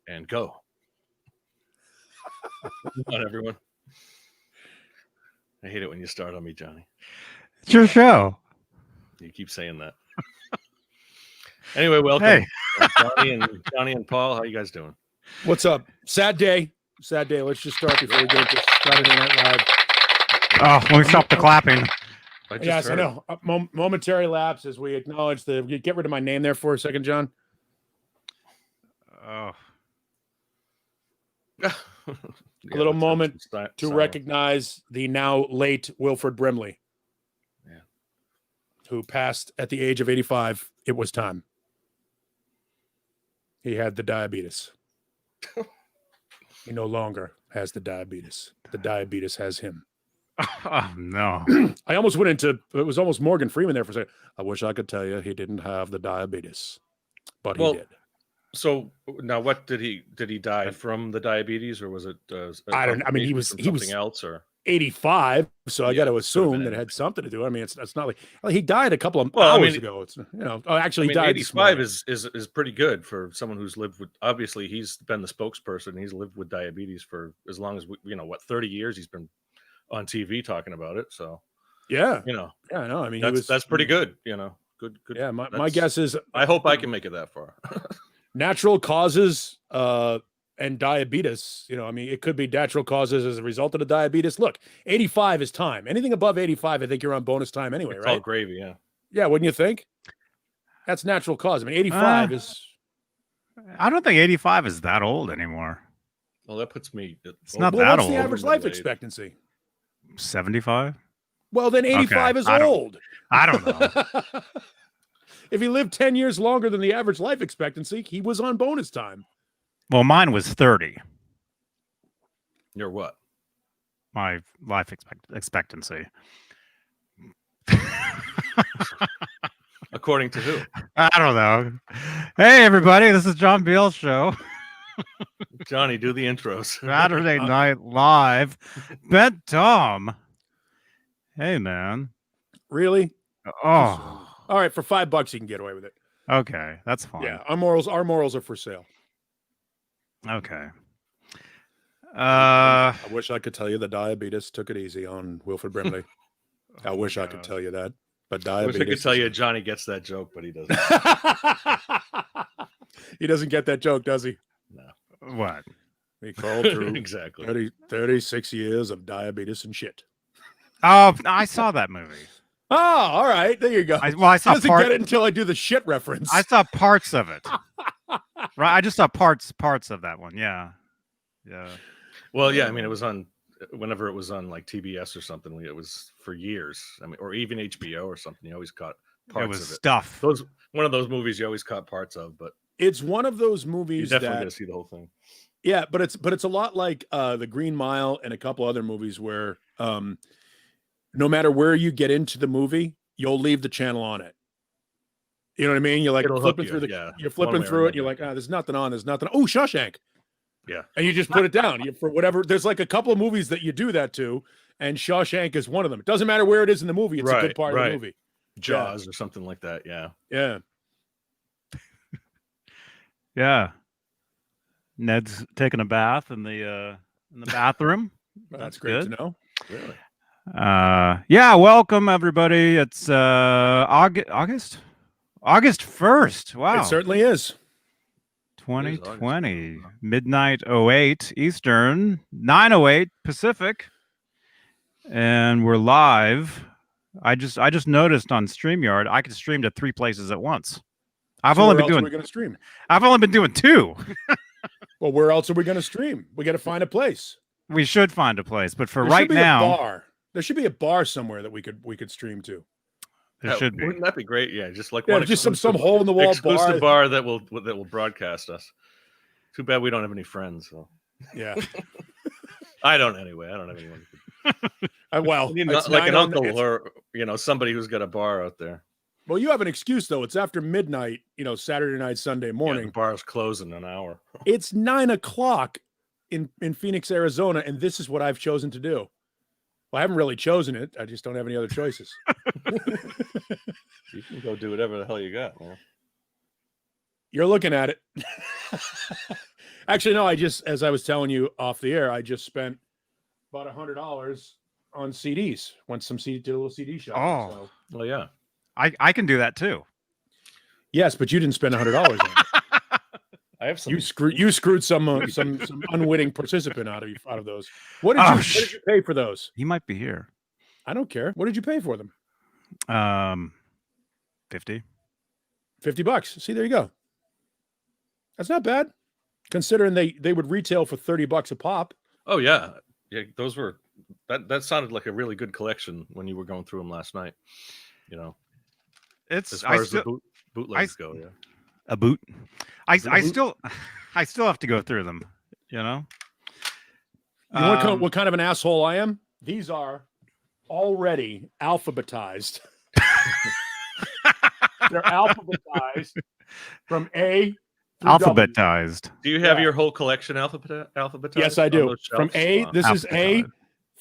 and go. Come on, everyone. I hate it when you start on me, Johnny. It's your show. You keep saying that. Anyway, welcome, Hey. Johnny and Paul. How you guys doing? What's up? Sad day. Sad day. Let's just start before we get into Saturday Night Live. Oh, let me stop the clapping. Yes, I know. Momentary lapse as we acknowledge the. Get rid of my name there for a second, John. Oh. A little moment to recognize the now late Wilford Brimley, who passed at the age of 85. It was time. He had the diabetes. He no longer has the diabetes. The diabetes has him. Oh, no. I almost went into, it was almost Morgan Freeman there for a second. I wish I could tell you he didn't have the diabetes, but he did. So now, what did he die from the diabetes, or was it? I don't. I mean, he was something else, or 85. So I got to assume that it had something to do. I mean, it's not like he died a couple of hours ago. It's actually he died. 85 is pretty good for someone who's lived with. Obviously, he's been the spokesperson. He's lived with diabetes for as long as 30 years. He's been on TV talking about it. So yeah, I know. I mean, that's pretty good. Good. Yeah, my guess is I hope I can make it that far. Natural causes and diabetes, I mean, it could be natural causes as a result of the diabetes. Look, 85 is time. Anything above 85, I think you're on bonus time anyway, it's right? All gravy, yeah. Yeah, wouldn't you think? That's natural cause. I mean, 85 is... I don't think 85 is that old anymore. Well, that puts me... It's not that old. What's the average life expectancy? 75? Well, then 85 is old. I don't know. If he lived 10 years longer than the average life expectancy, he was on bonus time. Well, mine was 30. Your what? My life expectancy. According to who? I don't know. Hey, everybody. This is John Beale's show. Johnny, do the intros. Saturday Night Live. Bet Tom. Hey, man. Really? Oh. All right, for $5 you can get away with it. Okay, that's fine. Yeah, our morals are for sale. Okay. I wish I could tell you the diabetes took it easy on Wilford Brimley. I wish I could tell you that, but diabetes. I wish I could tell you Johnny gets that joke, but he doesn't. He doesn't get that joke, does he? No. What? He crawled through exactly 36 years of diabetes and shit. Oh, I saw that movie. Oh, all right. There you go. I saw doesn't get it until I do the shit reference. I saw parts of it. Right. I just saw parts of that one. Yeah. Yeah. Well, yeah. I mean, it was on whenever it was on like TBS or something. It was for years. I mean, or even HBO or something. You always caught parts of it. Stuff. One of those movies you always caught parts of, but it's one of those movies you're definitely going to see the whole thing. Yeah, but it's a lot like The Green Mile and a couple other movies where no matter where you get into the movie, you'll leave the channel on it. You know what I mean? You're like flipping through you're flipping through it. And you're like, there's nothing on. There's nothing. Oh, Shawshank. Yeah. And you just put it down for whatever. There's like a couple of movies that you do that to, and Shawshank is one of them. It doesn't matter where it is in the movie. It's a good part of the movie. Jaws or something like that. Yeah. Yeah. Yeah. Ned's taking a bath in the bathroom. That's great to know. Really? Yeah, welcome everybody. It's August 1st. Wow. It certainly is. 2020, midnight 08 Eastern, 9:08 Pacific. And we're live. I just noticed on StreamYard I can stream to 3 places at once. I've only been doing 2. Well, where else are we going to stream? We got to find a place. We should find a place, but for right now, there should be a bar somewhere that we could stream to. There should be. Wouldn't that be great? Yeah, just like just some hole in the wall exclusive bar that will broadcast us. Too bad we don't have any friends. So. Yeah, I don't anyway. I don't have anyone. Well, like an uncle or somebody who's got a bar out there. Well, you have an excuse though. It's after midnight. Saturday night, Sunday morning. Yeah, the bar's closing in an hour. It's 9:00 in Phoenix, Arizona, and this is what I've chosen to do. Well, I haven't really chosen it. I just don't have any other choices. You can go do whatever the hell you got, man. You're looking at it. Actually, no. As I was telling you off the air, I just spent about $100 on CDs. Went did a little CD shopping. Oh. So. Well, yeah. I can do that too. Yes, but you didn't spend $100 on it. I have some. You screwed some unwitting participant out of those. What did you pay for those? He might be here. I don't care. What did you pay for them? 50. $50. See, there you go. That's not bad, considering they would retail for $30 a pop. Oh yeah, yeah. Those were that sounded like a really good collection when you were going through them last night. You know, It's as far as the bootlegs go, yeah. A boot. I boot? still have to go through them. You know. You know what kind of an asshole I am? These are already alphabetized. They're alphabetized from A through Alphabetized. Do you have Yeah. your whole collection alphabetized? Yes, I on do. those From shelves? A, Wow. this is A Alphabetized.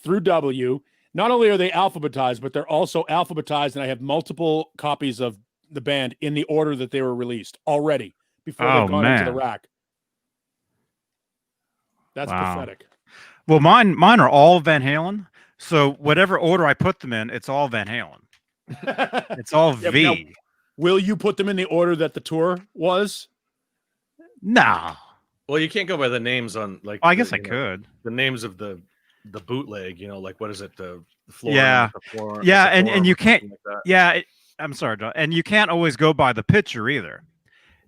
through W. Not only are they alphabetized, but they're also alphabetized, and I have multiple copies of the band in the order that they were released already before Oh, they've gone into the man. rack. That's Wow. pathetic. Well, mine are all Van Halen. So whatever order I put them in, it's all Van Halen. It's all Yeah, V. now, will you put them in the order that the tour was? No. Well, you can't go by the names on like. I guess I you know, could. the names of the bootleg. You know, like what is it? The floor. Yeah. Yeah, and you can't. Yeah, I'm sorry, John. And you can't always go by the picture either,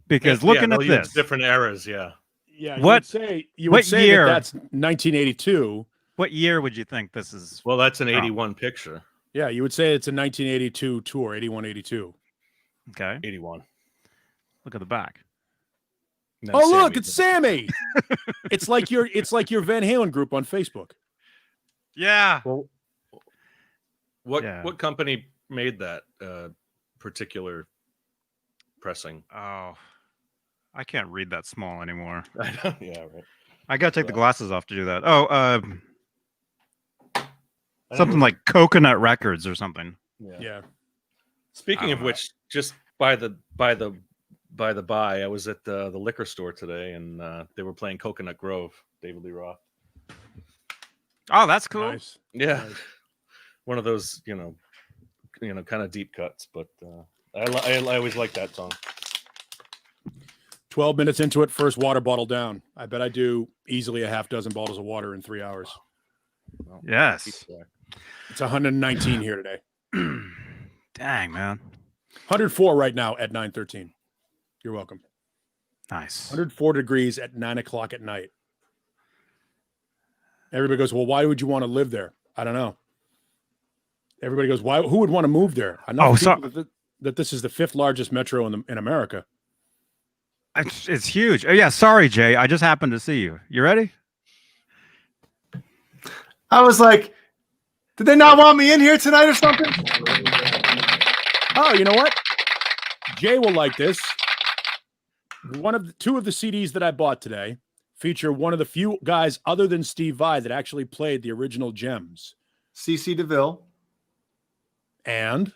because looking at this, different eras. Yeah. Yeah. What- You would what say year? that's 1982. what year would you think this is? Well, that's an 81 picture. Yeah, you would say it's a 1982 tour, 81, 82. Okay, 81. look at the back. And then Oh, look, Sammy it's did Sammy. it's like your Van Halen group on Facebook. Yeah. Well, what Yeah. what company made that particular pressing? Oh, I can't read that small anymore. Yeah, right. I gotta take the Yeah. glasses off to do that. Oh, something like Coconut Records or something. Yeah. Speaking I of don't know. which, just by the by, I was at the liquor store today, and they were playing Coconut Grove, David Lee Roth. Oh, that's cool. Nice. Yeah, Nice. one of those, kind of deep cuts. But I always like that song. 12 minutes into it, first water bottle down. I bet I do easily a half dozen bottles of water in 3 hours. Well, Yes. keep track. It's 119 here today. Dang, man. 104 right now at 9:13. You're welcome. Nice. 104 degrees at 9 o'clock at night. Everybody goes, well, why would you want to live there? I don't know. Everybody goes, why? Who would want to move there? I know that this is the 5th largest metro in America. It's huge. Oh, yeah. Sorry, Jay. I just happened to see you. You ready? I was like, did they not want me in here tonight or something? Oh, you know what? Jay will like this. Two of the CDs that I bought today feature one of the few guys other than Steve Vai that actually played the original Gems. CC DeVille, And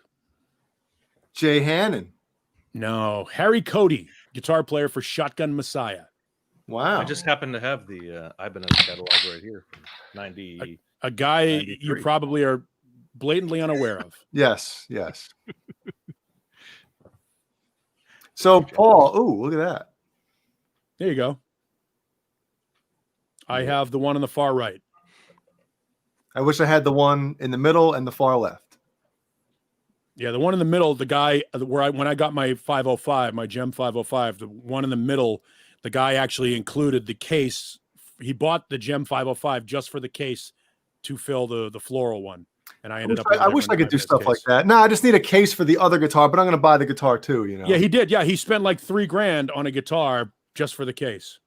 Jay Hannon. no, Harry Cody, guitar player for Shotgun Messiah. Wow. I just happen to have the Ibanez catalog right here from 90. A guy 93. you probably are blatantly unaware of. Yes. So, Paul, ooh, look at that. There you go. I have the one on the far right. I wish I had the one in the middle and the far left. Yeah, the one in the middle, the guy when I got my 505, my Gem 505, the one in the middle, the guy actually included the case. He bought the Gem 505 just for the case to fill the floral one. And I ended up. I wish I could do stuff like that. No, I just need a case for the other guitar, but I'm going to buy the guitar too, you know. Yeah, he did. Yeah, he spent like $3,000 on a guitar just for the case,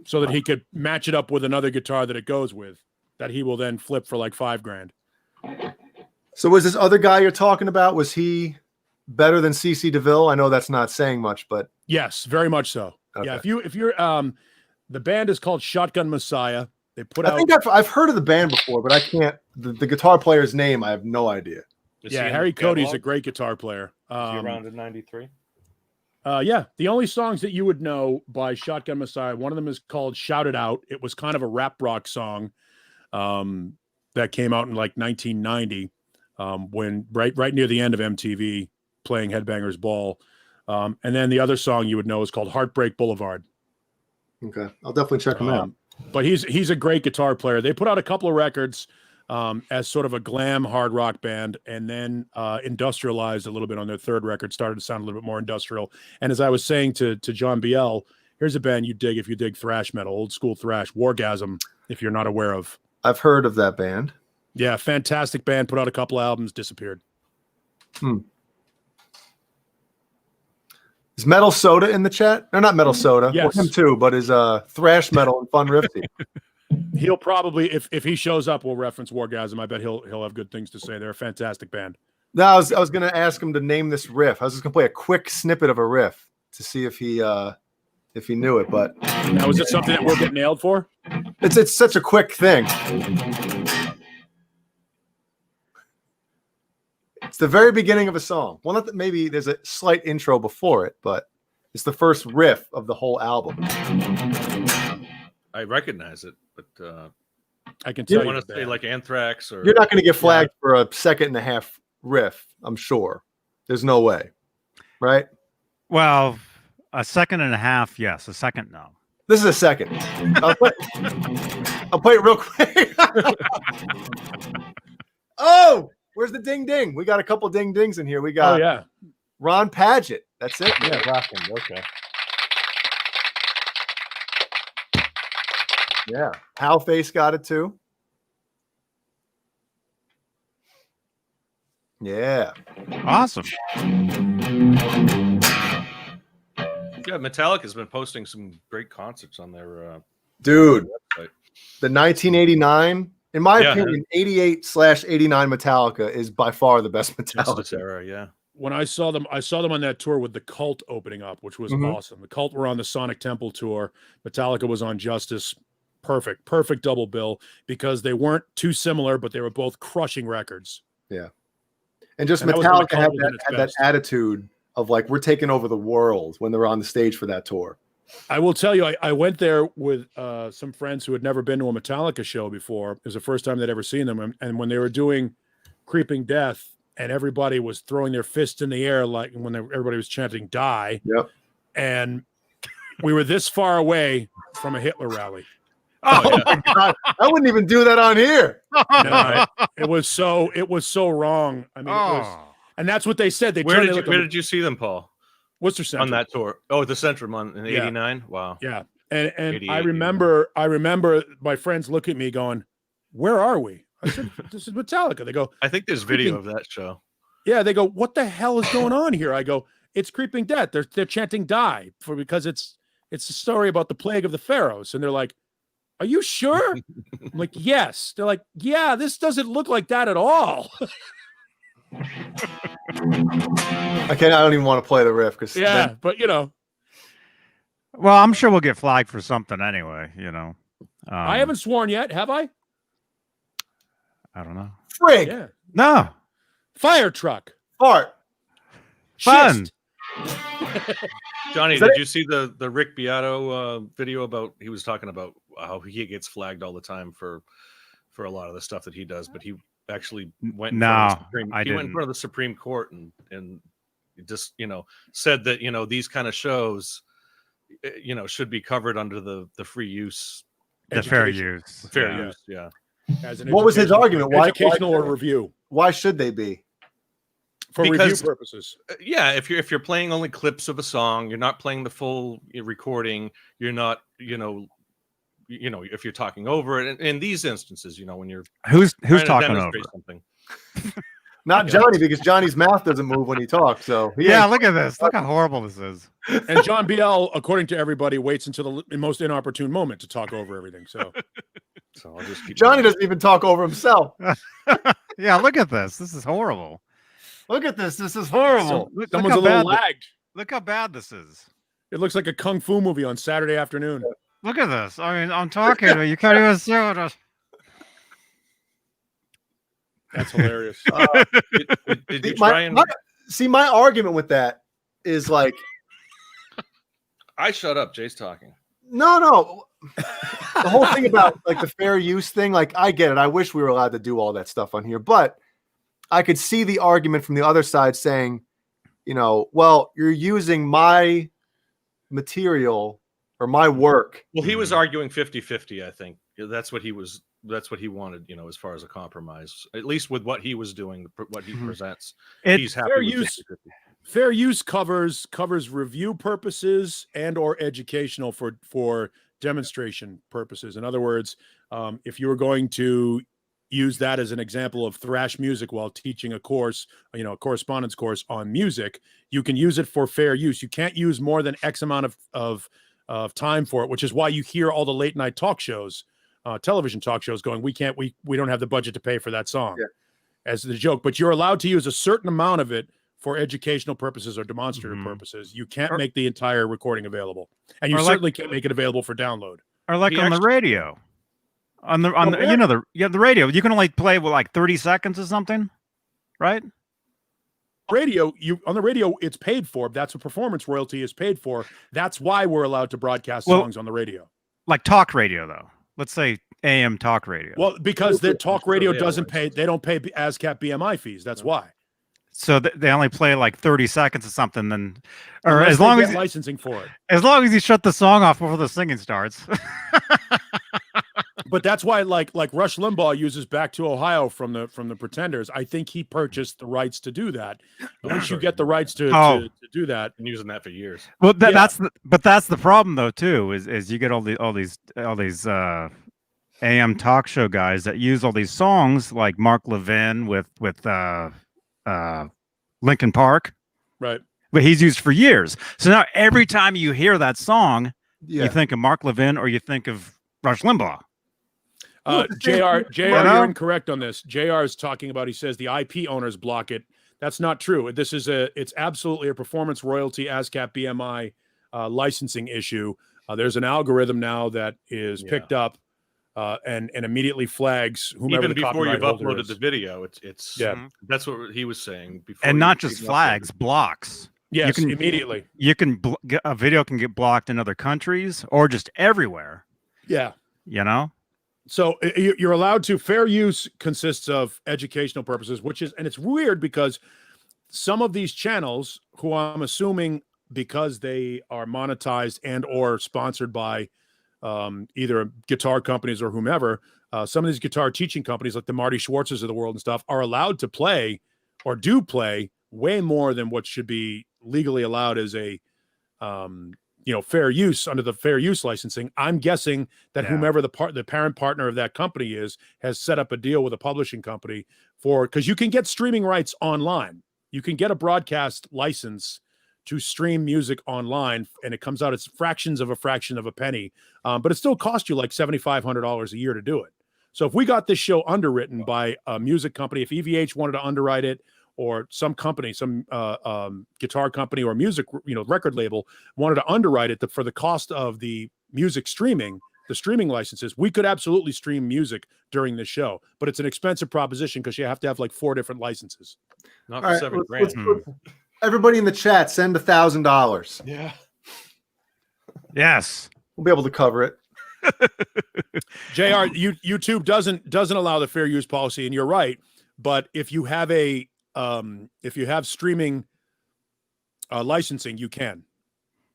so that he could match it up with another guitar that it goes with, that he will then flip for like $5,000. So was this other guy you're talking about, was he better than CC DeVille? I know that's not saying much, but Yes, very much so. Okay. Yeah, if you're the band is called Shotgun Messiah. They put I out think I've heard of the band before, but I can't the guitar player's name. I have no idea. Is he yeah, in Harry the Cody's a catalog? great guitar player. Is he around in 93? Yeah, the only songs that you would know by Shotgun Messiah, one of them is called "Shout It Out." It was kind of a rap rock song that came out in like 1990, when right near the end of MTV playing Headbangers Ball. And then the other song you would know is called "Heartbreak Boulevard." Okay, I'll definitely check him out. But he's a great guitar player. They put out a couple of records as sort of a glam hard rock band, and then industrialized a little bit on their third record, started to sound a little bit more industrial. And as I was saying to John Biel, here's a band you dig if you dig thrash metal, old school thrash, Wargasm, if you're not aware of. I've heard of that band. Yeah, fantastic band, put out a couple albums, disappeared. Is Metal Soda in the chat? Or not Metal Soda. Yes. Well, him too, but is thrash metal and fun riffy. He'll probably, if he shows up, we'll reference Wargasm. I bet he'll have good things to say. They're a fantastic band. No, I was going to ask him to name this riff. I was just going to play a quick snippet of a riff to see if he knew it. But now, is it something that we'll get nailed for? It's such a quick thing. It's the very beginning of a song. Well, not that maybe there's a slight intro before it, but it's the first riff of the whole album. I recognize it, but I can tell I you. want to say like Anthrax or You're not going to get flagged for a second and a half riff, I'm sure. There's no way, right? Well, a second and a half, yes. A second, no. This is a second. I'll play it real quick. Oh, where's the ding ding? We got a couple ding dings in here. We got yeah, Ron Padgett. That's it. yeah, Rockland. Okay. Yeah. Hal Face got it too. Yeah. Awesome. Yeah, Metallica's been posting some great concerts on their Dude, website. the 1989, in my Yeah. opinion, 88/89 Metallica is by far the best Justice Metallica. era, yeah. when I saw them on that tour with the Cult opening up, which was Mhm. awesome. The Cult were on the Sonic Temple tour. Metallica was on Justice. Perfect double bill, because they weren't too similar, but they were both crushing records. And just And that was when the Metallica had Cult was in its that best. attitude of like, we're taking over the world when they were on the stage for that tour. I will tell you, I went there with some friends who had never been to a Metallica show before. It was the first time they'd ever seen them. And when they were doing Creeping Death, and everybody was throwing their fists in the air, like when everybody was chanting "Die," Yep. and we were this far away from a Hitler rally. Oh my God. I wouldn't even do that on here. No, it was so wrong. I mean, it was, Oh. and that's what they said. They Where turned did it you like where did you see them, Paul? Worcester Central On that tour? Oh, the Centrum in Yeah. '89. Wow. Yeah, and 88, I remember my friends look at me going, "Where are we?" I said, "This is Metallica." They go, I think there's video of that show. "Yeah." They go, "What the hell is going on here?" I go, "It's Creeping Death. They're chanting "Die" because it's a story about the plague of the pharaohs." And they're like, "Are you sure?" I'm like, "Yes." They're like, "Yeah, this doesn't look like that at all." I don't even want to play the riff because Yeah, but Well, I'm sure we'll get flagged for something anyway, you know. I haven't sworn yet, have I? I don't know. frig, Yeah. No. Fire truck. fart. Fun. Schist. Johnny, Is that did you see the Rick Beato video about? He was talking about how he gets flagged all the time for a lot of the stuff that he does, but he actually went in front of the Supreme, I he went in didn't. front of the Supreme Court and just said that these kind of shows should be covered under the free use, The fair Education. use. fair Yeah. use. Yeah. As an What was his educational- argument? Why- Educational or review Why should they be? for Because- review purposes. Yeah, if you're playing only clips of a song, you're not playing the full recording. You're not, if you're talking over it. In these instances, when you're Who's trying to talking over? demonstrate something. Not Johnny, because Johnny's mouth doesn't move when he talks. So Yeah, look at this. Look how horrible this is. And John Biel, according to everybody, waits until the most inopportune moment to talk over everything. So So I'll just keep Johnny going. doesn't even talk over himself. Yeah, look at this. This is horrible. Look at this. This is horrible. Look someone's how a little bad lagged. Look how bad this is. It looks like a kung fu movie on Saturday afternoon. Look at this. I mean, I'm talking to you. You can't even see what it. That's hilarious. Did you My- try and my- See, my argument with that is like, I shut up. Jay's talking. No. The whole thing about like the fair use thing, like I get it. I wish we were allowed to do all that stuff on here, but I could see the argument from the other side saying, well, you're using my material or my work. Well, he was arguing 50-50, I think. That's what he wanted, as far as a compromise, at least with what he was doing, what he presents. He's happy fair with use. 50-50. Fair use covers review purposes and or educational for demonstration purposes. In other words, if you were going to use that as an example of thrash music while teaching a course, a correspondence course on music, you can use it for fair use. You can't use more than X amount of time for it, which is why you hear all the late night talk shows, television talk shows going, we don't have the budget to pay for that song, as the joke. But you're allowed to use a certain amount of it for educational purposes or demonstrative purposes. You can't make the entire recording available, and you certainly can't make it available for download. Or like on the radio, on the radio, you can only play with like 30 seconds or something, right? On the radio, it's paid for. That's what performance royalty is paid for. That's why we're allowed to broadcast songs on the radio. Like talk radio, though. Let's say AM talk radio. Well, because the talk radio doesn't pay. They don't pay ASCAP BMI fees. That's why. So they only play like 30 seconds or something, then, or unless as long as licensing for it. As long as you shut the song off before the singing starts. But that's why, like Rush Limbaugh uses "Back to Ohio" from the Pretenders. I think he purchased the rights to do that. Once you get the rights to do that, been using that for years. Well, that's the problem though too. Is you get all these AM talk show guys that use all these songs like Mark Levin with Linkin Park, right? But he's used for years. So now every time you hear that song, you think of Mark Levin or you think of Rush Limbaugh. JR, you're incorrect on this. JR is talking about, he says the IP owners block it. That's not true. It's absolutely a performance royalty ASCAP BMI licensing issue. There's an algorithm now that is picked up and immediately flags whomever even the before you've uploaded is. the video. It's that's what he was saying before. And not just flags, blocks. Yes, immediately. You can a video can get blocked in other countries or just everywhere. Yeah, So you're allowed to. Fair use consists of educational purposes, and it's weird because some of these channels, who I'm assuming because they are monetized and or sponsored by either guitar companies or whomever, some of these guitar teaching companies like the Marty Schwartzes of the world and stuff are allowed to play or do play way more than what should be legally allowed as a fair use under the fair use licensing. I'm guessing that whomever the parent partner of that company has set up a deal with a publishing company because you can get streaming rights online. You can get a broadcast license to stream music online, and it comes out as fractions of a fraction of a penny, but it still costs you like $7,500 a year to do it. So if we got this show underwritten by a music company, if EVH wanted to underwrite it, or some company, some guitar company or music, record label wanted to underwrite it for the cost of the music streaming, the streaming licenses, we could absolutely stream music during the show. But it's an expensive proposition because you have to have like 4 different licenses. Not for $7,000. Everybody in the chat, send $1,000. Yeah. Yes. We'll be able to cover it. JR, YouTube doesn't allow the fair use policy, and you're right. But if you have streaming licensing, you can.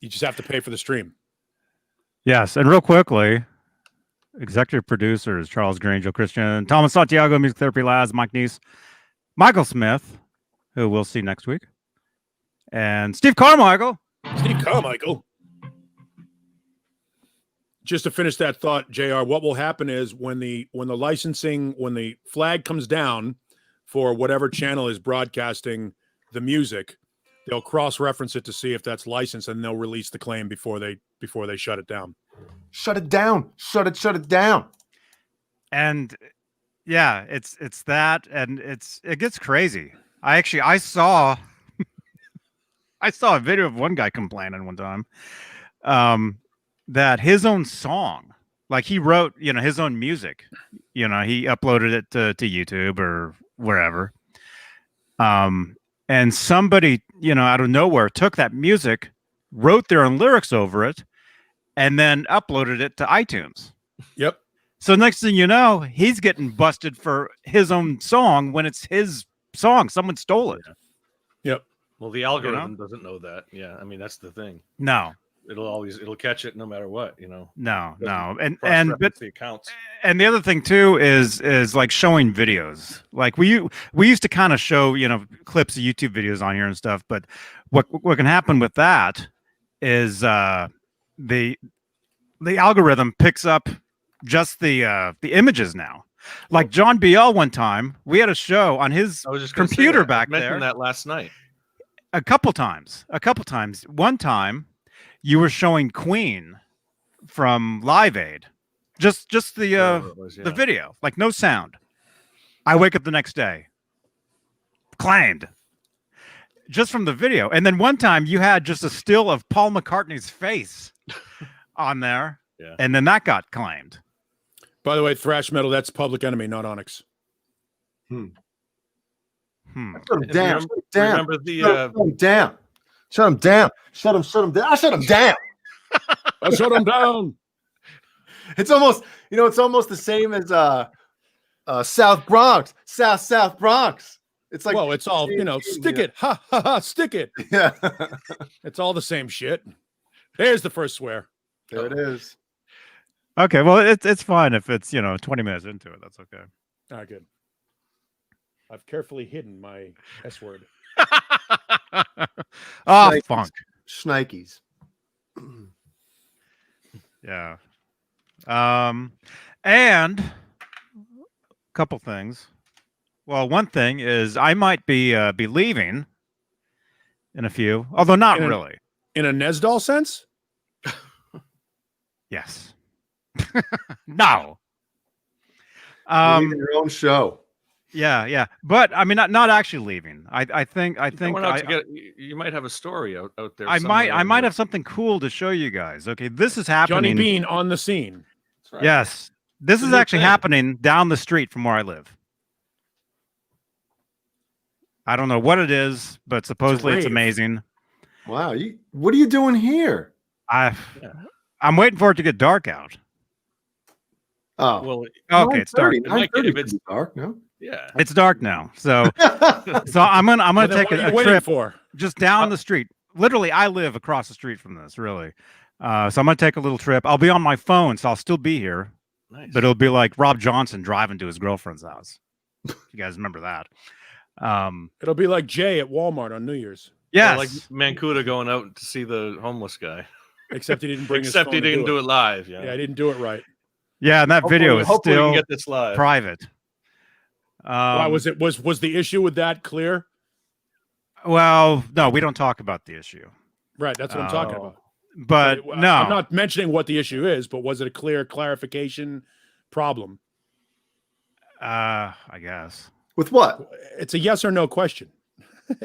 You just have to pay for the stream. Yes, and real quickly, executive producers Charles Grangel, Christian, Thomas Santiago, Music Therapy Labs, Mike Neese, Michael Smith, who we'll see next week, and Steve Carmichael. Just to finish that thought, JR, what will happen is when the flag comes down for whatever channel is broadcasting the music, they'll cross-reference it to see if that's licensed, and they'll release the claim before they shut it down. Shut it down. Shut it down. And yeah, it's that, and it gets crazy. I saw a video of one guy complaining one time that his own song, like he wrote, his own music, he uploaded it to YouTube or wherever. And somebody, out of nowhere took that music, wrote their own lyrics over it, and then uploaded it to iTunes. Yep. So next thing you know, he's getting busted for his own song when it's his song. Someone stole it. Yep. Well, the algorithm doesn't know that. Yeah, I mean that's the thing. No, It'll catch it no matter what. no, Doesn't and cross-reference the accounts. and the other thing too is like showing videos. Like we used to kind of show clips of YouTube videos on here and stuff. But what can happen with that is the algorithm picks up just the images now. Like John BL one time, we had a show on his I was just gonna say computer that. I back mentioned there. that last night. A couple times. One time, you were showing Queen from Live Aid, just the Whatever it was, the yeah. video, like no sound. I wake up the next day, claimed, just from the video. And then one time you had just a still of Paul McCartney's face on there, Yeah. and then that got claimed. By the way, thrash metal, that's Public Enemy, not Onyx. Shut him And down. remember the Shut him down. Shut him down. Shut him down. I shut him down. I shut them down. It's almost, it's almost the same as South Bronx, South Bronx. It's like, Well, it's all, stick it. Ha, ha, ha, stick it. yeah. It's all the same shit. There's the first swear. There it is. Okay, well it's fine if it's 20 minutes into it. That's okay. All right, good. I've carefully hidden my S word. Oh, Shnikes. funk. Shnikes. Yeah. And a couple things. Well, one thing is I might be leaving in a few, although not really. In a Nesdal sense? Yes. No. You need your own show. Yeah. But I mean, not actually leaving. I think you might have a story out there. I somewhere might in have something cool to show you guys. Okay, this is happening. Johnny Beane on the scene. That's right. Yes, this is Good actually thing. happening down the street from where I live. I don't know what it is, but supposedly it's rave. amazing. Wow. What are you doing here? I'm waiting for it to get dark out. Oh. Well, Okay, it's dark. 9:30. It might get- 9:30 if it's- can be dark, no? yeah. It's dark now, so I'm gonna And then take what are a you waiting trip for? just down the street. Literally, I live across the street from this. Really, so I'm gonna take a little trip. I'll be on my phone, so I'll still be here, Nice. but it'll be like Rob Johnson driving to his girlfriend's house. If you guys remember that? It'll be like Jay at Walmart on New Year's, Yes. Or like Mancuda going out to see the homeless guy. except he didn't bring his Except phone he to didn't do it live. Yeah, I didn't do it right. Yeah, and that video is Hopefully we still can get this live. private. Why was it? Was the issue with that clear? Well, no, we don't talk about the issue. Right, that's what I'm talking about. But no, I'm not mentioning what the issue is, but was it a clear clarification problem? I guess. With what? It's a yes or no question.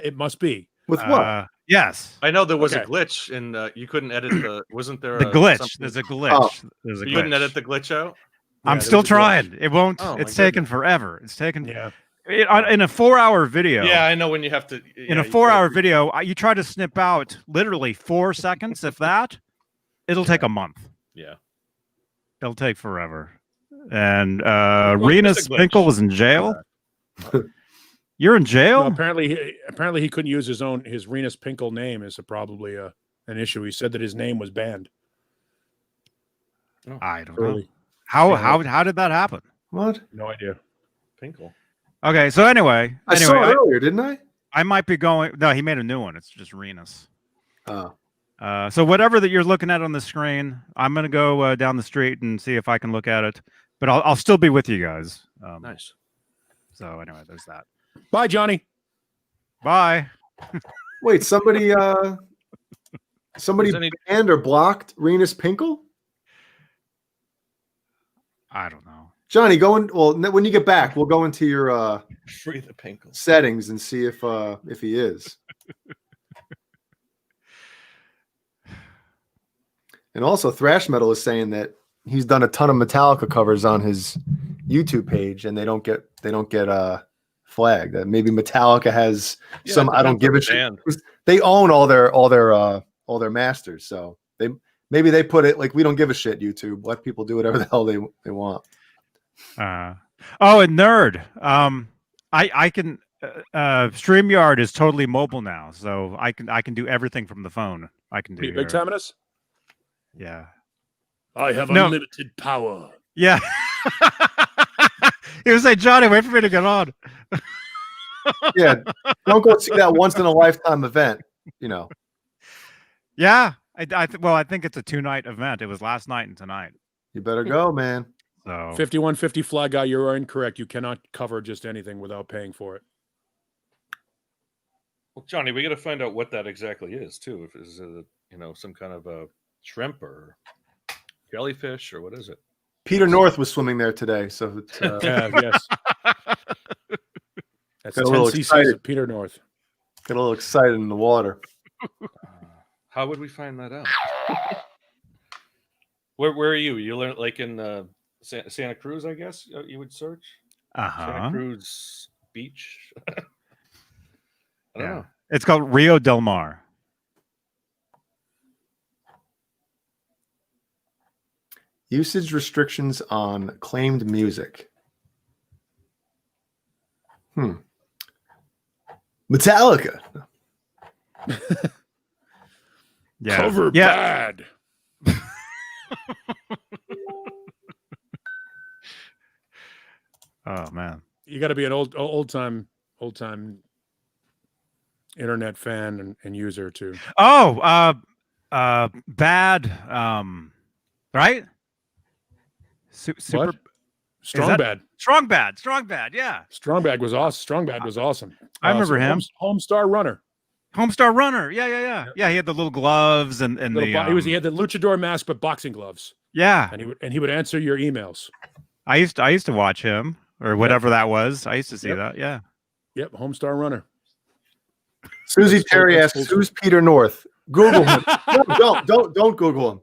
It must be. With what? Yes. I know there was a Okay. glitch, and you couldn't edit the. Wasn't there The a glitch. something- There's a glitch. Oh. There's a You couldn't glitch. edit the glitch out. I'm Yeah, still there was a glitch. trying. It won't. Oh, my it's taken goodness. forever. It's taken Yeah. in a 4-hour video. Yeah, I know when you have to. In a 4-hour video, you try to snip out literally 4 seconds, if that. It'll take a month. Yeah. It'll take forever. And Well, Renus it's a glitch. Finkel was in jail. You're in No, jail? apparently he couldn't use his Renus Pinkel name is probably an issue. He said that his name was banned I don't know. early. How did that happen? What? No idea. Pinkle. Okay, so anyway, I saw it earlier, didn't I? I might be going. No, he made a new one. It's just Renus. Oh. So whatever that you're looking at on the screen, I'm gonna go down the street and see if I can look at it. But I'll still be with you guys. Nice. So anyway, there's that. Bye, Johnny. Bye. Wait, somebody Is any- banned or blocked Renus Pinkel? I don't know. Johnny, when you get back, we'll go into your Free the Pinkle. settings and see if he is. And also, Thrash Metal is saying that he's done a ton of Metallica covers on his YouTube page, and they don't get flagged. Maybe Metallica has Yeah, some it I don't depends give on a the shit. They own all their all their masters. So maybe they put it like, we don't give a shit, YouTube. Let people do whatever the hell they want. Oh, and nerd. I can. StreamYard is totally mobile now, so I can do everything from the phone. I can do. Big time in us. Yeah. I have No. unlimited power. Yeah. He was like, Johnny, wait for me to get on. Yeah, don't go see that once in a lifetime event. Yeah. I think it's a 2-night event. It was last night and tonight. You better go, man. So 5150 Fly Guy, you're incorrect. You cannot cover just anything without paying for it. Well, Johnny, we got to find out what that exactly is too. If is it some kind of a shrimp or jellyfish or what is it? Peter North was swimming there today, so it's, Yes. That's Got a 10 little cc's excited. of Peter North. get a little excited in the water. How would we find that out? Where are you? You learn like in Santa Cruz, I guess you would search Santa Cruz Beach. I don't know. It's called Rio Del Mar. Usage restrictions on claimed music. Metallica. Yeah. Cover bad. Oh man. You got to be an old time internet fan and user too. Oh, bad. Right? Super. What? Strong bad. Strong bad. Yeah. Strong bad was awesome. Strong bad was awesome. I remember him. Homestar Runner. Homestar Runner. Yeah. He had the little gloves and the. He had the luchador mask but boxing gloves. Yeah. And he would answer your emails. I used to watch him or whatever that was. I used to see that. Yeah. Yep. Homestar Runner. Susie Terry asks, "Who's Peter North?" Google him. No, don't Google him.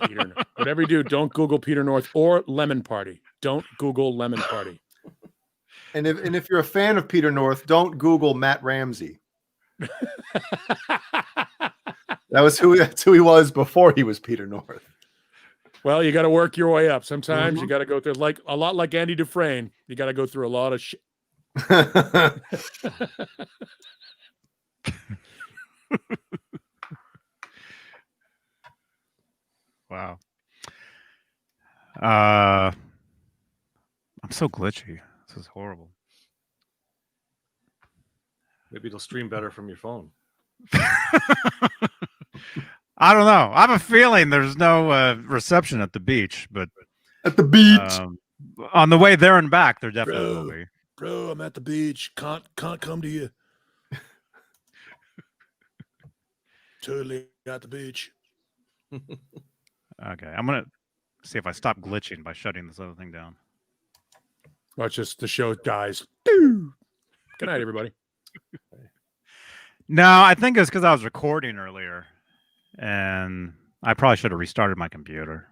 Peter, whatever you do, don't Google Peter North or Lemon Party. Don't Google Lemon Party. And if you're a fan of Peter North, don't Google Matt Ramsey. That's who he was before he was Peter North. Well, you got to work your way up. Sometimes you got to go through a lot like Andy Dufresne. You got to go through a lot of shit. Wow. I'm so glitchy. This is horrible. Maybe it'll stream better from your phone. I don't know. I have a feeling there's no reception at the beach, but at the beach on the way there and back, there definitely will be. Bro, I'm at the beach. Can't come to you. Totally at the beach. Okay, I'm gonna see if I stop glitching by shutting this other thing down. Watch just the show dies. Good night, everybody. No, I think it's because I was recording earlier, and I probably should have restarted my computer.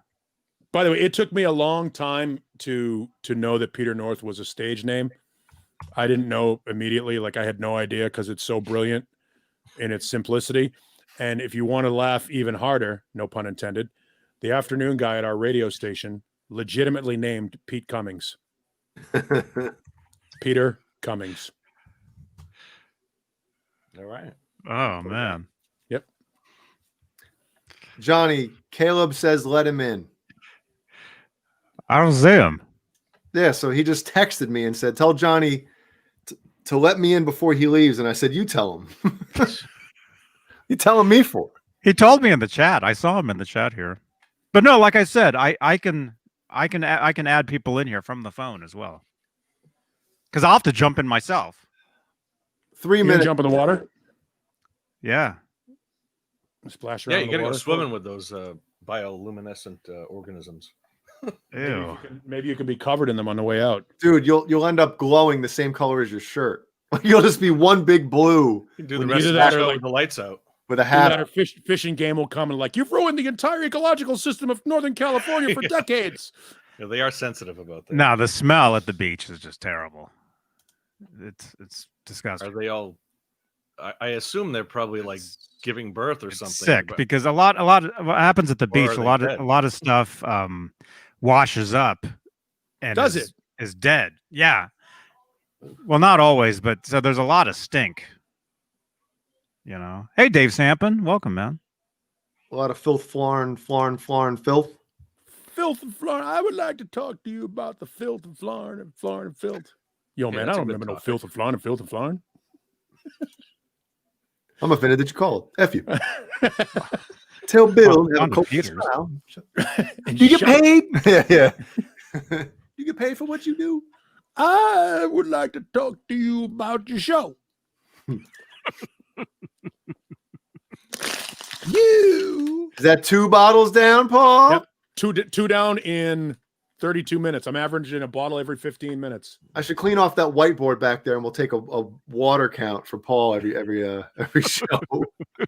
By the way, it took me a long time to know that Peter North was a stage name. I didn't know immediately. Like I had no idea because it's so brilliant in its simplicity. And if you want to laugh even harder, no pun intended, the afternoon guy at our radio station legitimately named Pete Cummings. Peter Cummings. All right. Oh man. Yep. Johnny, Caleb says let him in. I don't see him. Yeah, so he just texted me and said, "Tell Johnny to let me in before he leaves." And I said, "You tell him." You telling me for? He told me in the chat. I saw him in the chat here. But no, like I said, I can add people in here from the phone as well. Because I'll have to jump in myself. 3 You minutes. jump in the water? Yeah. Splash around Yeah, you in gotta the go water? swimming with those bioluminescent organisms. Ew. Maybe you can be covered in them on the way out. Dude, you'll end up glowing the same color as your shirt. You'll just be one big blue You can do When the you rest do of the that or show like- with the lights out. with a Either that hat. or fishing game will come and like, you've ruined the entire ecological system of Northern California for decades. Yeah, they are sensitive about that. No, the smell at the beach is just terrible. It's disgusting. Are they all? I assume they're probably like giving birth or It's something. sick because a lot of what happens at the beach, are a they lot dead? of stuff washes up and Does is dead. Yeah. Well, not always, but so there's a lot of stink. You know. Hey, Dave Sampin, welcome, man. A lot of filth, filth. Filth and Florida. I would like to talk to you about the filth and Florida and filth. Yo, Yeah, man, I that's a don't good remember no topic. filth and Florida. I'm offended that you called. F you. Tell Bill. On have a to cold Peters. smile. And You get shut- paid? Yeah. You get paid for what you do? I would like to talk to you about your show. You Is that 2 bottles down, Paul? Yep. two down in 32 minutes. I'm averaging a bottle every 15 minutes. I should clean off that whiteboard back there, and we'll take a water count for Paul every show.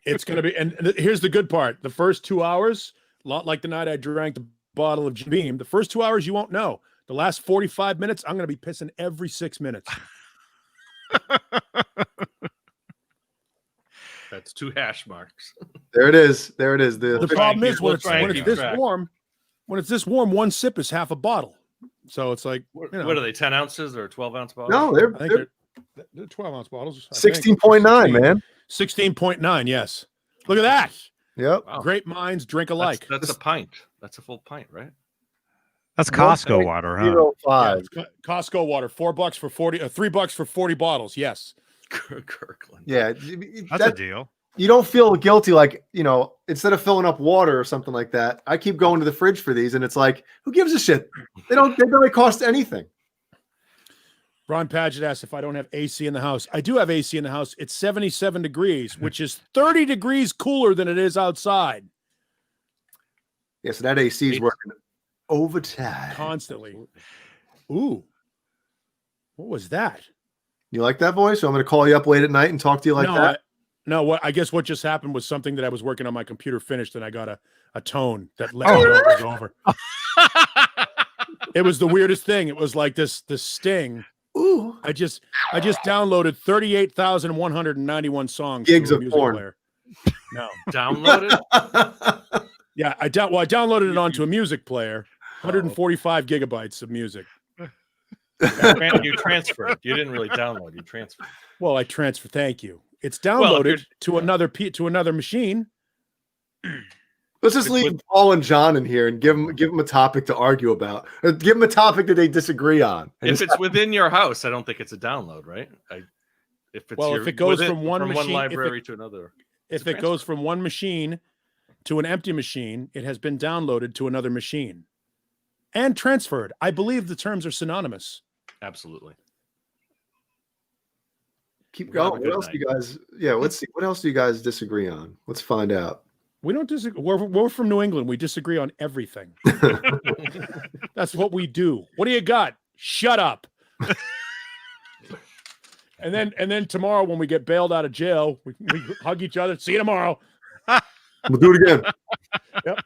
It's gonna be, and here's the good part: the first 2 hours, a lot like the night I drank the bottle of Beane. The first 2 hours you won't know. The last 45 minutes, I'm gonna be pissing every 6 minutes. That's 2 hash marks. There it is. There it is. The problem is we'll when try and it's keep this track. warm. When it's this warm, one sip is half a bottle. So it's like, What, you know, what are they? 10 ounces or 12-ounce bottles? No, they're, I think they're 12-ounce bottles. I think. 16.9, man. 16.9. Yes. Look at that. Yep. Wow. Great minds drink alike. That's a pint. That's a full pint, right? That's Costco water, huh? 0.05. Yeah, it's Costco water, $4 for 40, $3 for 40 bottles. Yes. Kirkland. Yeah. That's a deal. You don't feel guilty, like, instead of filling up water or something like that. I keep going to the fridge for these, and it's like, who gives a shit? They barely cost anything. Ron Padgett asked if I don't have AC in the house. I do have AC in the house. It's 77 degrees, which is 30 degrees cooler than it is outside. Yeah, so that AC is working overtime. Constantly. Ooh. What was that? You like that voice? So I'm going to call you up late at night and talk to you like that. I guess what just happened was something that I was working on my computer finished, and I got a tone that let me know it was over. It was the weirdest thing. It was like this sting. Ooh. I just downloaded 38,191 songs. Gigs to a of music porn. player. No. Download it? Yeah, I downloaded it onto a music player. 145 gigabytes of music. You transferred. You didn't really download. You transferred. Well, I transfer. Thank you. It's downloaded to another machine. Let's just leave Paul and John in here and give them a topic to argue about. Or give them a topic that they disagree on. And If it's within your house, I don't think it's a download, right? If it goes from one machine, library to another, if it goes from one machine to an empty machine, it has been downloaded to another machine and transferred. I believe the terms are synonymous. absolutely. keep Have a going. good What else do you night. guys? Yeah, let's see. What else do you guys disagree on? Let's find out. We don't disagree. We're from New England. We disagree on everything. That's what we do. What do you got? Shut up. And then tomorrow when we get bailed out of jail, we hug each other. See you tomorrow. We'll do it again. Yep.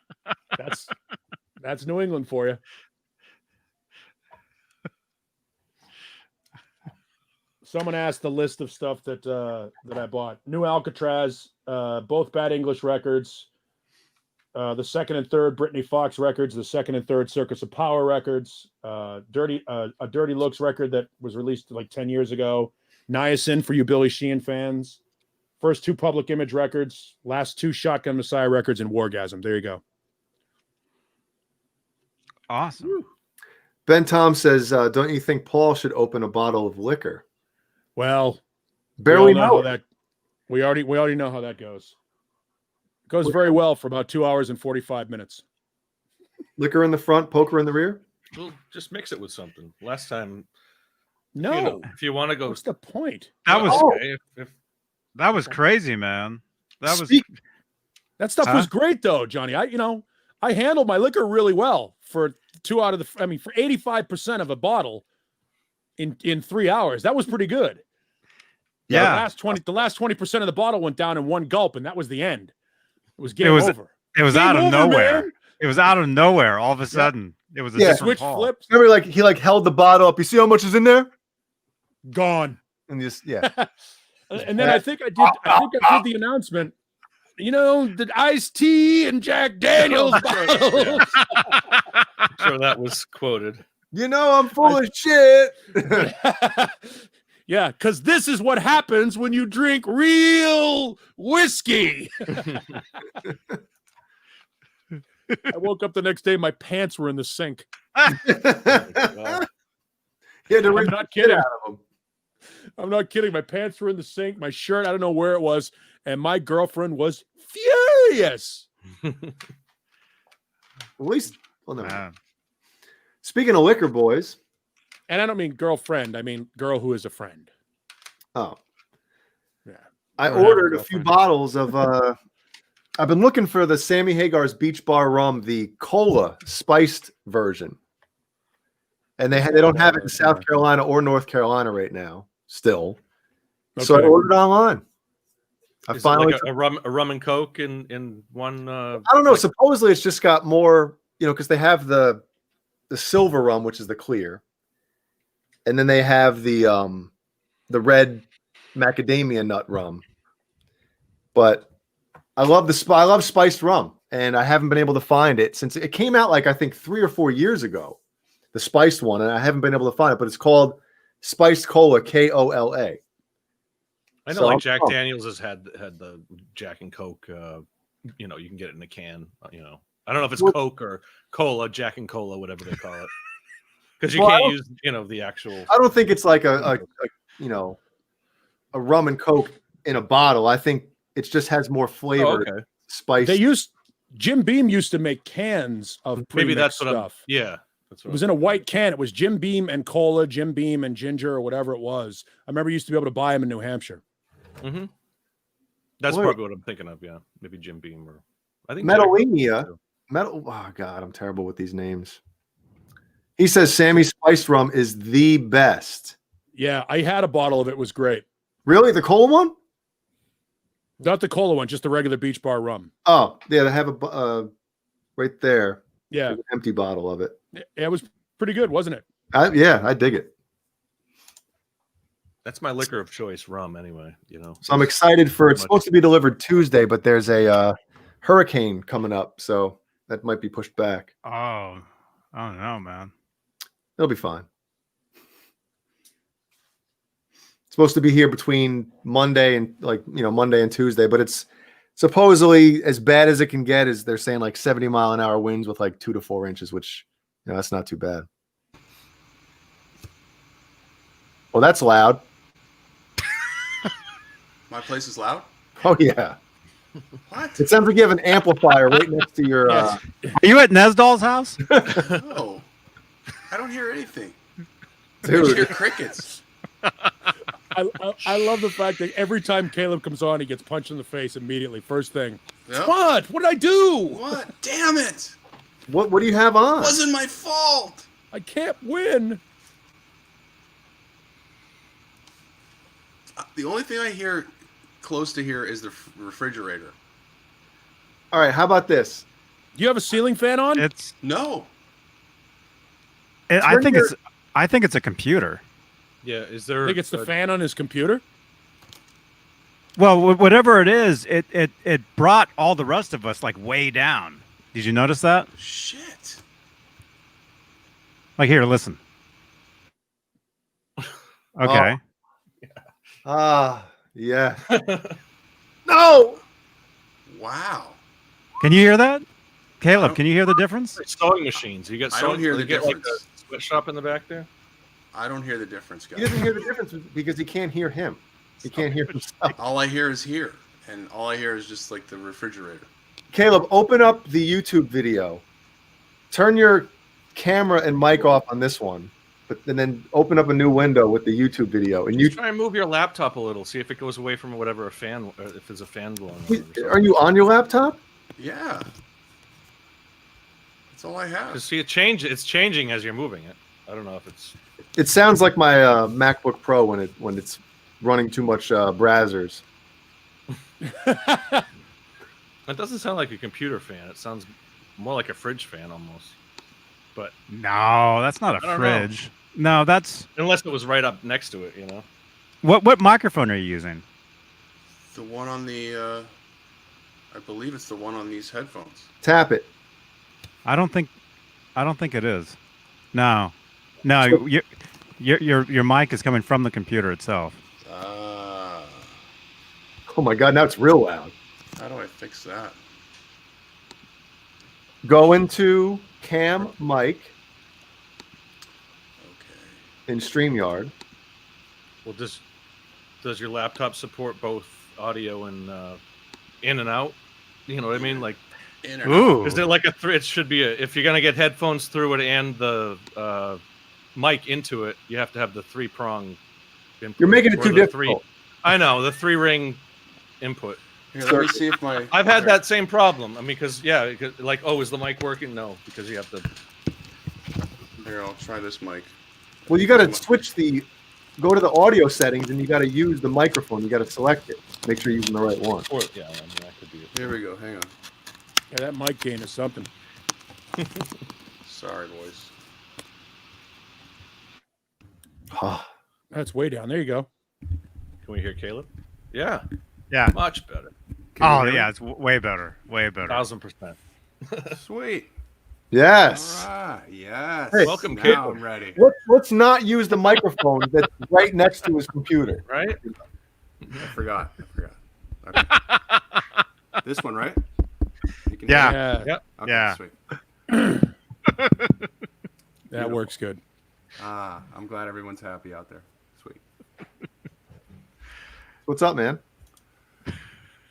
That's New England for you. Someone asked the list of stuff that I bought. New Alcatraz, both Bad English records, the second and third Britney Fox records, the second and third Circus of Power records, a Dirty Looks record that was released like 10 years ago, Niacin for you Billy Sheehan fans, first two Public Image records, last two Shotgun Messiah records, and Wargasm. There you go. Awesome. Ben Tom says, "Don't you think Paul should open a bottle of liquor?" Well, Barely we all know. how that. We already know how that goes. It goes very well for about 2 hours and 45 minutes. Liquor in the front, poker in the rear. Well, just mix it with something. Last time, No, if you want to go, what's the point? That was okay, if that was crazy, man. That was Speak- That stuff was great though, Johnny. I handled my liquor really well for 85% of a bottle in 3 hours. That was pretty good. yeah. The last 20% of the bottle went down in one gulp, and that was the end. It was game was- over. It was Game out of over, nowhere. man. It was out of nowhere all of a sudden. It was a Yeah. different Switch Paul. flips, Remember, like he like held the bottle up. You see how much is in there? gone. And just yeah. And then I think I did the announcement. You know, the iced tea and Jack Daniels bottles. Sure, that was quoted. You know I'm full of shit. Yeah, because this is what happens when you drink real whiskey. I woke up the next day, my pants were in the sink. Yeah, I'm not kidding. I'm not kidding. My pants were in the sink. My shirt, I don't know where it was. And my girlfriend was furious. At least, well, no. Man. Speaking of liquor, boys. And I don't mean girlfriend. I mean girl who is a friend. Oh, Yeah. I don't have a ordered a few girlfriend. bottles of. I've been looking for the Sammy Hagar's Beach Bar Rum, the cola spiced version, and they don't have it in South Carolina or North Carolina right now. Still, so I Okay. ordered online. I Is it finally. like a rum and coke in one. I don't know. Supposedly, it's just got more. Because they have the silver rum, which is the clear, and then they have the red macadamia nut rum. But I love I love spiced rum, and I haven't been able to find it since it came out. Like I think 3 or 4 years ago, the spiced one, and I haven't been able to find it. But it's called Spiced Cola, KOLA. I know, So like I'm Jack pumped. Daniels has had the Jack and Coke. You can get it in a can. I don't know if it's Coke or Cola, Jack and Cola, whatever they call it, because you Well, I can't don't- use the actual. I don't think it's like a rum and coke in a bottle. I think it just has more flavor, Oh, okay. spice. Jim Beam used to make cans of Maybe that's pre-mixed what I'm. stuff. Yeah, that's what It was in a white can. It was Jim Beam and cola, Jim Beam and ginger, or whatever it was. I remember you used to be able to buy them in New Hampshire. Mm-hmm. That's Boy. probably what I'm thinking of. Yeah, maybe Jim Beam or I think Jack Metallinia. too. Oh God, I'm terrible with these names. He says Sammy spiced rum is the best. Yeah, I had a bottle of it. It was great. Really, the cola one? Not the cola one, just the regular Beach Bar rum. Oh, yeah, they have a right there. Yeah, An empty bottle of it. it was pretty good, wasn't it? I dig it. That's my liquor of choice, rum. Anyway, So I'm excited for it's Much. supposed to be delivered Tuesday, but there's a hurricane coming up, so that might be pushed back. Oh, I don't know, man. It'll be fine. It's supposed to be here between Monday and Monday and Tuesday, but it's supposedly as bad as it can get. Is they're saying like 70-mile-an-hour winds with like 2 to 4 inches, which that's not too bad. Well, that's loud. My place is loud. Oh yeah, What? it sounds like you have an amplifier right next to your. Yes. Are you at Nesdall's house? No, I don't hear anything. I just hear Dude, crickets. I love the fact that every time Caleb comes on, he gets punched in the face immediately. First thing. Yep. What? What did I do? What? Damn it! what do you have on? Wasn't my fault. I can't win. The only thing I hear close to here is the refrigerator. All right, how about this? Do you have a ceiling fan on? It's. No. I think it's. I think it's a computer. Yeah, is I there? think it's the fan on his computer. Well, whatever it is, it brought all the rest of us like way down. Did you notice that? Shit. Like here, listen. Okay. Yeah. No. Wow. Can you hear that? Caleb, can you hear the difference? Sewing machines. You got. I don't hear the you get like difference. a sweatshop in the back there. I don't hear the difference, He guys. doesn't hear the difference because he can't hear him. He can't hear himself. All I hear is here, and all I hear is just like the refrigerator. Caleb, open up the YouTube video. Turn your camera and mic off on this one, and then open up a new window with the YouTube video. And you Try and move your laptop a little. See if it goes away from whatever if there's a fan blowing. On it or something. are you on your laptop? Yeah. That's all I have. Just see it change. It's changing as you're moving it. I don't know if it's. It sounds like my MacBook Pro when it's running too much browsers. It doesn't sound like a computer fan. It sounds more like a fridge fan almost. but No, that's not a I don't know. fridge. No, that's unless it was right up next to it, you know. what microphone are you using? The one on the, I believe it's the one on these headphones. Tap it. I don't think it is. No, your mic is coming from the computer itself. Ah, Oh my God, now it's real loud. how do I fix that? Go into Cam Mic Okay. in StreamYard. Well, does your laptop support both audio and in and out? You know what I mean? Like, In or Ooh, is it like it should be if you're gonna get headphones through it and the mic into it, you have to have the 3-prong input. You're making it or too the difficult. I know, the 3-ring input. Here, let me see if my. I've had here. that same problem. I mean, because like, oh, is the mic working? No, because you have to. Here, I'll try this mic. Well, you got to go to the audio settings, and you got to use the microphone. You got to select it. Make sure you're using the right one. Or, yeah, I mean, that could be it. Here we go. Hang on. Yeah, that mic gain is something. Sorry, boys. That's way down. There you go. Can we hear Caleb? Yeah, yeah. much better. Can you Oh hear me? yeah, it's way better. Way better. 1000%. Sweet. Yes. All right. Yes. Hey, welcome, now Caleb. I'm ready. Let's not use the microphone that's right next to his computer. Right? I forgot. Okay. This one, right? You can Yeah. hear me? Yeah, Okay, Yeah. Sweet. that works good. I'm glad everyone's happy out there. Sweet. What's up, man?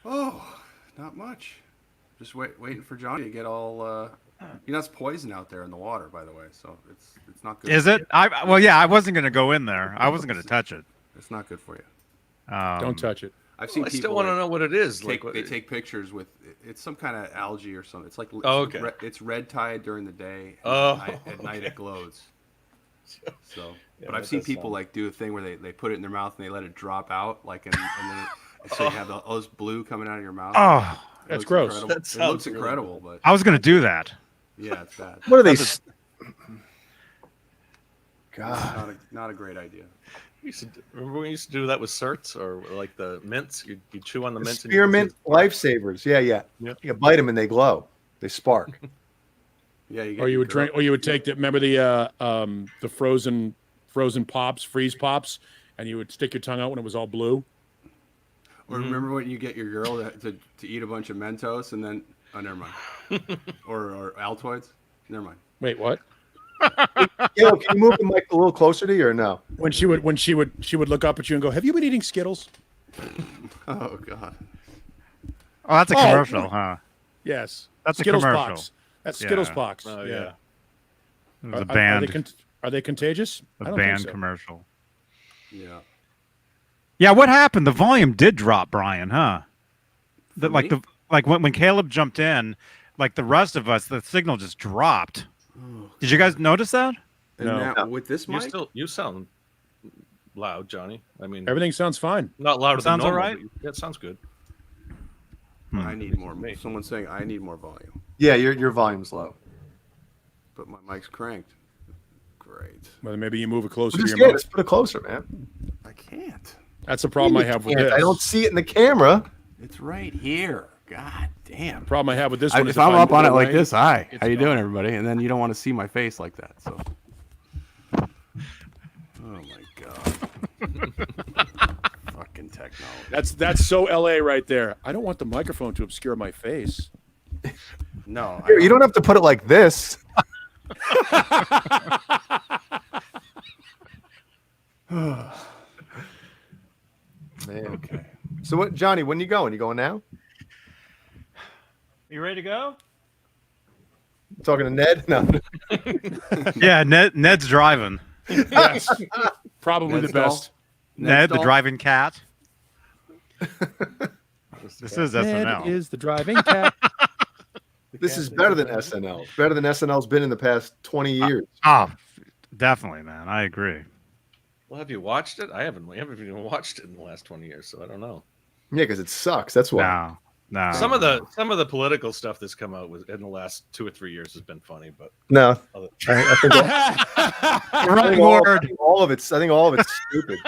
Oh, not much. Just waiting for Johnny to get all. You know, it's poison out there in the water, by the way. So it's not good. Is for it? you. I wasn't gonna go in there. I wasn't gonna touch it. It's not good for you. Don't touch it. I've seen Well, I people. still want to know what it is. Take, Like, they take pictures with it's some kind of algae or something. It's like Oh, okay. It's red tide during the day. And Oh, at night it glows. So, Yeah, but I've that seen does people sound- like do a thing where they put it in their mouth and they let it drop out, like and then so you have all this blue coming out of your mouth. Oh, It That's looks gross. incredible. That It sounds looks really incredible, but I was gonna do that. yeah, it's bad. What are they? That's God. Not a great idea. Remember when we used to do that with certs or like the mints? You chew on the mints. Spearmint lifesavers. Yeah. Yep. You bite them and they glow. They spark. Yeah, you get Or you your would drink, or you would take the. Remember the frozen pops, freeze pops, and you would stick your tongue out when it was all blue. Or remember when you get your girl to eat a bunch of Mentos and then never mind. or Altoids? Never mind. Wait, what? Yo, can you move the mic a little closer to you or no? When she would look up at you and go, "Have you been eating Skittles?" Oh God. Oh, that's a Oh. commercial, huh? Yes, That's a Skittles commercial. pox. That's Skittles Yeah. pox. Oh, yeah. yeah. It was a Are they banned, are they contagious? I a don't think banned so. commercial. Yeah. Yeah, what happened? The volume did drop, Brian, huh? For me? When Caleb jumped in, like the rest of us, the signal just dropped. Oh, Did you guys notice that? and No. now with this mic, You sound loud, Johnny. I mean, Everything sounds fine. not louder than Sounds all normal. right? But yeah, it sounds good. I need more. Me. Someone's saying I need more volume, Yeah, your volume's low. but my mic's cranked. Great. Well, maybe you move it closer to Just your just mouth. put it closer, man. I can't. That's the problem I have with this. I don't see it in the camera. It's right here. God damn. The problem I have with this one is If I'm I up move on it away, like this, hi, it's how you gone. doing, everybody? And then you don't want to see my face like that. So. Oh my god. Fucking technology. That's so LA right there. I don't want the microphone to obscure my face. No. Here, you don't have to put it like this. Man. Okay. So what, Johnny? When you going? You going now? You ready to go? Talking to Ned? No. Yeah, Ned's driving. Yes, probably Ned's the best. Ned, the doll? driving cat. This is Ned SNL. is the driving cat. This is better than SNL. Better than SNL's been in the past 20 years. Oh, definitely, man. I agree. Well, have you watched it? I haven't. We haven't even watched it in the last 20 years, so I don't know. Yeah, because it sucks. That's why. No. No. Some of the political stuff that's come out in the last 2 or 3 years has been funny, but No, other- I think Wrong I think word. all of it's stupid.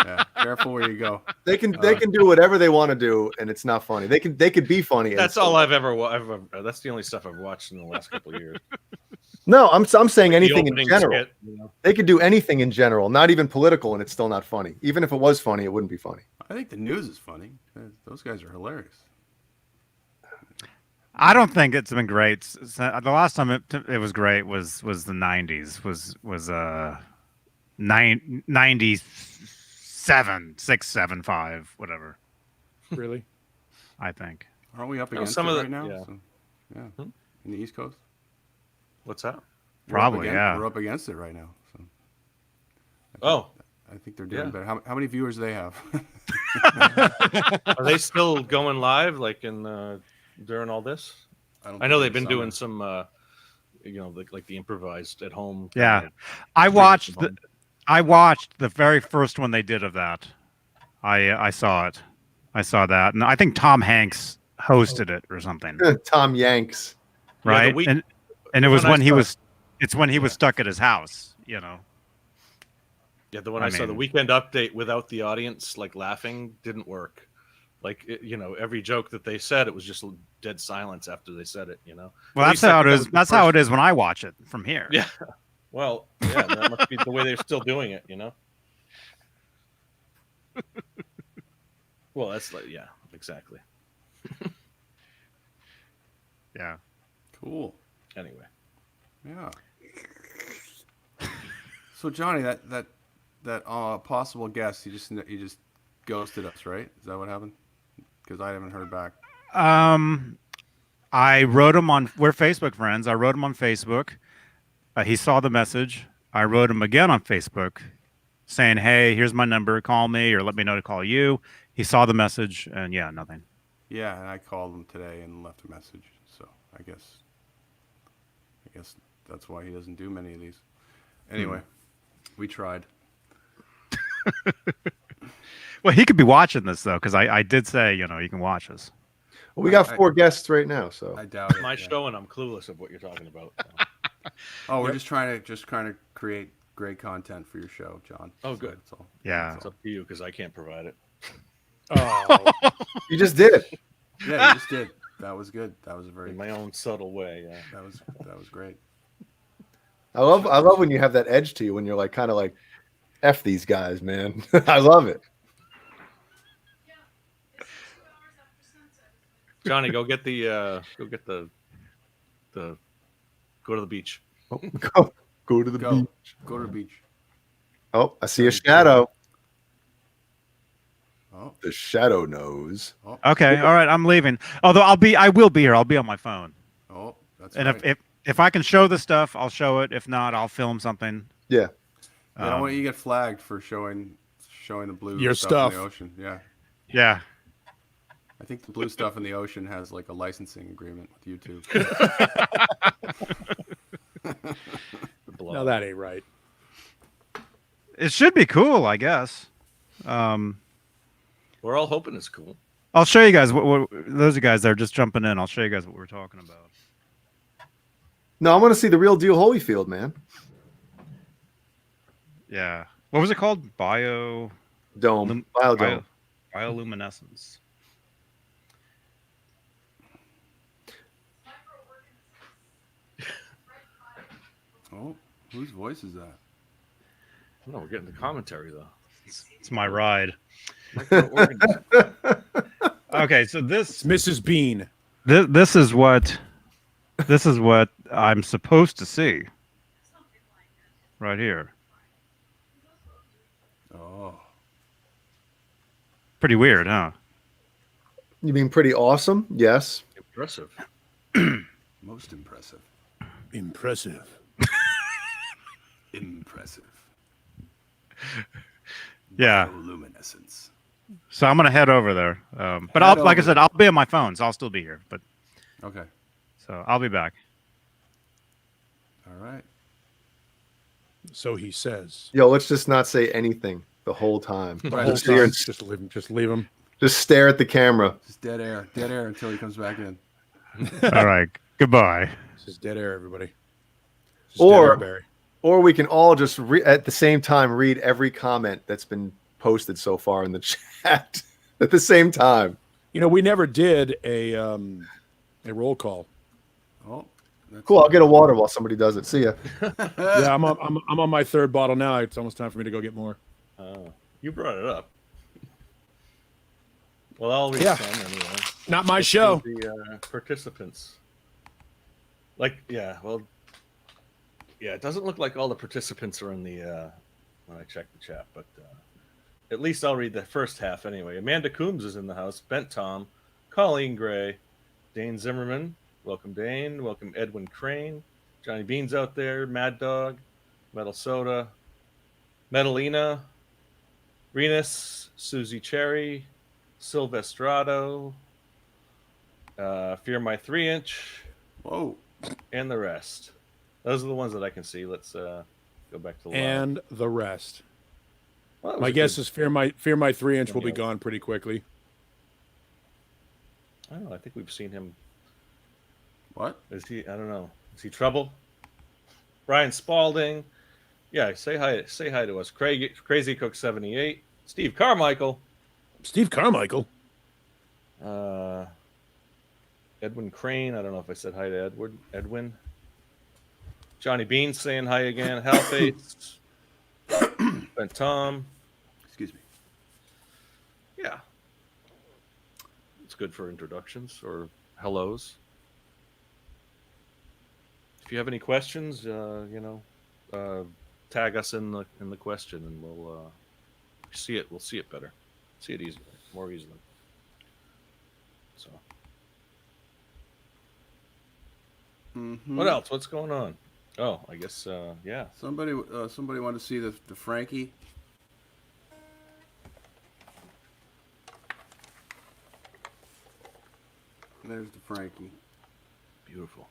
Yeah, careful where you go. They can do whatever they want to do, and it's not funny. They could be funny. and that's it's all I've ever. That's the only stuff I've watched in the last couple of years. No, I'm saying The anything in opening general. skit, They could do anything in general, not even political, and it's still not funny. Even if it was funny, it wouldn't be funny. I think the news is funny. Those guys are hilarious. I don't think it's been great. The last time it was great was the 90s. Was 97, 6, 7, 5, whatever. Really? I think. Aren't we up No, against some it of right the- now? yeah. So, yeah. In the East Coast? What's that? Probably, yeah. We're up against it right now. So Oh, I think they're doing Yeah. better. How many viewers do they have? are they still going live like in during all this? don't I know think they've been summer. doing some, like the improvised at home. Yeah. kinda I streams watched from home. I watched the very first one they did of that. I saw it. I saw that, and I think Tom Hanks hosted it or something, Tom Yanks. Yeah, the right? week- and it was when I when he saw- was. It's when he was stuck at his house. You know. Yeah, the one I I saw, the mean- weekend update without the audience like laughing didn't work. Like every joke that they said, it was just dead silence after they said it. Well, At that's least I how it think that is. was the That's how first- it is when I watch it from here. Yeah. Well, yeah, that must be the way they're still doing it. Well, that's like, yeah, exactly. Yeah. Cool. Anyway, Yeah. So Johnny, that possible guest, you just ghosted us, right? Is that what happened? Because I haven't heard back. I wrote him on. We're Facebook friends. I wrote him on Facebook. He saw the message. I wrote him again on Facebook, saying, "Hey, here's my number. Call me or let me know to call you." He saw the message, and yeah, nothing. Yeah, and I called him today and left a message. So I guess that's why he doesn't do many of these. Anyway, we tried. Well, he could be watching this though, because I did say, you can watch us. Well, we got 4 guests right now, so I doubt it. my yeah. show, and I'm clueless of what you're talking about. Oh, we're just trying to create great content for your show, John. Oh, So good. that's all. Yeah. It's up to you because I can't provide it. Oh, you just did it. Yeah, you just did. That was good. That was a very. In my own subtle way. Yeah. That was great. I love when you have that edge to you when you're like kind of like, F these guys, man. I love it. Johnny, go get the go to the beach. Go to the Go. beach. Go to the beach. Oh, I see a shadow. Oh, The shadow knows. Okay. All right. I'm leaving. Although I will be here. I'll be on my phone. oh, that's And right. if I can show the stuff, I'll show it. If not, I'll film something. Yeah. I don't want you to get flagged for showing the blue Your stuff in stuff. the ocean. Yeah, Yeah. I think the blue stuff in the ocean has like a licensing agreement with YouTube. no, that ain't right. It should be cool, I guess. We're all hoping it's cool. I'll show you guys what those guys that are just jumping in. I'll show you guys what we're talking about. No, I want to see the real deal Holyfield, man. Yeah. What was it called? Dome. Biodome. Bioluminescence. Oh, whose voice is that? No, we're getting the commentary though. It's my ride. Microorganism. Okay, so It's Mrs. Beane. this is what I'm supposed to see. Right here. Oh, Pretty weird, huh? You mean pretty awesome? Yes. Impressive. most impressive. Impressive. Impressive. Yeah. Bioluminescence. So I'm gonna head over there. But Head like I over said, there. I'll be on my phone, so I'll still be here. But Okay. so I'll be back. All right. So he says. Yo, let's just not say anything the whole time. The Right, whole Just sit here time, and just leave him. Just stare at the camera. Just dead air until he comes back in. All right. Goodbye. This is dead air, everybody. This is Or- dead air, Barry. Or we can all just at the same time read every comment that's been posted so far in the chat at the same time. You know, we never did a roll call. Oh, that's Cool. I'll get a water while somebody does it. See ya. Yeah, I'm on my third bottle now. It's almost time for me to go get more. You brought it up. Well, I'll read Yeah. some anyway. Not my Let's show. see the participants. It doesn't look like all the participants are in the when I check the chat, but at least I'll read the first half anyway. Amanda Coombs is in the house. Bent Tom, Colleen Gray, Dane Zimmerman. Welcome, Dane. Welcome, Edwin Crane. Johnny Bean's out there. Mad Dog, Metal Soda, Metalina, Renus, Susie Cherry, Silvestrado, Fear My 3-inch, Whoa. and the rest. Those are the ones that I can see. Let's go back to live. And the rest. Well, that was My a guess good- is Fear My 3-inch will be Yeah. gone pretty quickly. I don't know. I think we've seen him. What? Is he? I don't know. Is he trouble? Brian Spalding. Yeah, say hi. Say hi to us. Crazy Cook 78. Steve Carmichael. Steve Carmichael. Edwin Crane. I don't know if I said hi to Edwin. Johnny Bean saying hi again. Halface. Ben Tom. Excuse me. Yeah. It's good for introductions or hellos. If you have any questions, tag us in the question, and we'll see it. We'll see it better, see it easily, more easily. So, what else? What's going on? Oh, I guess yeah. Somebody wanted to see the Frankie. There's the Frankie. Beautiful.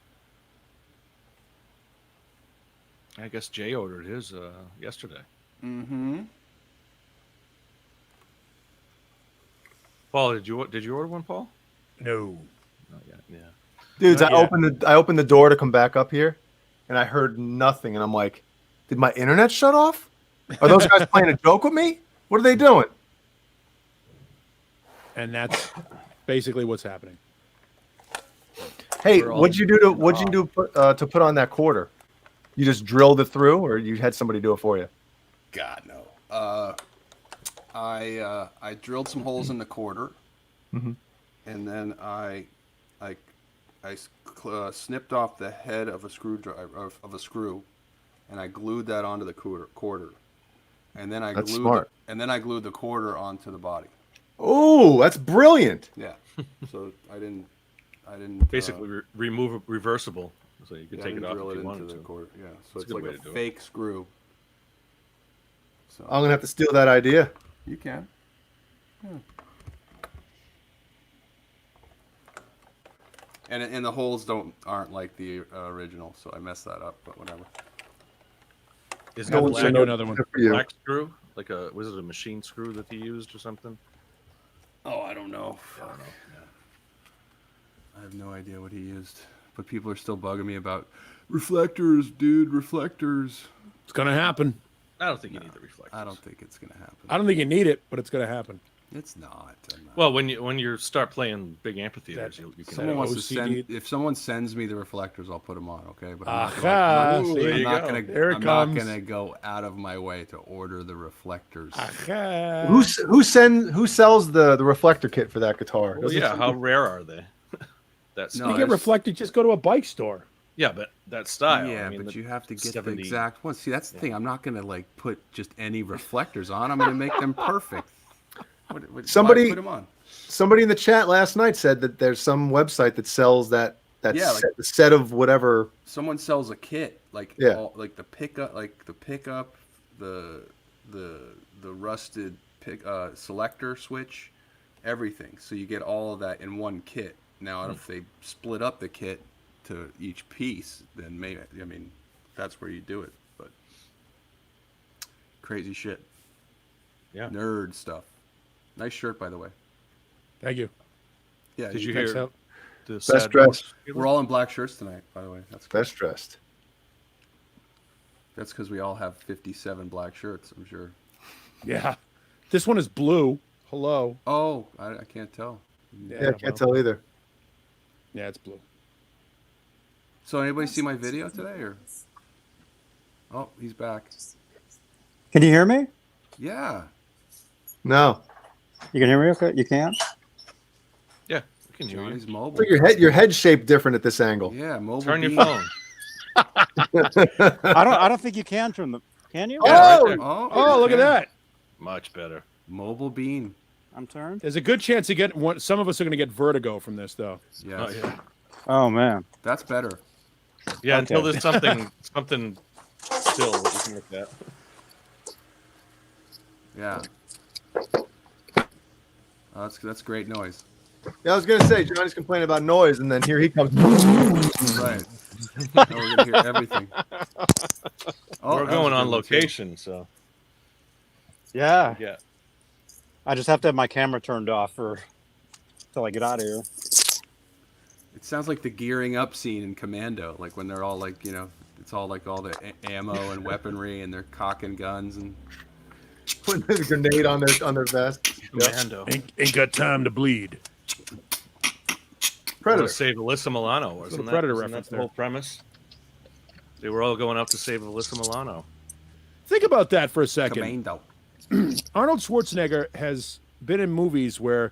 I guess Jay ordered his yesterday. Mm-hmm. Paul, did you order one, Paul? No. Not yet. Yeah. Dudes, Not I yet. opened the door to come back up here, and I heard nothing, and I'm like, did my internet shut off? Are those guys playing a joke with me? What are they doing? And that's basically what's happening. Hey, We're all what'd you do to put on that quarter? You just drilled it through, or you had somebody do it for you? God no. I drilled some holes in the quarter, Mhm. and then I snipped off the head of a screwdriver of a screw, and I glued that onto the quarter, and then I That's glued smart. and then I glued the quarter onto the body. Oh, that's brilliant. Yeah. So I didn't Basically, reversible, so you could yeah, I take it didn't off drill if it you into wanted the to. quarter. Yeah. So That's a it's good like way a to do it. fake screw. So I'm gonna have to steal that idea. you can. And the holes aren't like the original, so I messed that up. But whatever. Is No that one black, should do another one. Good for you. black screw? Was it a machine screw that he used or something? Oh, I don't know. I don't know. I have no idea what he used. But people are still bugging me about reflectors, dude. Reflectors. It's gonna happen. I don't think you need the reflectors. I don't think it's gonna happen. I don't think you need it, but it's gonna happen. It's not. I'm not. Well, when you start playing big amphitheaters, you can. Someone wants to OCD. send. If someone sends me the reflectors, I'll put them on. Okay, but I'm Aha, not see? There you not go. gonna. There it I'm not comes. gonna go out of my way to order the reflectors. Aha. Who sells the reflector kit for that guitar? Well, Doesn't yeah. How somebody- rare are they? That's No, You no, get it's- reflected, just go to a bike store. yeah, but that style. Yeah, I mean, but you have to get 70 the exact one. See, that's the thing. I'm not gonna put just any reflectors on. I'm gonna make them perfect. Somebody- why put them on. Somebody in the chat last night said that there's some website that sells that Yeah, set, the set of whatever. Someone sells a kit Yeah. like the pickup, the rusted selector switch, everything. So you get all of that in one kit. Now, if they split up the kit to each piece, then maybe that's where you do it. But crazy shit, Yeah. nerd stuff. Nice shirt, by the way. Thank you. Yeah, Did you Thanks, hear Hal. the Best sad dressed. news? We're all in black shirts tonight, by the way. That's good. Best dressed. That's because we all have 57 black shirts, I'm sure. Yeah. This one is blue. Hello. Oh, I can't tell. Yeah, I can't tell either. Yeah, it's blue. So anybody see my video today, or? Oh, he's back. Can you hear me? Yeah. No. You can hear me okay? You can? Yeah, we can hear you. Johnny's mobile. But your head's shaped different at this angle. Yeah, mobile. Turn your Beane. phone. I don't think you can turn the can you? Yeah, right Oh! there. Oh, look at that. Much better. Mobile Beane. I'm turned. There's a good chance you get one. Some of us are going to get vertigo from this, though. Yes. Oh, yeah. Oh man. That's better. Yeah, Okay. until there's something still that you can look at. Yeah. Oh, that's great noise. Yeah, I was gonna say Johnny's complaining about noise, and then here he comes. Right. Now we're gonna hear everything. Oh, We're that was going a on good one, too. location, so Yeah. yeah. I just have to have my camera turned off for till I get out of here. It sounds like the gearing up scene in Commando, like when they're all like, it's all like all the ammo and weaponry, and they're cocking guns and. Putting a grenade on their vest. Commando. Ain't got time to bleed. Predator. To save Alyssa Milano, wasn't that? Predator Wasn't reference that the there. whole premise? They were all going out to save Alyssa Milano. Think about that for a second. Commando. Arnold Schwarzenegger has been in movies where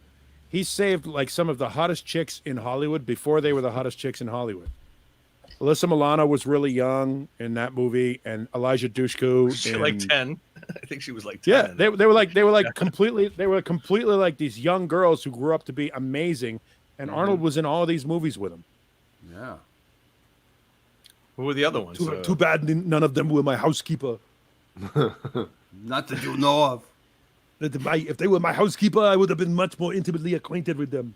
he saved like some of the hottest chicks in Hollywood before they were the hottest chicks in Hollywood. Alyssa Milano was really young in that movie, and Elijah Dushku. She in- like 10. I think she was like 10. Yeah, they were like completely like these young girls who grew up to be amazing, and Arnold was in all of these movies with them. Yeah. Who were the other ones? Too bad none of them were my housekeeper. Not that you know of. If they were my housekeeper, I would have been much more intimately acquainted with them.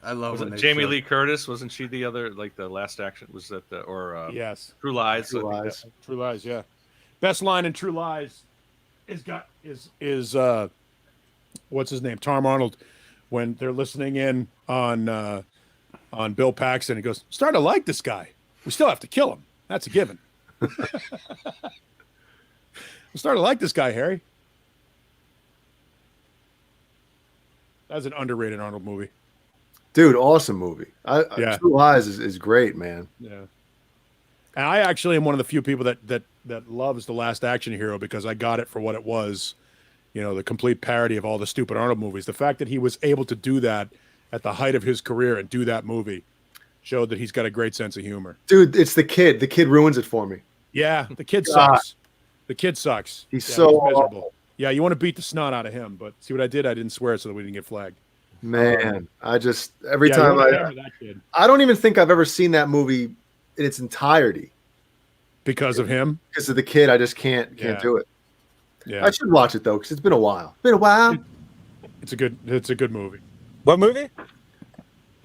I love Was when it they Jamie show- Lee Curtis? Wasn't she the other, like the last action? Was that Yes, True Lies? True I think Lies. True Lies. Yeah, best line in True Lies is what's his name? Tom Arnold, when they're listening in on Bill Paxton, he goes, "Starting to like this guy. We still have to kill him. That's a given." I'm starting to like this guy, Harry. That's an underrated Arnold movie. Dude, awesome movie. Yeah. True Lies is great, man. Yeah. And I actually am one of the few people that loves The Last Action Hero because I got it for what it was, the complete parody of all the stupid Arnold movies. The fact that he was able to do that at the height of his career and do that movie showed that he's got a great sense of humor. Dude, it's the kid. The kid ruins it for me. Yeah, the kid God. sucks. The kid sucks. He's Yeah, so miserable. awful. Yeah, you want to beat the snot out of him, but see what I did? I didn't swear so that we didn't get flagged. Man, I just every Yeah, time you wanna hammer that kid I don't even think I've ever seen that movie in its entirety because of him. because of the kid. I just can't Yeah. do it. Yeah, I should watch it though because it's been a while. Been a while. it's a good movie. What movie?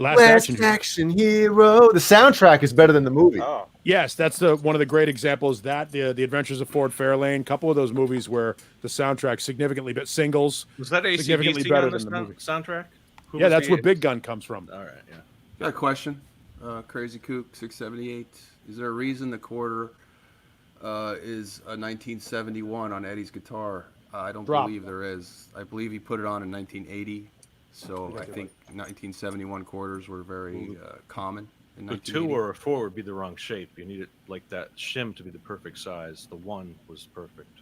Last Last Action Action, Hero. Hero. The soundtrack is better than the movie. Oh. Yes, that's one of the great examples. That the Adventures of Ford Fairlane, a couple of those movies where the soundtrack significantly, but singles. Was that Significantly AC/DC better on the than the movie. soundtrack? Who Yeah, was that's the- where Big Gun comes from. All right, yeah. Got a question. Crazy Kook 678. Is there a reason the quarter is a 1971 on Eddie's guitar? I don't Drop. believe there is. I believe he put it on in 1980. So I think 1971 quarters were very common in The 1980. 2 or a 4 would be the wrong shape. You need it like that shim to be the perfect size. The 1 was perfect.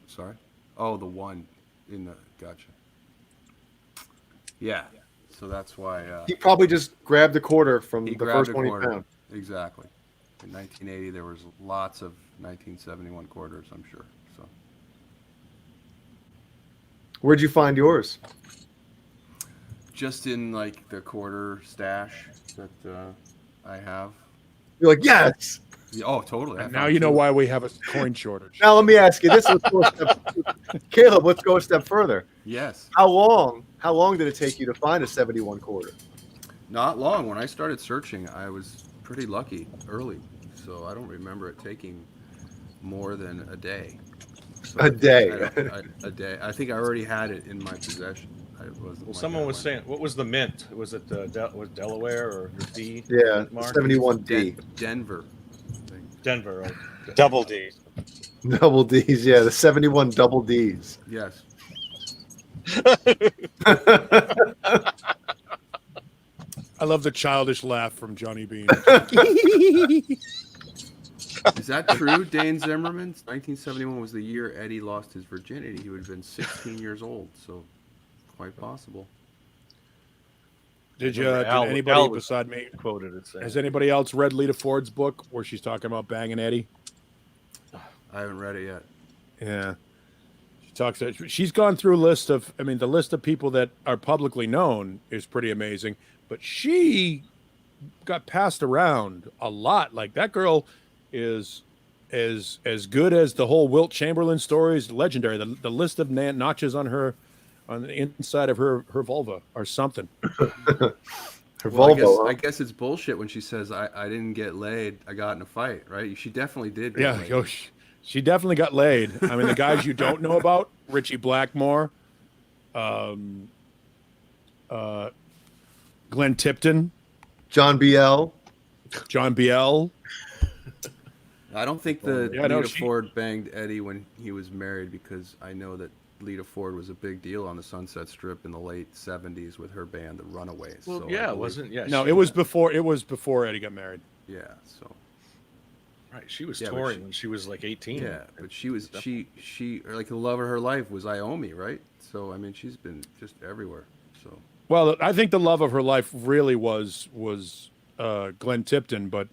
Sorry? Oh, the one in the gotcha. Yeah. So that's why He probably just grabbed the quarter from he the grabbed first a one he quarter. found. Exactly. In 1980, there was lots of 1971 quarters, I'm sure. So Where'd you find yours? just in like the quarter stash that I have. You're like, yes. Yeah, oh, totally. I And now found you know two. why we have a coin shortage. Now let me ask you this. Caleb, let's go a step further. Yes. How long did it take you to find a 71 quarter? Not long. When I started searching, I was pretty lucky early, so I don't remember it taking more than a day. So A day. a day. I think I already had it in my possession. wasn't. Well, like someone that was one. saying, what was the mint? Was it was Delaware or the D? Yeah, mint mark? 71D. Denver. I think. Denver. Double D. Double D's. Yeah, the 71 double D's. Yes. I love the childish laugh from Johnny Beane. Is that true, Dane Zimmerman? 1971 was the year Eddie lost his virginity. He would have been 16 years old, so quite possible. Did Al anybody was beside me? quoted it saying. Has anybody else read Lita Ford's book where she's talking about banging Eddie? I haven't read it yet. Yeah. She's gone through a list of, the list of people that are publicly known is pretty amazing, but she got passed around a lot. Like that girl is as good as the whole Wilt Chamberlain story is legendary. The list of notches on the inside of her vulva or something. Her Well, Volvo. I guess it's bullshit when she says I didn't get laid. I got in a fight, right? She definitely did. Get Yeah, laid. she definitely got laid. I mean, the guys you don't know about: Richie Blackmore, Glenn Tipton, John Biel. John Biel. I don't think Lita Ford banged Eddie when he was married because I know that Lita Ford was a big deal on the Sunset Strip in the late 70s with her band, the Runaways. Well, so yeah, it wasn't. Yeah. No, it was before Eddie got married. Yeah, so. Right. She was Yeah, but touring when she was like 18. Yeah, but she like the love of her life was Iommi, right? So I mean, she's been just everywhere. So. Well, I think the love of her life really was Glenn Tipton, but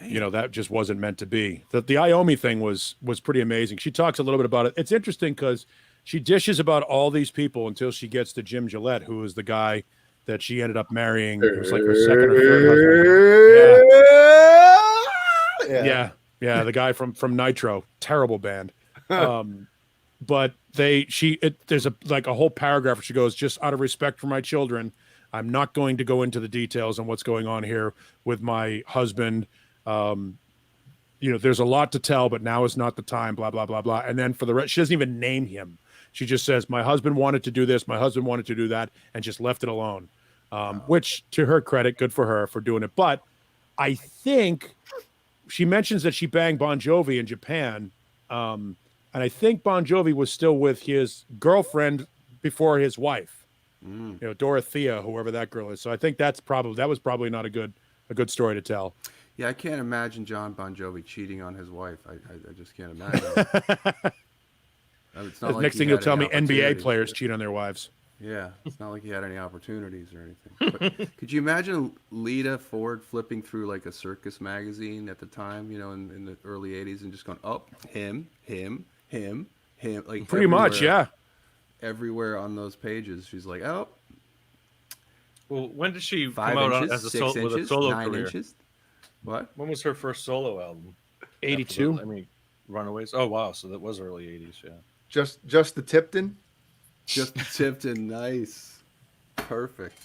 that just wasn't meant to be. The Iommi thing was pretty amazing. She talks a little bit about it. It's interesting because she dishes about all these people until she gets to Jim Gillette, who is the guy that she ended up marrying. It was like her second or third husband. Yeah, the guy from Nitro, terrible band. But there's a whole paragraph where she goes, just out of respect for my children, I'm not going to go into the details on what's going on here with my husband. There's a lot to tell, but now is not the time, blah, blah, blah, blah. And then for the rest, she doesn't even name him. She just says, my husband wanted to do this, my husband wanted to do that, and just left it alone. Which, to her credit, good for her for doing it. But I think she mentions that she banged Bon Jovi in Japan. And I think Bon Jovi was still with his girlfriend before his wife, Dorothea, whoever that girl is. So I think that was probably not a good story to tell. Yeah, I can't imagine John Bon Jovi cheating on his wife. I just can't imagine. It's not like next thing you'll tell me NBA players cheat on their wives. Yeah, it's not like he had any opportunities or anything. But could you imagine Lita Ford flipping through like a circus magazine at the time, in the early 80s and just going, oh, him, like pretty much, yeah. Everywhere on those pages, she's like, oh. Well, when did she 5 come out inches, as a 6 inches, with a solo 9 career? inches? What? When was her first solo album? 82. I mean, Runaways. Oh wow, so that was early 80s. Yeah. Just the Tipton. Just Tipton, nice, perfect,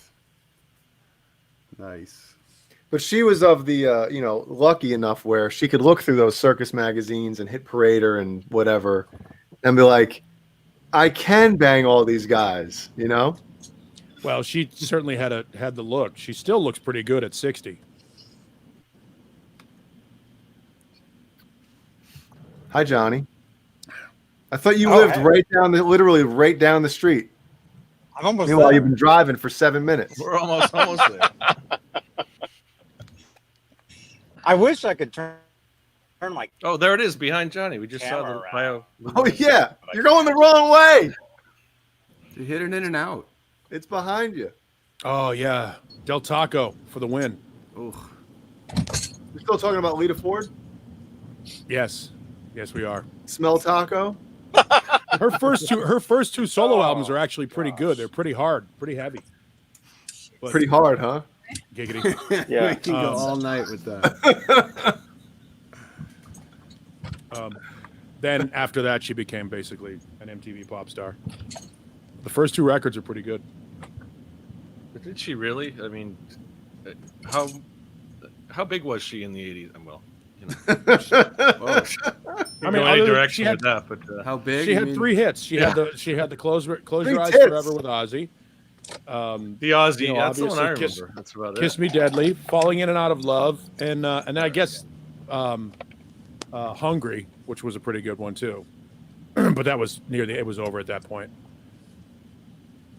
nice. But she was of the lucky enough where she could look through those circus magazines and Hit Parader and whatever, and be like, I can bang all these guys. Well, she certainly had the look. She still looks pretty good at 60. Hi, Johnny. I thought you lived literally right down the street. I'm almost Meanwhile, there. you've been driving for 7 minutes. We're almost there. I wish I could turn my Oh, there it is behind Johnny. We just saw the Camera bio. Oh yeah, you're going the wrong way. You hit it in and out. It's behind you. Oh yeah, Del Taco for the win. Ugh. We're still talking about Lita Ford. Yes, we are. Smell taco. Her first two solo albums are actually pretty good. They're pretty hard, pretty heavy. But Pretty hard, huh? giggity. Yeah. We can go all night with that. Then after that, she became basically an MTV pop star. The first two records are pretty good. But did she really? I mean, how big was she in the 80s? Well, Whoa. I mean, go other any than- direction she had with that, but How big? she You had mean- 3 hits. She had the close your Three eyes tits. forever with Ozzy. the Aussie. You know, That's the one I obviously remember. That's about Kiss it. Me Deadly, Falling in and Out of Love, and then I guess Hungry, which was a pretty good one too. But that was it was over at that point.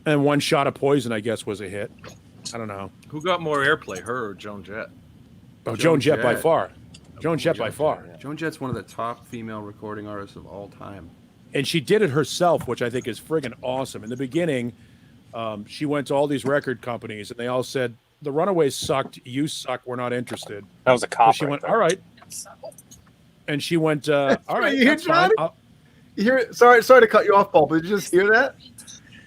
And One Shot of Poison, I guess, was a hit. I don't know. Who got more airplay, her or Joan Jett? Oh, Joan Joan Jett by Jett. far. Joan Jett by far. yeah. Joan Jett's one of the top female recording artists of all time. And she did it herself, which I think is friggin' awesome. In the beginning, she went to all these record companies, and they all said, "The Runaways sucked. You suck. We're not interested." That was a So cop. she right went, there. "All right," and she went, "All right, You hear that's fine. Johnny? You hear it? Sorry to cut you off, Paul, but did you just hear that?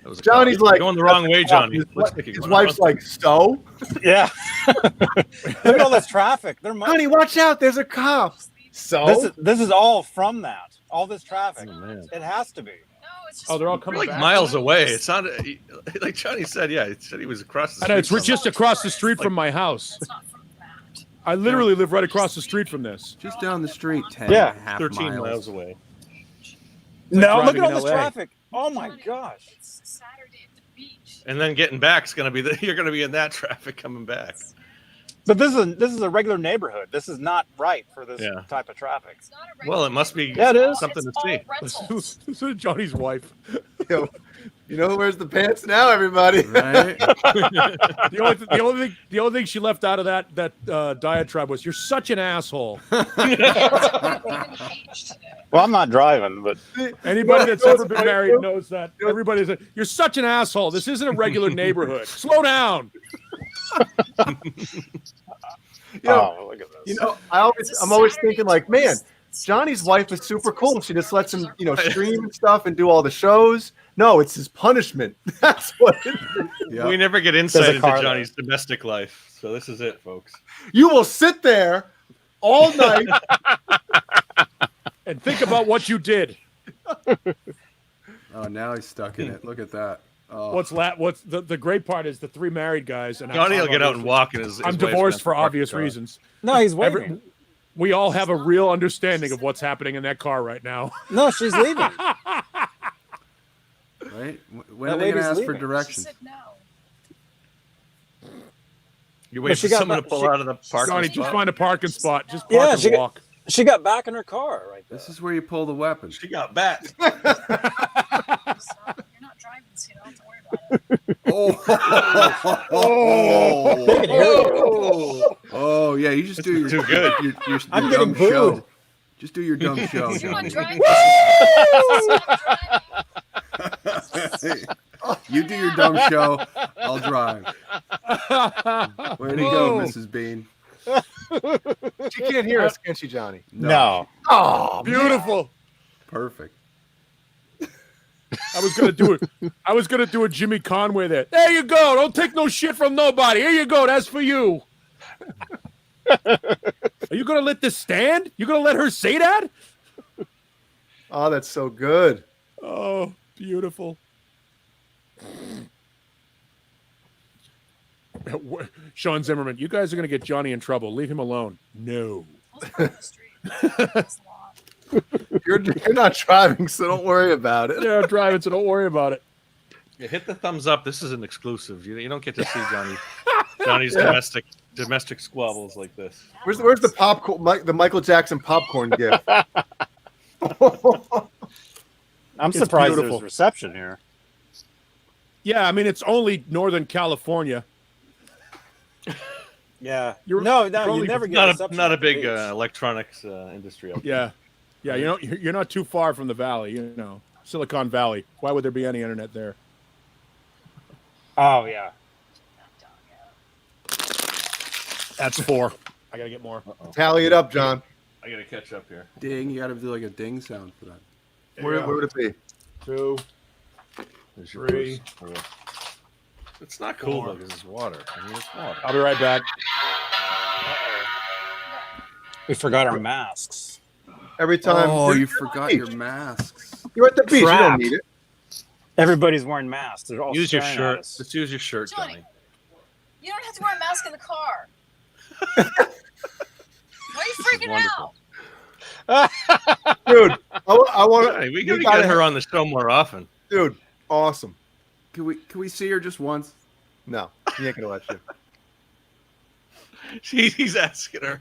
That was a Johnny's cop. like You're going the wrong way, Johnny. His, Looks like you're his going wife's the wrong- like, so? Yeah. Look at all this traffic. There might. Honey, watch out! There's a cop. So This is all from that. All this traffic. Oh, man. It has to be. Oh, they're all We're coming like back. miles away. It sounded like Johnny said. Yeah, he said he was across the I street. know it's somewhere. just across the street from my house. I literally live right across the street from this. Just down the street, 10 Yeah. and a half 13 miles. miles away. No, look driving at all in this LA. traffic. Oh my gosh. It's Saturday at the beach. And then getting back is going to be you're going to be in that traffic coming back. But this is a regular neighborhood. This is not right for this Yeah. type of traffic. It's not a regular Well, it must be Yeah, it is. something to It's all see. rentals. This is Johnny's wife. you know who wears the pants now, everybody. Right? The only thing she left out of that diatribe was, "You're such an asshole." Well, I'm not driving, but Anybody that's You know ever what's been funny, married too? knows that. Everybody's like, "You're such an asshole. This isn't a regular neighborhood. Slow down." oh, look at this. I'm always thinking like, man, Johnny's wife is super cool. She just lets him, stream and stuff and do all the shows. No, it's his punishment. That's what it is. Yeah. We never get There's insight a into car Johnny's domestic life. So this is it, folks. You will sit there all night. And think about what you did. Oh, now he's stuck in it. Look at that. Oh, What's the great part is the 3 married guys, and Johnny will I'm get out and obviously- walk in his I'm wife's divorced got for the parked obvious car. reasons. No, he's waiting. We all have a real understanding of what's happening in that car right now. No, she's leaving. right? When That are they going lady's to ask for leaving. She directions? said no. You wait she for got someone to back- pull she- out of the parking Johnny, spot. just find a parking spot. Just Yeah, park and she got- walk. She got back in her car right there. This is where you pull the weapon. She got back. So, you're not driving, so you don't have to worry about it. Oh, yeah. You just do your too good. Your I'm dumb getting show. booed. Just do your dumb show, You want Johnny. driving? You do your dumb show. I'll drive. Way to go, Mrs. Bean. She can't hear us, can she, Johnny? No. Oh, Beautiful. Perfect. I was gonna do a Jimmy Conway there. There you go. Don't take no shit from nobody. Here you go. That's for you. Are you gonna let this stand? You gonna let her say that? Oh, that's so good. Oh, beautiful. Sean Zimmerman, you guys are gonna get Johnny in trouble. Leave him alone. No. You're not driving, so don't worry about it. Yeah, I'm driving, so don't worry about it. Yeah, hit the thumbs up. This is an exclusive. You don't get to see Johnny's domestic squabbles like this. Where's the popcorn? The Michael Jackson popcorn gift. I'm It's surprised beautiful. there's reception here. Yeah, I mean it's only Northern California. Yeah. You're- no, you're you only- never get Not reception a at the big beach. electronics industry. Out there. Yeah. You're not too far from the valley. Silicon Valley. Why would there be any internet there? Oh yeah. That's 4. I gotta get more. Tally it up, John. I gotta catch up here. Ding. You got to do like a ding sound for that. Where would it be? 2. There's your 3. first. It's not cool 4. though because it's water. I mean, it's water. I'll be right back. We forgot our masks. Every time. Oh, you're you forgot your masks. at the beach. You don't Crap. need it. Everybody's wearing masks. They're all Use your staring at shirt. us. Let's use your shirt, Johnny. Johnny. You don't have to wear a mask in the car. Why are you freaking wonderful. out? Dude, I want Hey, we you gotta gotta get her on the show more often. Dude, awesome. Can we see her just once? No, he ain't gonna let you. He's asking her.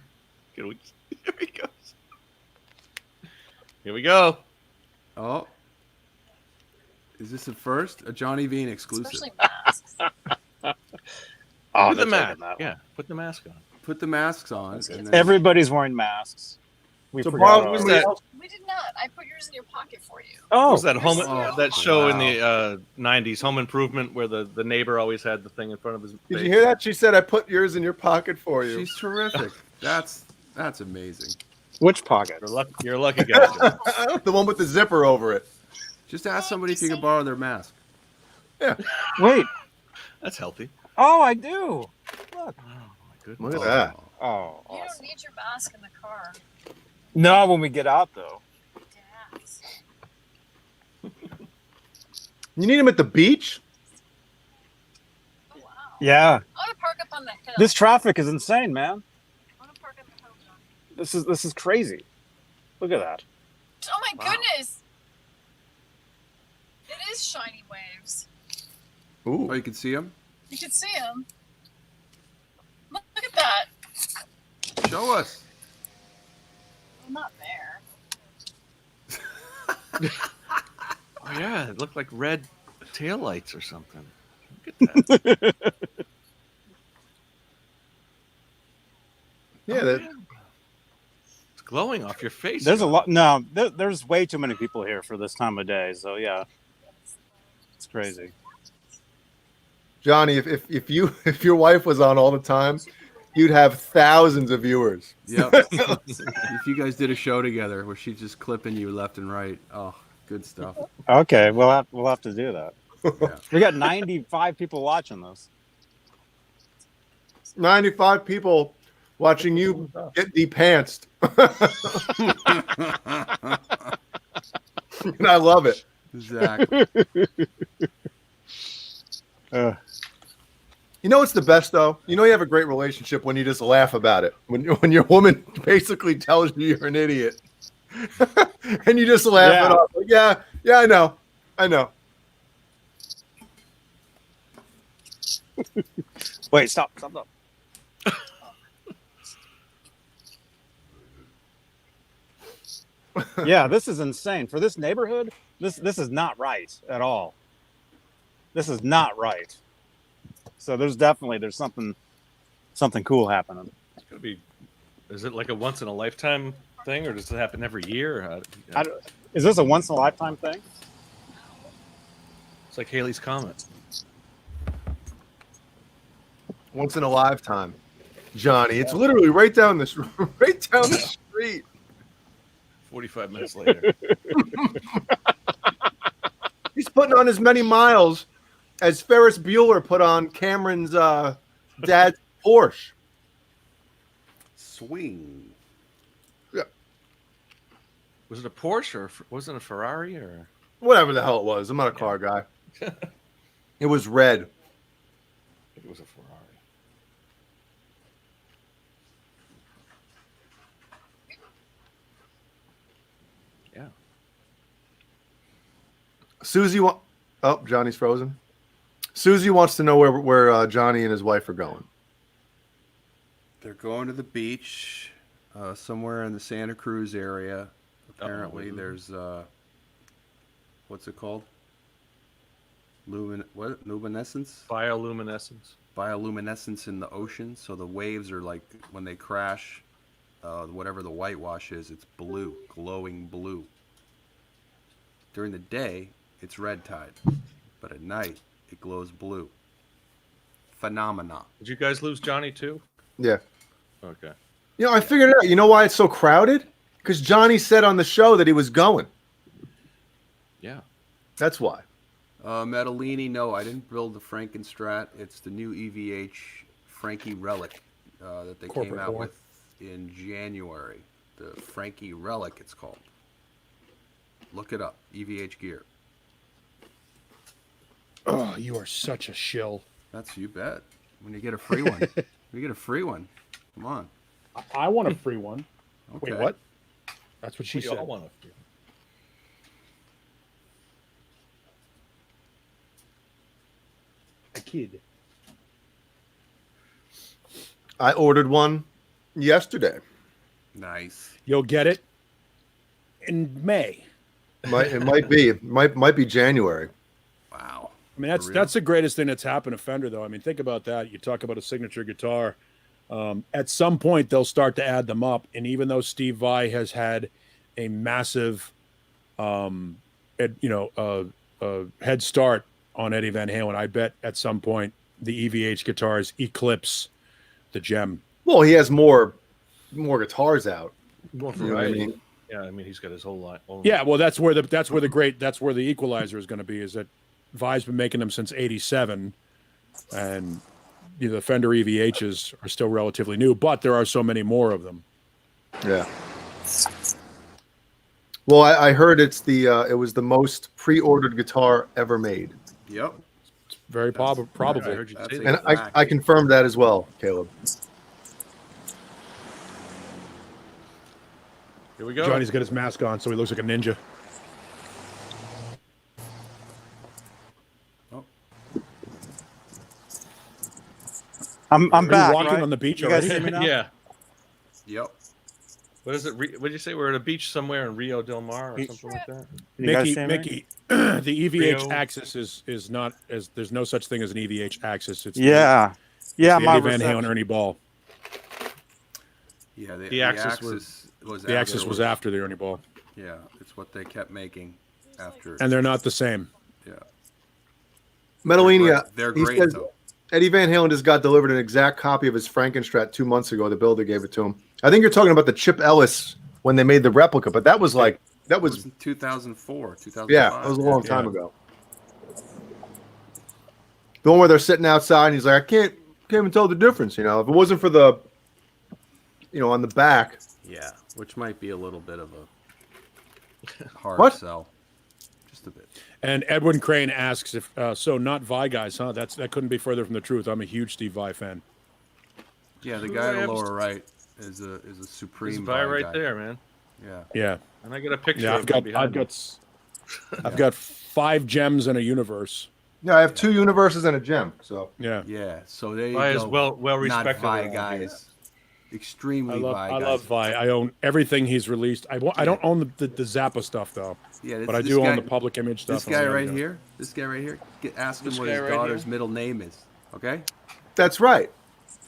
Can we? Here he goes. Here we go. Oh, is this a first? A Johnny Beane exclusive. Especially masks. Oh, Put the they're mask. taking that Yeah, one. put the mask on. Put the masks on. Let's see, And it's then, Everybody's wearing masks. We So forgot Bob, ours. who's that? We did not. I put yours in your pocket for you. Oh, What was that home? Oh, that show in the wow. '90s, Home Improvement, where the neighbor always had the thing in front of his. Did face. you hear that? She said I put yours in your pocket for you. she's terrific. That's amazing. which pocket? You're a lucky guy. Joe. The one with the zipper over it. Just ask somebody if you can borrow their mask. Wait. That's healthy. Oh, I do. Look. Oh my goodness. Look at that. Oh, You awesome. don't need your mask in the car. No, when we get out though. Dads. You need him at the beach? Oh wow. Yeah. I want to park up on the hill. This traffic is insane, man. I want to park on the hill, John. This is crazy. Look at that. Oh my Wow. goodness. It is shiny waves. Ooh. Oh, you can see them? You can see them. Look at that. Show us. I'm not there. Oh yeah, it looked like red taillights or something. Look at that. Yeah, Oh, that, yeah. It's glowing off your face. There's a John. lot. No, there's way too many people here for this time of day. So yeah, it's crazy. Johnny, if your wife was on all the time, you'd have thousands of viewers. Yep. If you guys did a show together where she's just clipping you left and right, oh, good stuff. Okay, we'll have to do that. Yeah. We got 95 people watching this. 95 people watching you get de-pantsed. And I love it. Exactly. You know what's the best though? You know you have a great relationship when you just laugh about it. When your woman basically tells you you're an idiot, and you just laugh Yeah. it off. Like, yeah, I know. Wait, stop. Yeah, this is insane for this neighborhood. This is not right at all. This is not right. So there's something cool happening. It's gonna be. Is it like a once in a lifetime thing, or does it happen every year? Is this a once in a lifetime thing? It's like Haley's Comet. Once in a lifetime, Johnny. It's literally right down the street. 45 minutes later. He's putting on as many miles as Ferris Bueller put on Cameron's dad's Porsche. Swing. Was it a Porsche or was it a Ferrari or? Whatever the hell it was. I'm not a car guy. It was red. I think it was a Ferrari. Yeah. Susie Oh, Johnny's frozen. Susie wants to know where Johnny and his wife are going. They're going to the beach, somewhere in the Santa Cruz area. Apparently, there's what's it called? Luminescence? Bioluminescence. Bioluminescence in the ocean. So the waves are like when they crash, whatever the whitewash is, it's blue, glowing blue. During the day, it's red tide, but at night it glows blue. Phenomena. Did you guys lose Johnny too? Yeah. Okay. You know, I figured it out. You know why it's so crowded? Because Johnny said on the show that he was going. Yeah. That's why. Medellini, no, I didn't build the Frankenstrat. It's the new EVH Frankie Relic that they came out with in January. The Frankie Relic, it's called. Look it up. EVH gear. Oh, you are such a shill. That's you bet. When you get a free one. Come on. I want a free one. Okay. Wait, what? That's what she We said. all want to feel. A kid. I ordered one yesterday. Nice. You'll get it in May. It might be. Might be January. Wow. I mean, For real? that's the greatest thing that's happened to Fender, though. I mean, think about that. You talk about a signature guitar. At some point, they'll start to add them up. And even though Steve Vai has had a massive, head start on Eddie Van Halen, I bet at some point the EVH guitars eclipse the Gem. Well, he has more guitars out. More You know what I variety. mean? Yeah, I mean he's got his whole line. Yeah, well, that's where the equalizer is going to be. Is that Vai's been making them since '87, and the Fender EVHs are still relatively new, but there are so many more of them. Yeah. Well, I heard it was the most pre-ordered guitar ever made, Yep. Very probably. I heard you That's say a that. and I confirmed that as well, Caleb. Here we go. Johnny's got his mask on, so he looks like a ninja. I'm Are you back. walking Right? on the beach You guys already? see me now? Yeah. Yep. What is it? What did you say? We're at a beach somewhere in Rio Del Mar or He- something like that. You guys see me? Mickey, the EVH Rio. axis is not as there's no such thing as an EVH axis. It's Yeah. the Yeah, my Eddie Van Halen, reception. Ernie Ball. Yeah. The axis The axis was after the Ernie Ball, Yeah, it's what they kept making after. and they're not the same. Yeah. Metallinia, They're he great says though. Eddie Van Halen just got delivered an exact copy of his Frankenstrat 2 months ago. The builder gave it to him. I think you're talking about the Chip Ellis when they made the replica, but that was It was was in 2004, 2005. yeah, that was a long time Yeah. ago. The one where they're sitting outside and he's like, I can't even tell the difference. If it wasn't for the, on the back. Yeah, which might be a little bit of a hard What? sell. Just a bit. And Edwin Crane asks if so. Not Vi guys, huh? That couldn't be further from the truth. I'm a huge Steve Vai fan. Yeah, the Who guy I in the have- lower right is a There's supreme a guy vibe right guy. there, man. Yeah. Yeah, And I got a picture. yeah. of him behind him. I've got 5 gems and a universe. Yeah, I have 2 universes and a gem. So Yeah, Yeah. So there you Vi go. is well Not respected. Vi around guys. Extremely I Vi guys. love Vi. I own everything he's released. I don't own the Zappa stuff though, Yeah, but I this do guy, own the public image stuff. This and all guy the right other here. This guy right here. Ask him This what guy his right daughter's here? middle name is. Okay. that's right.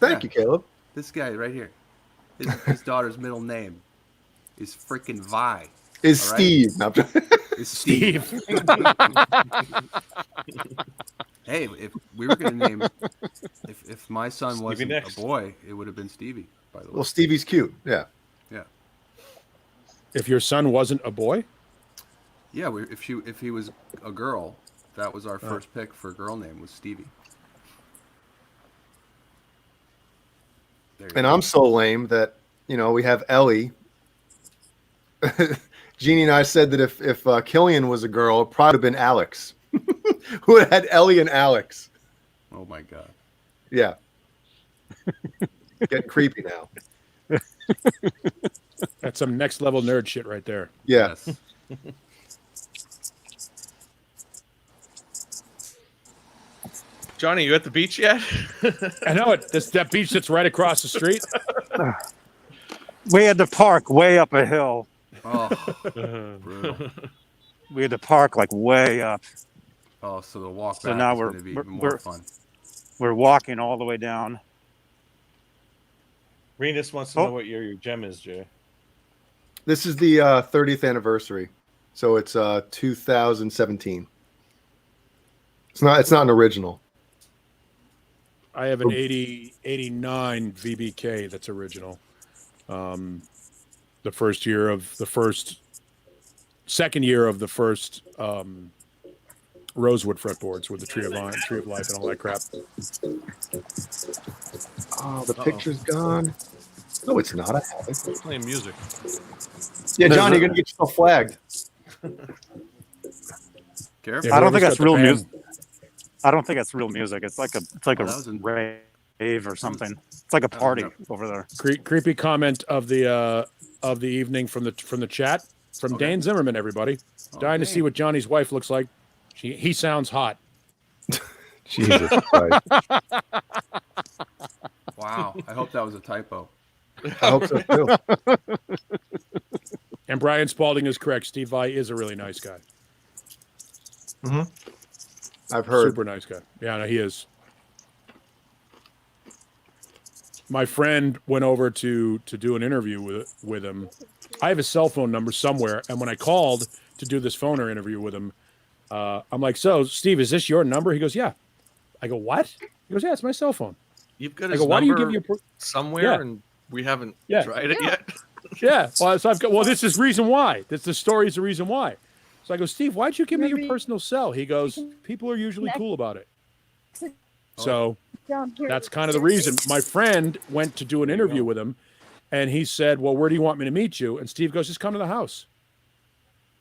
Thank Yeah. you, Caleb. This guy right here. His daughter's middle name is freaking Vi. Is All right. Steve. No, I'm just- Is Steve. Hey, if we were gonna name, if my son wasn't next. a boy, it would have been Stevie. By the way. well, Stevie's cute. Yeah. Yeah. If your son wasn't a boy, Yeah. If he was a girl, that was our first pick for a girl name was Stevie. There you And go. I'm so lame that we have Ellie. Jeannie and I said that if Killian was a girl, it probably would have been Alex. Who had Ellie and Alex? Oh my God. Yeah. Getting creepy now. that's some next level nerd shit right there. Yeah. Yes. Johnny, you at the beach yet? I know it. That beach that's right across the street. We had to park way up a hill. Oh, brutal. We had to park like way up. Oh, so the walk So back now is we're- going to be we're- even more we're- fun. We're walking all the way down. Renus wants to Oh. know what year your gem is, Jay. This is the 30th anniversary. So it's 2017. It's not an original. I have an 89 VBK that's original. Second year of the first Rosewood fretboards with the Tree of Life, and all that crap. Oh, the picture's gone. No, it's not. I have it. Playing music. Yeah, John, you're gonna get yourself flagged. Careful. Yeah, I don't think whoever's that's got the real band- music. I don't think that's real music. It's like a that was in- radio. Rave or something. It's like a party over there. Creepy comment of the evening from the chat from Okay. Dane Zimmerman. Everybody, Oh, dying to see Dane. what Johnny's wife looks like. He sounds hot. Jesus Christ. Wow. I hope that was a typo. I hope so too. And Brian Spalding is correct. Steve Vai is a really nice guy. I've heard. Super nice guy. Yeah, no, he is. My friend went over to do an interview with him. I have his cell phone number somewhere, and when I called to do this phoner interview with him, I'm like, "So, Steve, is this your number?" He goes, "Yeah." I go, "What?" He goes, "Yeah, it's my cell phone." You've got I his go, "Why do you number give your somewhere, Yeah. and we haven't Yeah. tried it yet. Yeah. Well, so I've got. Well, this is reason why. The story is the reason why. So I go, "Steve, why'd you give me your personal cell?" He goes, "People are usually cool about it." So that's kind of the reason. My friend went to do an interview with him, and he said, "Well, where do you want me to meet you?" And Steve goes, "Just come to the house."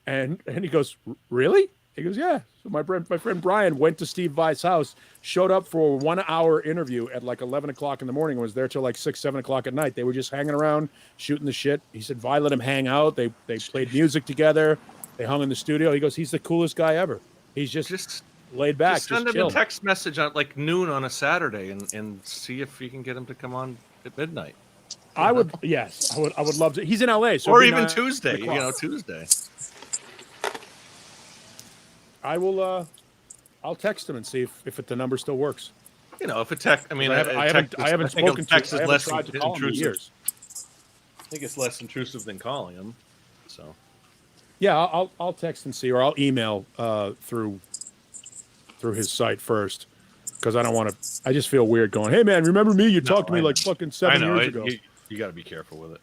And he goes, "Really?" He goes, "Yeah." So my friend Brian went to Steve Vai's house, showed up for a 1 hour interview at like 11 o'clock in the morning, and was there till like 6, 7 o'clock at night. They were just hanging around, shooting the shit. He said Vi let him hang out. They played music together. They hung in the studio. He goes, "He's the coolest guy ever. He's just laid back, Just send just him chill." a text message at like noon on a Saturday and see if you can get him to come on at midnight. I would, yes, I would love to. He's in LA, so Or it'd be even 9 Tuesday, o'clock. Tuesday. I will. I'll text him and see if the number still works. If a text, I mean, I haven't think spoken a to. text I is haven't less tried to call him in intrusive. years. I think it's less intrusive than calling him. So Yeah, I'll text and see, or I'll email through his site first, because I don't want to. I just feel weird going, "Hey man, remember me? You talked to me I like know. fucking 7 I know years ago." You got to be careful with it.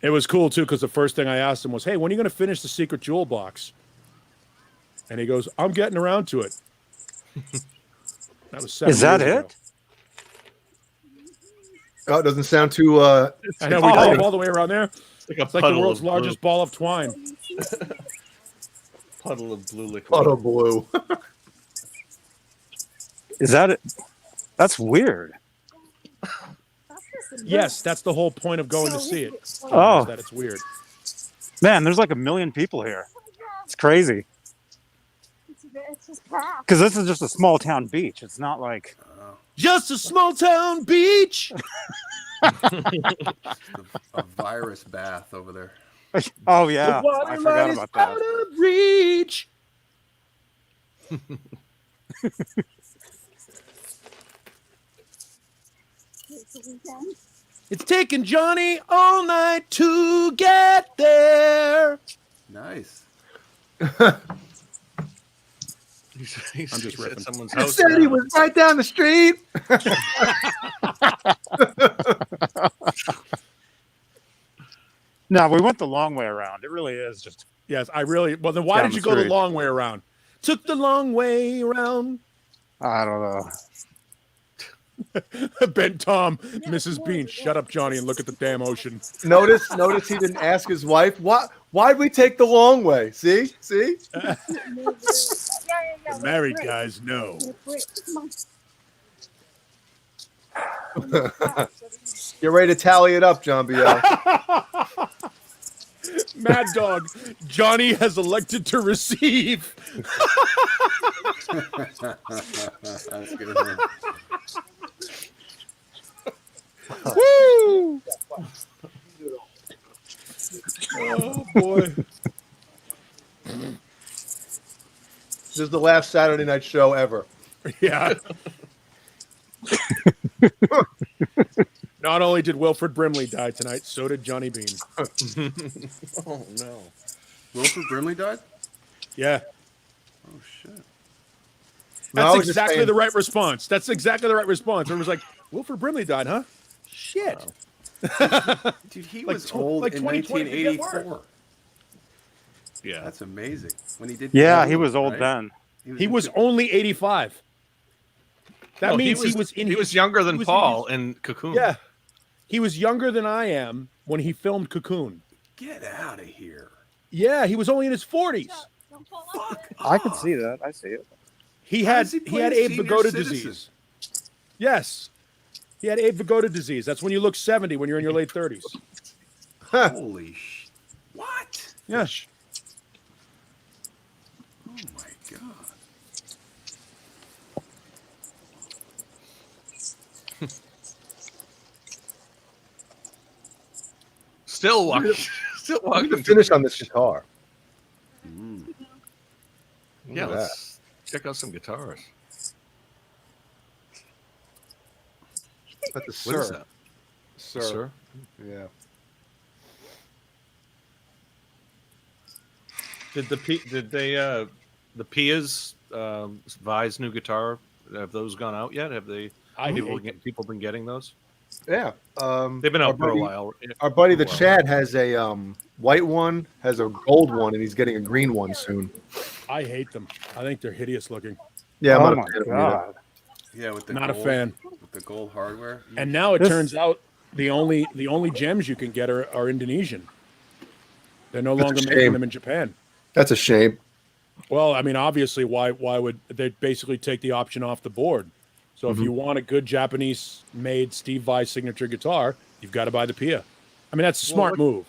It was cool too, because the first thing I asked him was, "Hey, when are you going to finish the secret jewel box?" And he goes, "I'm getting around to it." That was 7 Is that years ago. it? Oh, it doesn't sound too. I know we exciting. drove all the way around there. Like a It's like the puddle world's of blue, largest ball of twine. puddle of blue liquid. Puddle blue. Is that it? That's weird. Yes, that's the whole point of going to see it. Oh. Is that it's weird. Man, there's like 1 million people here. It's crazy. It's just packed. Because this is just a small town beach. It's not like Just a small town beach. A virus bath over there. oh yeah, The water I line forgot is about out that. of reach. It's the weekend. It's taking Johnny all night to get there. Nice. He's I'm just at ripping. someone's I house. said he now. was right down the street. No, we went the long way around. It really is just. Yes, I really. Well, then why Down did you the go the street. long way around? Took the long way around. I don't know. Ben Tom, Mrs. Bean, shut up, Johnny, and look at the damn ocean. Notice he didn't ask his wife, why'd we take the long way? See? Yeah. The married guys know. Get ready to tally it up, John B.O. Mad Dog, Johnny has elected to receive. That's good. Man. Woo! Oh boy. This is the last Saturday night show ever. Yeah. Not only did Wilfred Brimley die tonight, so did Johnny Bean. Oh no. Wilford Brimley died? Yeah. Oh shit. No, I That's was just exactly saying- the right response. That's exactly the right response. Everyone's like, Wilfred Brimley died, huh? Shit. Dude, he Like was tw- old like in 2020 could get 1984. Yeah. That's amazing. When he did. Yeah, Cocoon, he was old right? then. He in was Cocoon. only 85. That No, means he was in he his- was younger than he was in Paul his- in Cocoon. Yeah. He was younger than I am when he filmed Cocoon. Get out of here. Yeah, he was only in his 40s. Don't fall off. I can see that. I see it. He How had does he he play had a Abe senior Vigoda citizen? disease. Yes. He had Abe Vigoda disease. That's when you look 70 when you're in your late 30s. Holy sh! What? Yeah. Oh my god! Still walking. Still I'm walking. gonna to finish the on this beach. guitar. Mm. Yeah, at that. let's check out some guitars. That's a What sir. is that? Sir? Yeah. Did the Pia's Vi's new guitar, have those gone out yet? Have they people been getting those? Yeah. They've been our out for a buddy- while. Our buddy the For a while. Chad has a white one, has a gold one, and he's getting a green one soon. I hate them. I think they're hideous looking. Yeah, I'm Oh not a my fan of them either. god. Yeah, with the Not a gold, fan. with the gold hardware. And now it This- turns out the only gems you can get are Indonesian. They're no That's a longer shame. making them in Japan. That's a shame. Well, I mean, obviously, why would they basically take the option off the board? So if you want a good Japanese-made Steve Vai signature guitar, you've got to buy the Pia. I mean, that's a smart move.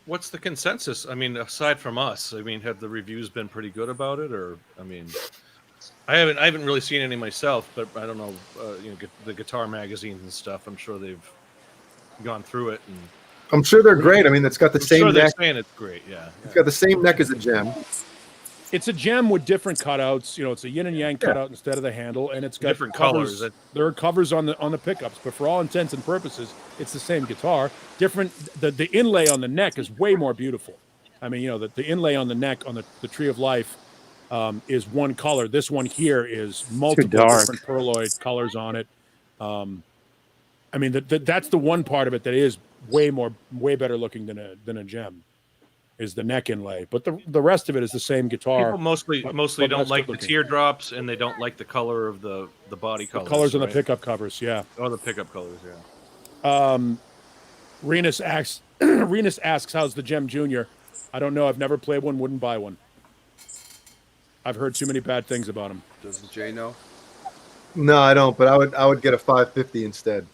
What's the consensus? I mean, aside from us, I mean, have the reviews been pretty good about it? Or, I mean, I haven't really seen any myself, but I don't know, the guitar magazines and stuff. I'm sure they've gone through it, and I'm sure they're great. I mean, it's got the I'm same sure they're neck. saying it's great. Yeah. It's got the same neck as a gem. It's a gem with different cutouts. It's a yin and yang cutout instead of the handle, and it's got Different covers. colors. There are covers on the pickups, but for all intents and purposes, it's the same guitar. Different. The inlay on the neck is way more beautiful. I mean, the inlay on the neck on the Tree of Life is one color. This one here is multiple dark. different pearloid colors on it. I mean, that's the one part of it that is way better looking than a gem. Is the neck inlay, but the rest of it is the same guitar. People mostly but don't that's like the good-looking. teardrops, and they don't like the color of the body The colors. colors on the right? pickup covers, yeah. Oh, the pickup colors, yeah. Renus asks, how's the Gem Junior? I don't know. I've never played one. Wouldn't buy one. I've heard too many bad things about him. Doesn't Jay know? No, I don't. But I would get a 550 instead.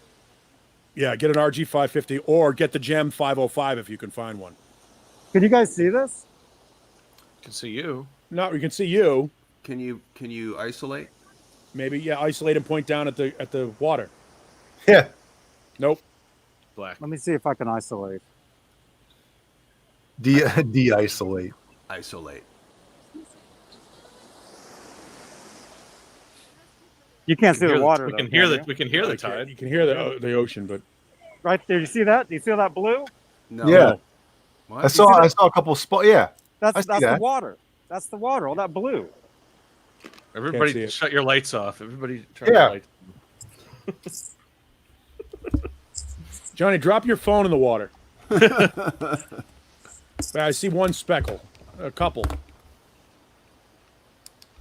Yeah, get an RG 550 or get the Gem 505 if you can find one. Can you guys see this? I can see you. No, we can see you. Can you isolate? Maybe isolate and point down at the water. Yeah. Nope. Black. Let me see if I can isolate. De-isolate. Isolate. You can't see the water. We though, can hear can the you? we can hear the You can't- tide. You can hear the ocean, but Right there. You see that? Do you see that blue? No. Yeah. What? I saw a couple spots. Yeah. I That's see the that. water. That's the water. All that blue. see Everybody, it. shut your lights off. Everybody, turn Yeah. your lights. Johnny, drop your phone in the water. I see one speckle, a couple.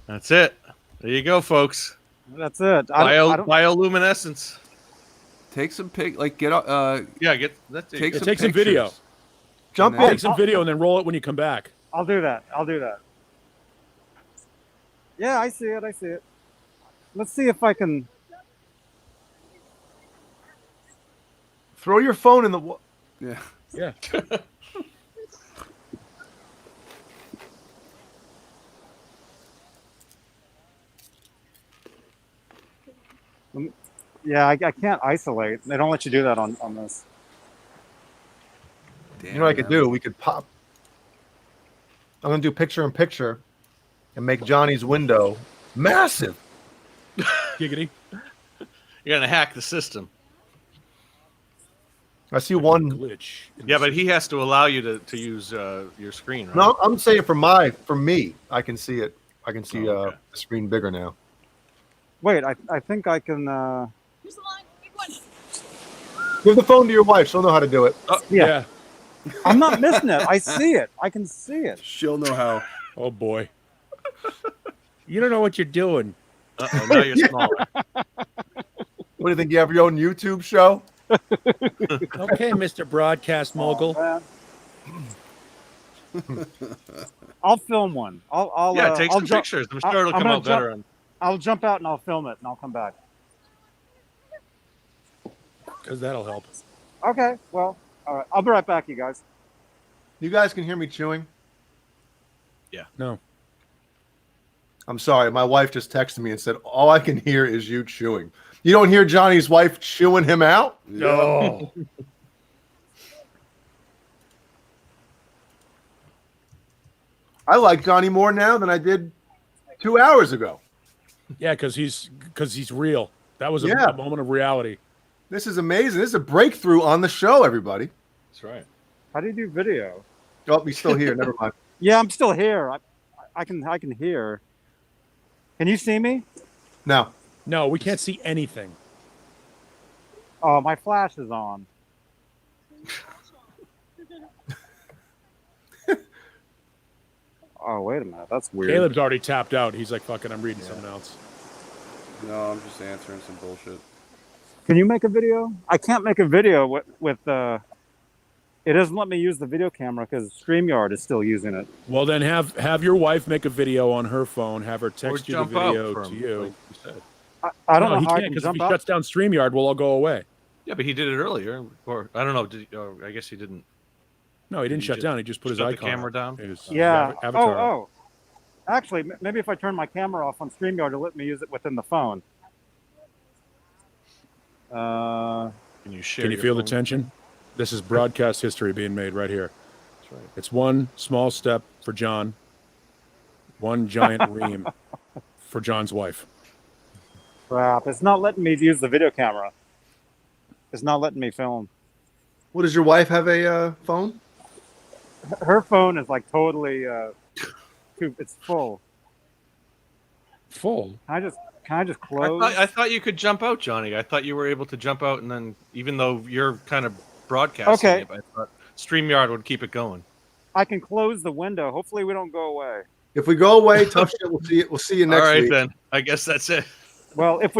That's it. There you go, folks. That's it. I don't, Bioluminescence. Take some get Yeah, get that. Take Take some video. pictures. Jump And then- in. Take some video and then roll it when you come back. I'll do that. I'll do that. Yeah, I see it. I see it. Let's see if I can. Throw your phone in the water. Yeah. Yeah. Yeah, I can't isolate. They don't let you do that on this. Damn, You know what I could man. do? We could pop. I'm gonna do picture in picture, and make Johnny's window massive. Giggity. You're gonna hack the system. I see one. Glitch. Yeah, but he has to allow you to use your screen. Right? No, I'm saying for me, I can see it. I can see Oh, okay. the screen bigger now. Wait, I think I can. Here's the line. Big one. Give the phone to your wife. She'll know how to do it. Yeah. I'm not missing it. I see it. I can see it. She'll know how. Oh boy. You don't know what you're doing. Uh-oh, now you're smaller. What do you think? You have your own YouTube show? Okay, Mr. Broadcast Mogul. Oh, man. I'll film one. I'll Yeah, take I'll some jump- pictures. I'm sure it'll I'm come gonna out better. I'll jump out and I'll film it and I'll come back. because that'll help. Okay, well, all right. I'll be right back, you guys. You guys can hear me chewing? No. I'm sorry. My wife just texted me and said, all I can hear is you chewing. You don't hear Johnny's wife chewing him out? No. I like Johnny more now than I did 2 hours ago. Yeah, because he's real. That was Yeah. a moment of reality. This is amazing. This is a breakthrough on the show, everybody. That's right. How do you do video? Oh, he's still here. Never mind. Yeah, I'm still here. I can hear. Can you see me? No. No, we can't see anything. Oh, my flash is on. Oh, wait a minute. That's weird. Caleb's already tapped out. He's like, fucking, I'm reading something else. No, I'm just answering some bullshit. Can you make a video? I can't make a video with it doesn't let me use the video camera because StreamYard is still using it. Well, then have your wife make a video on her phone. Have her text you the jump out video from, to you. like you said. I don't No, know he how I can't can because if jump he out. shuts down StreamYard, we'll all go away. Yeah, but he did it earlier. Or I don't know. I guess he didn't. No, he didn't He shut just down. He just put his shut the icon camera up. down? His Yeah. avatar up. Oh. Actually, maybe if I turn my camera off on StreamYard, it'll let me use it within the phone. Can you share? Can you your feel the phone? tension? This is broadcast history being made right here. That's right. It's one small step for John, one giant ream for John's wife. Crap! It's not letting me use the video camera. It's not letting me film. What, does your wife have a phone? Her phone is like totally. It's full. Full. Can I just close? I thought you could jump out, Johnny. I thought you were able to jump out, and then even though you're kind of broadcasting Okay. it, I thought StreamYard would keep it going. I can close the window. Hopefully, we don't go away. If we go away, tough shit. We'll see you next All right, week. then. I guess that's it. Well, if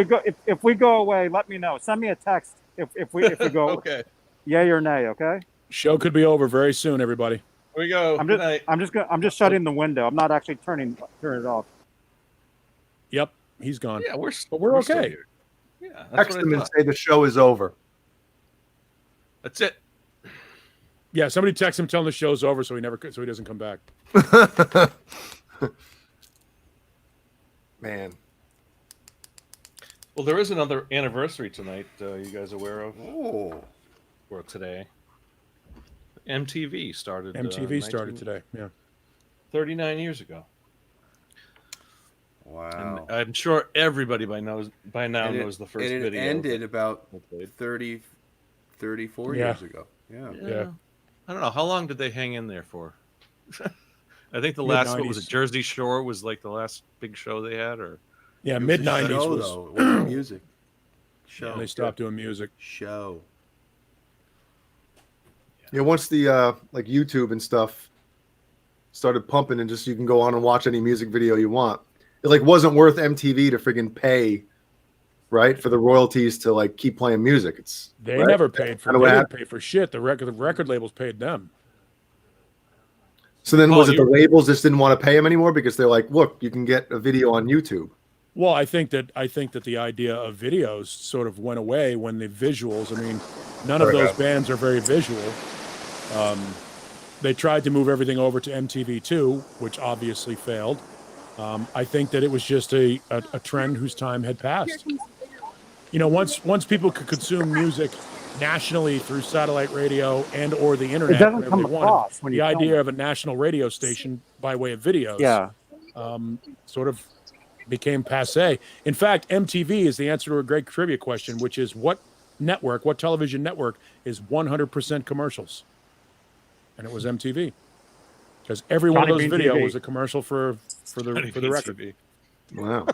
we go away, let me know. Send me a text if we go. Okay. Yay or nay? Okay. Show could be over very soon, everybody. Here we go. I'm Good just night. I'm just shutting the window. I'm not actually turning it off. Yep, he's gone. Yeah, we're okay. still here. Yeah, that's Text what I them and thought. say the show is over. That's it. Yeah, somebody text him telling the show's over so he doesn't come back. Man. Well, there is another anniversary tonight. You guys aware of? Oh, Or today? MTV started. MTV started today. Yeah. 39 years ago. wow. And I'm sure everybody by now And knows the first and video. it ended that about they played. 34 Yeah. years ago. Yeah. Yeah. I don't know. How long did they hang in there for? I think the last, what was it, Mid-90s. Jersey Shore was like the last big show they had, or Yeah, It was mid a 90s show, was. though. It wasn't music. Show. Yeah, they stopped doing music. Show. Yeah, once the like YouTube and stuff started pumping and just you can go on and watch any music video you want. It like wasn't worth MTV to friggin' pay, right, for the royalties to like keep playing music. It's They right? never paid for. Kinda They what didn't pay for shit. The record labels paid them. So then Paul, was it the you- labels just didn't want to pay him anymore because they're like, look, you can get a video on YouTube. Well, I think that the idea of videos sort of went away when the visuals. I mean, none of Fair those enough. bands are very visual. They tried to move everything over to MTV2, which obviously failed. I think that it was just a trend whose time had passed. You know, once people could consume music nationally through satellite radio and or the internet, It doesn't whenever come they wanted, across when the you film idea it. of a national radio station by way of videos, Yeah. sort of became passe. In fact, MTV is the answer to a great trivia question, which is what television network is 100% commercials? And it was MTV. Because every one of Johnny those Bean videos TV. was a commercial for the record. TV. Wow.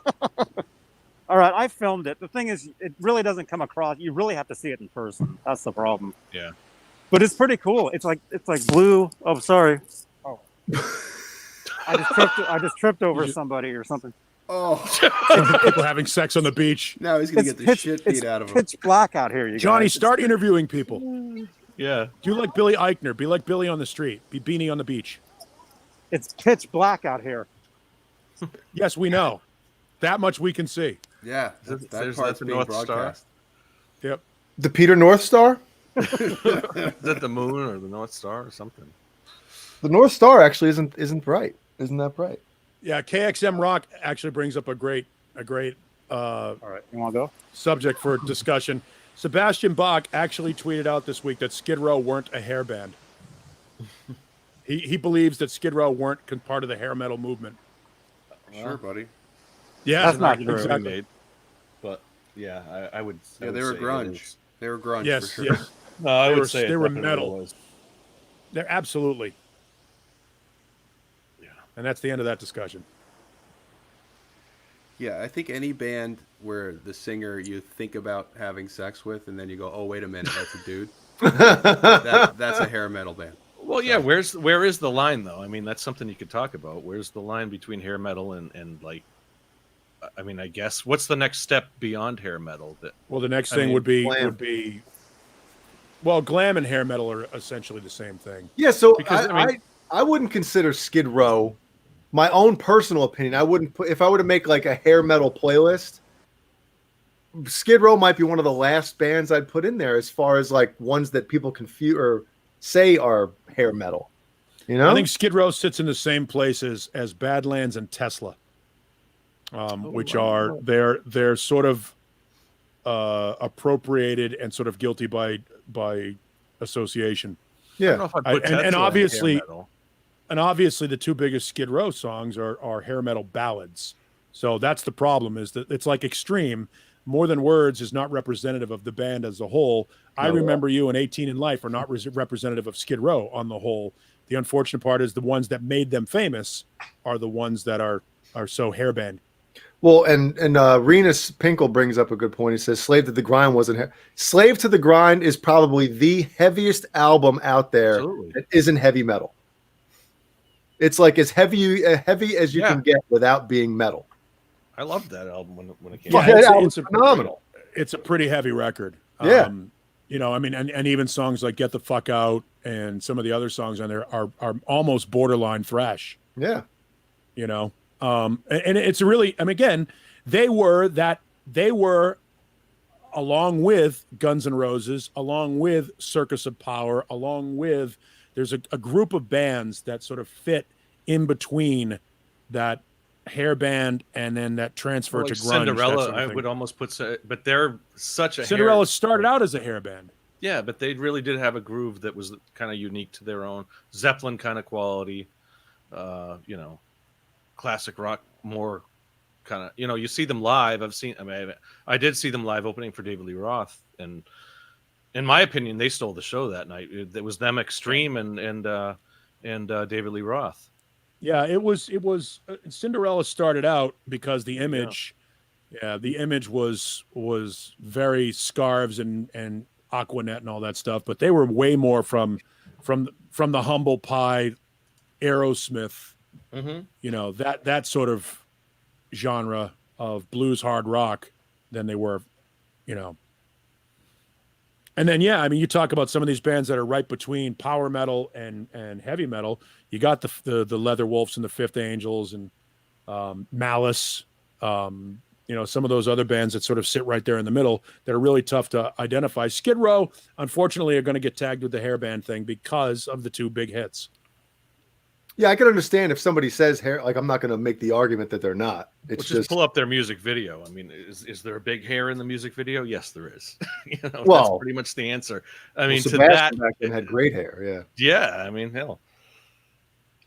All right, I filmed it. The thing is, it really doesn't come across. You really have to see it in person. That's the problem. Yeah. But it's pretty cool. It's like blue. Oh, sorry. Oh. I just tripped over somebody or something. Oh, People having sex on the beach. now he's gonna get the shit beat out of him. Pitch black out here, you Johnny, guys. start interviewing people. Yeah. Do like Billy Eichner. Be like Billy on the street. Be Beanie on the beach. It's pitch black out here. Yes, we know. That much we can see. Yeah, There's that that part's the being North Star? broadcast. Yep. The Peter North Star? Is that the moon or the North Star or something? The North Star actually isn't bright. Isn't that bright? Yeah, KXM Rock actually brings up a great All right, you want to go? subject for discussion. Sebastian Bach actually tweeted out this week that Skid Row weren't a hair band. He believes that Skid Row weren't part of the hair metal movement. Sure, buddy. Yeah, That's not Argument true. to be exactly. made, but yeah, I would. I Yeah, would they were say it grunge. is. They were grunge Yes, for sure. yes, No, I They would were- say it they were definitely metal. was. they're absolutely. Yeah. And that's the end of that discussion. Yeah, I think any band where the singer you think about having sex with, and then you go, "Oh, wait a minute, that's a dude." That's a hair metal band. Well, yeah. Where is the line though? I mean, that's something you could talk about. Where's the line between hair metal and like? I mean, I guess what's the next step beyond hair metal? That Well, the next I thing mean, would glam. be well, glam and hair metal are essentially the same thing. Yeah, so Because, I mean- I wouldn't consider Skid Row, my own personal opinion. I wouldn't put, if I were to make like a hair metal playlist, Skid Row might be one of the last bands I'd put in there as far as like ones that people confuse or say are hair metal. You know, I think Skid Row sits in the same place as Badlands and Tesla, which are they're sort of appropriated and sort of guilty by association. I don't yeah, know if I'd I- put and Tesla in hair obviously- metal. And obviously, the two biggest Skid Row songs are hair metal ballads. So that's the problem, is that it's like Extreme. More Than Words is not representative of the band as a whole. I No. Remember You and 18 in Life are not representative of Skid Row on the whole. The unfortunate part is the ones that made them famous are the ones that are so hairband. well, and Renus Pinkle brings up a good point. He says Slave to the Grind wasn't hair. Slave to the Grind is probably the heaviest album out there Absolutely. that isn't heavy metal. It's like as heavy as you Yeah. can get without being metal. I loved that album when it came Yeah, out. that it's- album's it's a- phenomenal. It's a pretty heavy record. Yeah. You know, I mean, and even songs like Get the Fuck Out and some of the other songs on there are almost borderline thrash. Yeah. You know, and it's really, I mean, again, they were along with Guns N' Roses, along with Circus of Power, along with there's a group of bands that sort of fit in between that hair band and then that transfer Like to grunge. that Cinderella, sort of I thing. would almost put, but they're such a Cinderella hair, started out as a hair band. yeah, but they really did have a groove that was kind of unique to their own Zeppelin kind of quality. You know, classic rock, more kind of. You know, you see them live. I did see them live opening for David Lee Roth, and in my opinion, they stole the show that night. It was them, Extreme, and David Lee Roth. Yeah, it was Cinderella started out because the image, the image was very scarves and Aquanet and all that stuff, but they were way more from the Humble Pie, Aerosmith, Mm-hmm. you know, that sort of genre of blues hard rock than they were, you know. And then, yeah, I mean, you talk about some of these bands that are right between power metal and heavy metal. You got the Leather Wolves and the Fifth Angels and Malice. You know, some of those other bands that sort of sit right there in the middle that are really tough to identify. Skid Row, unfortunately, are going to get tagged with the hairband thing because of the two big hits. Yeah, I can understand if somebody says hair. Like, I'm not going to make the argument that they're not. It's Just just pull up their music video. I mean, is there a big hair in the music video? Yes, there is. You know, Well- that's pretty much the answer. I mean, to Sebastian that, back then had great hair. Yeah, yeah. I mean, hell,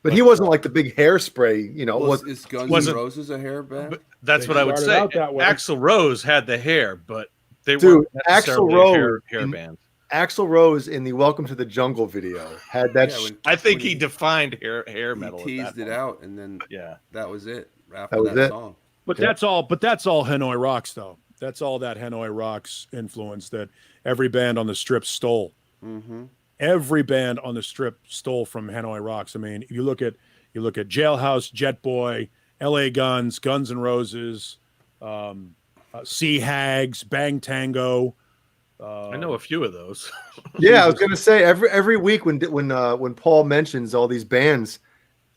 but he wasn't like the big hairspray. You know, Is Guns N' wasn't- Roses a hair band? but that's They what I would started say. out that way. Axl Rose had the hair, but they Dude, weren't necessarily Axl a hair Rose in- band. Axl Rose in the Welcome to the Jungle video had that. Yeah, when- I think when he defined hair he metal. at teased that it point. out, and then Yeah. that was it. After That was that it. song, But Yeah. that's all Hanoi Rocks, though. That's all that Hanoi Rocks influence that every band on the strip stole. mm-hmm. Every band on the strip stole from Hanoi Rocks. I mean, you look at Jailhouse, Jet Boy, L.A. Guns, Guns N' Roses, Sea Hags, Bang Tango. I know a few of those. Yeah, I was gonna say every week when Paul mentions all these bands,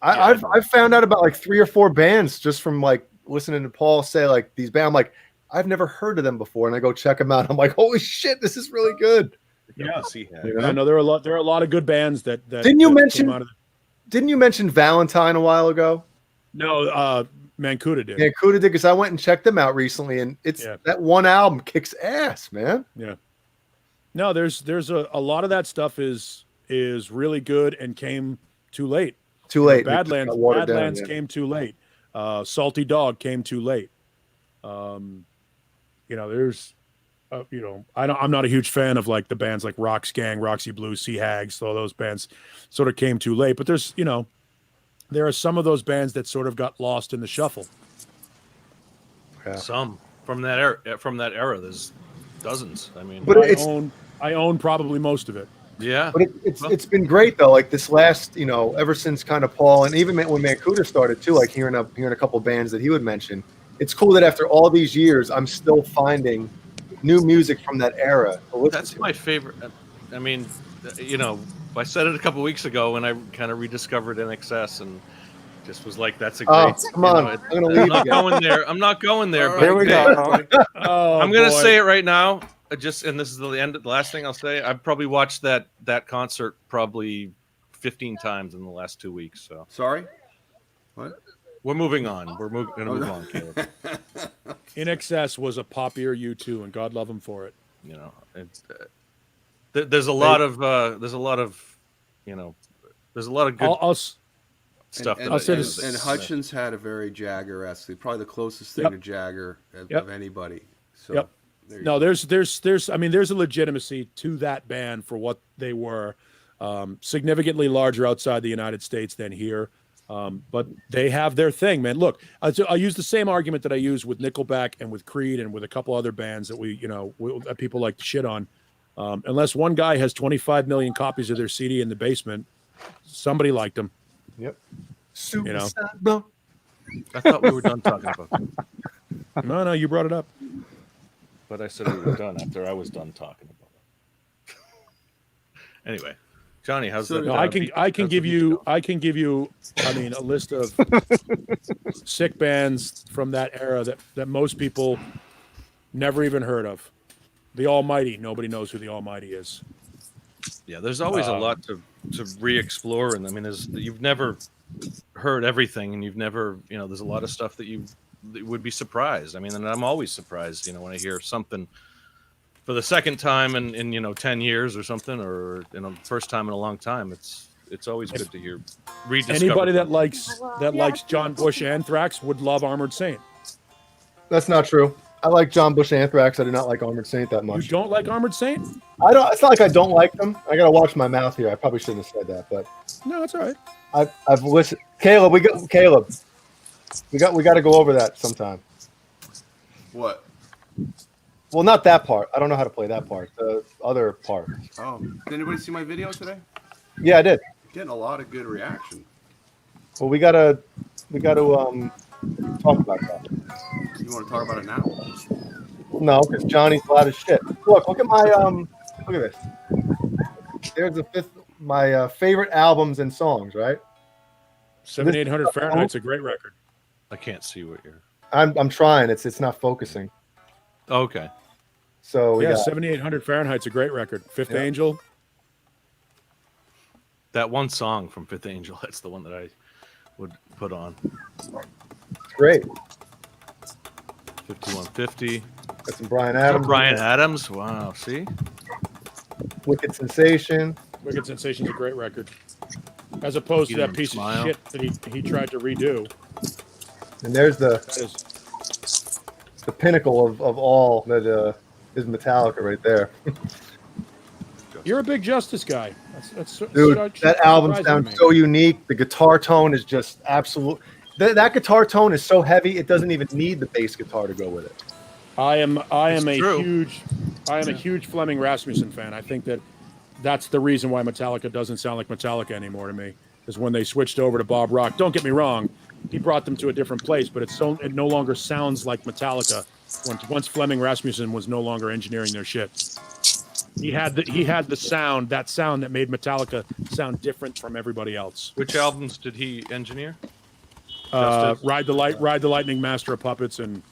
I've found out about like 3 or 4 bands just from like listening to Paul say like these bands. I'm like, I've never heard of them before, and I go check them out. I'm like, holy shit, this is really good. Yeah. See, You know? Yeah, no, there are a lot of good bands that Didn't you that mention- came out of Didn't you mention Valentine a while ago? no, Mancuda did. Yeah, Kuda did, because I went and checked them out recently, and it's that one album kicks ass, man. Yeah. No, there's a lot of that stuff is really good and came too late. Too late. Badlands came too late. Salty Dog came too late. There's, I'm not a huge fan of like the bands like Rock's Gang, Roxy Blues, Sea Hags. So those bands sort of came too late. But there's, there are some of those bands that sort of got lost in the shuffle. Yeah. Some from that era. From that era, there's dozens. I mean, But I own probably most of it. yeah. But it's been great though. Like this last, ever since kind of Paul, and even when Mancuda started too, like hearing a couple bands that he would mention. It's cool that after all these years, I'm still finding new music from that era. That's my favorite. I mean, I said it a couple weeks ago when I kind of rediscovered NXS and just was like, "That's a great." Oh, come on! I'm gonna leave. I'm not going there. I'm not going there. But Here we go. Oh, I'm gonna say it right now. And this is the last thing I'll say. I've probably watched that concert probably 15 times in the last 2 weeks. So Sorry? What? we're moving on. We're going to move on, Caleb. In Excess was a poppier U2, and God love him for it. It's, there's a lot of good stuff. And, I'll say and, this- and Hutchins had a very Jagger-esque, probably the closest thing to Jagger of anybody. So there you No, go. there's a legitimacy to that band for what they were, significantly larger outside the United States than here. But they have their thing, man. Look, I use the same argument that I use with Nickelback and with Creed and with a couple other bands that that people like to shit on. Unless one guy has 25 million copies of their CD in the basement, somebody liked them. Yep. I thought we were done talking about that. No, you brought it up. But I said we were done after I was done talking about it. Anyway, Johnny, how's So- that? No, I can give you a list of sick bands from that era that most people never even heard of. The Almighty, nobody knows who the Almighty is. Yeah, there's always a lot to re-explore, and I mean, you've never heard everything, and you've never, there's a lot of stuff that that would be surprised. I mean, and I'm always surprised, when I hear something for the second time in 10 years or something, or first time in a long time. It's always good to hear. Anybody that likes John Bush Anthrax would love Armored Saint. That's not true. I like John Bush Anthrax. I do not like Armored Saint that You much. don't like Armored Saint? I don't. It's not like I don't like them. I gotta watch my mouth here. I probably shouldn't have said that, but No, that's all right. I've listened. Caleb, we got to go over that sometime. What? Well, not that part. I don't know how to play that part. The other part. Oh, did anybody see my video today? Yeah, I did. Getting a lot of good reaction. Well, we gotta talk about that. You want to talk about it now? No, because Johnny's loud as shit. Look at my look at this. There's the fifth. My favorite albums and songs. Right. 7800 Fahrenheit's a great record. I can't see what you're. I'm trying. It's not focusing. Okay. So Yeah, yeah. 7800 Fahrenheit's a great record. Fifth Yeah. Angel. That one song from Fifth Angel, that's the one that I would put on. It's great. 5150. Got some Brian Adams. Brian Adams. Wow. See? Wicked Sensation. Wicked Sensation's a great record. As opposed to that piece Smile. of shit that he tried to redo. And there's That is the pinnacle of all that is Metallica right there. You're a big Justice guy. That's Dude, that album surprising sounds to me. so unique. The guitar tone is just absolute. That guitar tone is so heavy it doesn't even need the bass guitar to go with it. I am a true. huge Fleming Rasmussen fan. I think that's the reason why Metallica doesn't sound like Metallica anymore to me. Is when they switched over to Bob Rock. Don't get me wrong, he brought them to a different place, but it no longer sounds like Metallica. Once Fleming Rasmussen was no longer engineering their shit. He had the sound that made Metallica sound different from everybody else. Which albums did he engineer? Ride the Lightning, Master of Puppets, and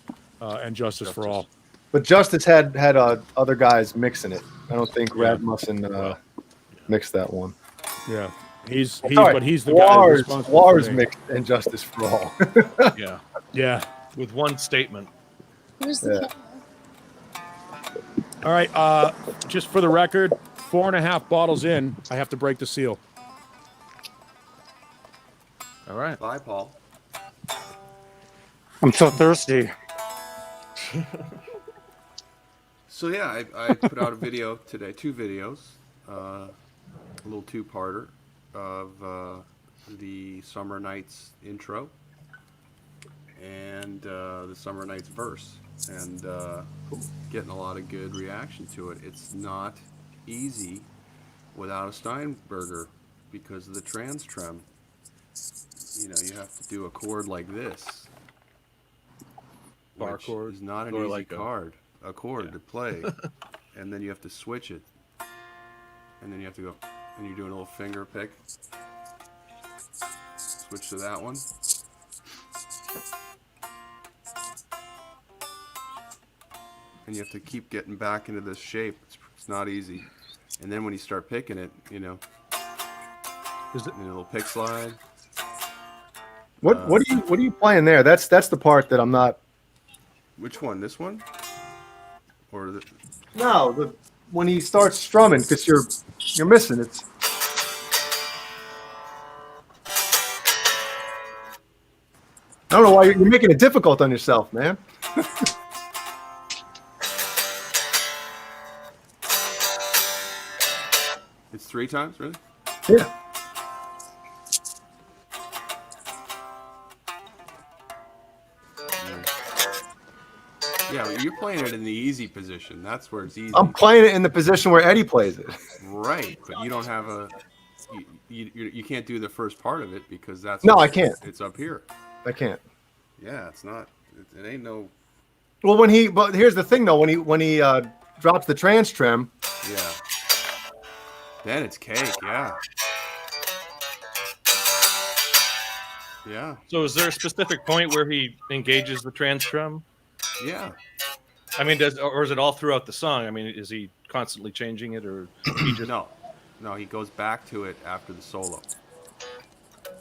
and Justice for All. But Justice had other guys mixing it. I don't think Yeah. Rasmussen mixed that one. Yeah, he's That's all right. but he's the guy responsible for Lars me. mixed and Justice for All. Yeah, Yeah. with one statement. Where's the Yeah. camera? All right. Just for the record, 4.5 bottles in, I have to break the seal. All right. Bye, Paul. I'm so thirsty. So yeah, I put out a video today, 2 videos, a little 2-parter of the Summer Nights intro and the Summer Nights verse, and getting a lot of good reaction to it. It's not easy without a Steinberger because of the trans trem. You know, you have to do a chord like this. Bar which chord, is not an or easy like a chord to play. And then you have to switch it. And then you have to go, and you're doing a little finger pick. Switch to that one. And you have to keep getting back into this shape. It's not easy. And then when you start picking it, you know, Is it? a little pick slide. What are you playing there? That's the part that I'm not. Which one? This one? Or the? No, when he starts strumming, because you're missing it. I don't know why you're making it difficult on yourself, man. It's 3 times, really? Yeah. Yeah, you're playing it in the easy position. That's where it's easy. I'm playing it in the position where Eddie plays it. Right, but you don't have a. You can't do the first part of it because that's. No, I can't. It's up here. I can't. Yeah, it's not. It ain't no. Well, but here's the thing though, when he drops the trans trim, Yeah. Then it's cake. Yeah. Yeah. So is there a specific point where he engages the trans drum? Yeah. I mean, or is it all throughout the song? I mean, is he constantly changing it, or he just No, he goes back to it after the solo.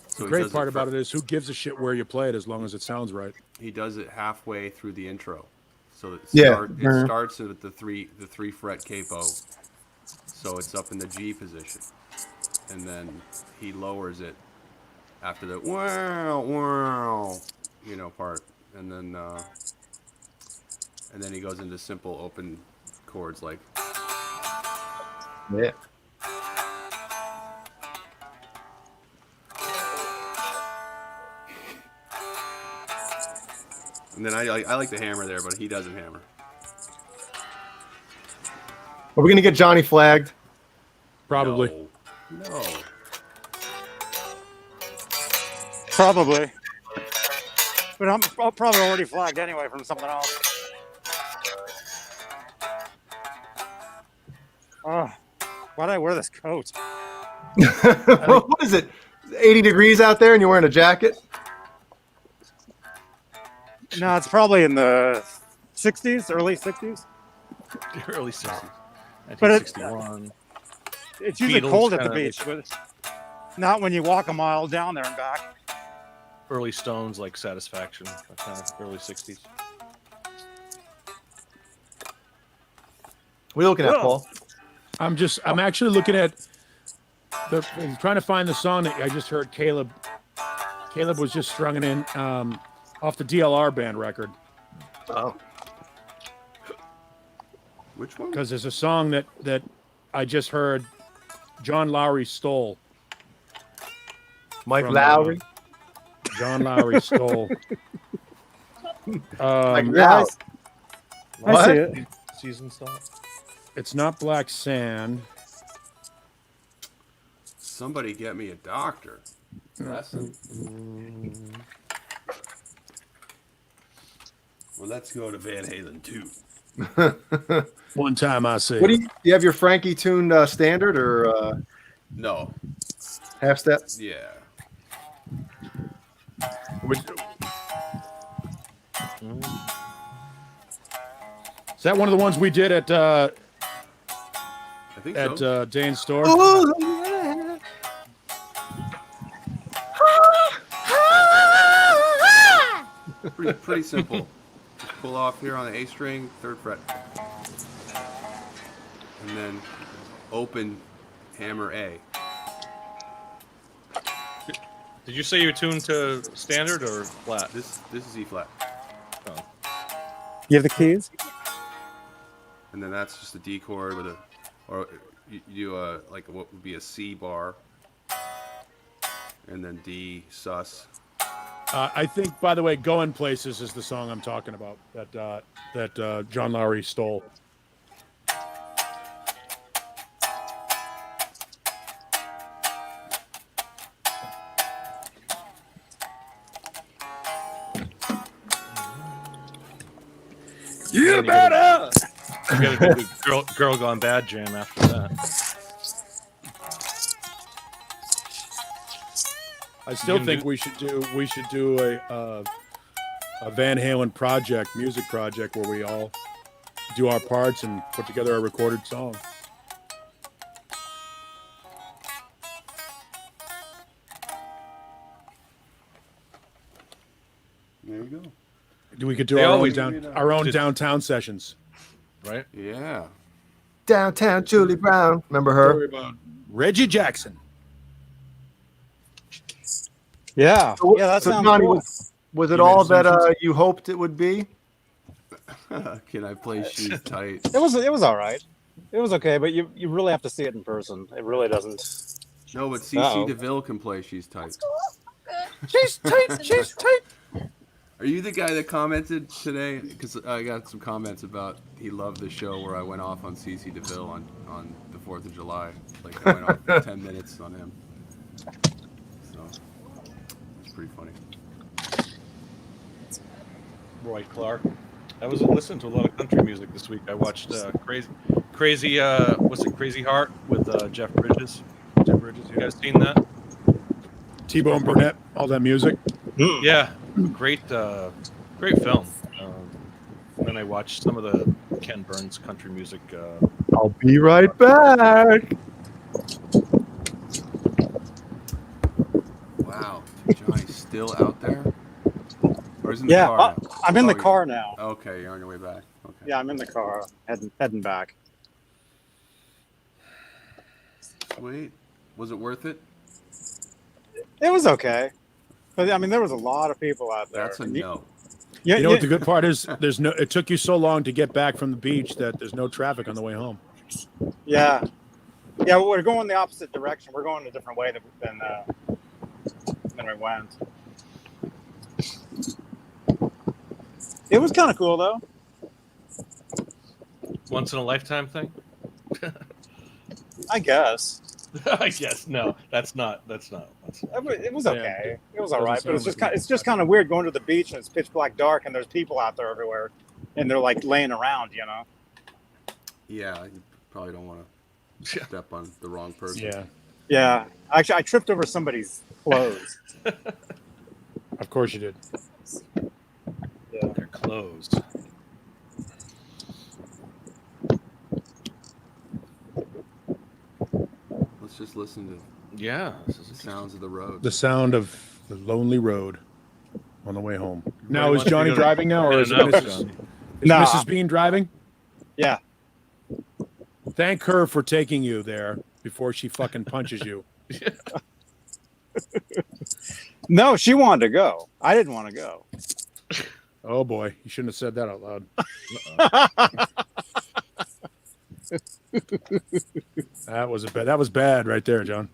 So The great part about it is who gives a shit where you play it as long as it sounds right. He does it halfway through the intro. So it starts at the 3 fret capo. So it's up in the G position. And then he lowers it after the wow, part. And then he goes into simple open chords like yeah. And then I like the hammer there, but he doesn't hammer. Are we gonna get Johnny flagged? Probably. No. Probably. But I'll probably already flagged anyway from something else. Oh, why did I wear this coat? What is it? 80 degrees out there and you're wearing a jacket? No, it's probably in the 60s, early 60s. the early 60s? But 1961. It's usually Beatles cold at the kinda- beach, but not when you walk a mile down there and back. Early Stones, like Satisfaction, that kind of early 60s. What are you looking at, Whoa. Paul? I'm actually looking at I'm trying to find the song that I just heard Caleb was just strumming in off the DLR band record. Oh. Which one? Because there's a song that I just heard John Lowry stole. Mike From, Lowry. John Lowry stole. Mike yeah, Lowry. I see it. Season song. It's not Black Sand. Somebody get me a doctor. Lesson. Well, let's go to Van Halen 2. One time I see. What do you have your Frankie tuned standard or No. half step? Yeah. Is that one of the ones we did at I think so. Dane's store? Pretty simple. Just pull off here on the A string, 3rd fret, and then open hammer A. Did you say you tuned to standard or flat? This is E flat, Oh. You have the keys? and then that's just a D chord with a, or you do a like what would be a C bar, and then D sus. I think, by the way, "Going Places" is the song I'm talking about that John Lowry stole. You better. You gotta do the girl Gone Bad jam after that. I still You think do- we should do a Van Halen music project where we all do our parts and put together a recorded song. There you go. We could do They our always- our own did- downtown sessions. Right? Yeah. Downtown Julie Brown. Remember her? Story about Reggie Jackson. Yeah. So, Yeah, that so sounds Johnny, cool. was it You all made that assumptions? you hoped it would be? Can I play shoes tight? It was all right. It was okay, but you really have to see it in person. It really doesn't. No, but CC Uh-oh. DeVille can play She's Tight. She's tight. She's tight. Are you the guy that commented today? Because I got some comments about he loved the show where I went off on CC DeVille on the 4th of July. Like I went off for 10 minutes on him. So it's pretty funny. Roy Clark. I was listening to a lot of country music this week. I watched Crazy Heart with Jeff Bridges. Jeff Bridges, You guys seen that? T-Bone Burnett, all that music. Yeah, great film. And then I watched some of the Ken Burns country music. I'll be right back. Wow, Johnny's still out there? Or is he in the Yeah, car now? I'm in the Oh, car now. Okay, you're on your way back. Okay. Yeah, I'm in the car, heading back. Sweet. Was it worth it? It was okay, but I mean, there was a lot of people out there. That's a no. Yeah, You know what the good part is? It took you so long to get back from the beach that there's no traffic on the way home. yeah. We're going the opposite direction. We're going a different way than we went. It was kind of cool though. Once in a lifetime thing? I guess I guess no. That's not. it was okay. It was all Doesn't right, but it's sound just like it's just kind of weird going to the beach and it's pitch black dark and there's people out there everywhere, and they're like laying around, you know. Yeah, you probably don't want to step on the wrong person. Yeah, Yeah, actually, I tripped over somebody's clothes. of course you did. Yeah. They're closed. Let's just listen to Yeah. This the is sounds of the road. The sound of the lonely road on the way home. Now, Everybody is wants to Johnny go to driving now, or is In-N-Out, Mrs. Johnny. Is Nah. Mrs. Beane driving? Yeah. Thank her for taking you there before she fucking punches you. No, she wanted to go. I didn't want to go. Oh boy, you shouldn't have said that out loud. That was bad right there, John.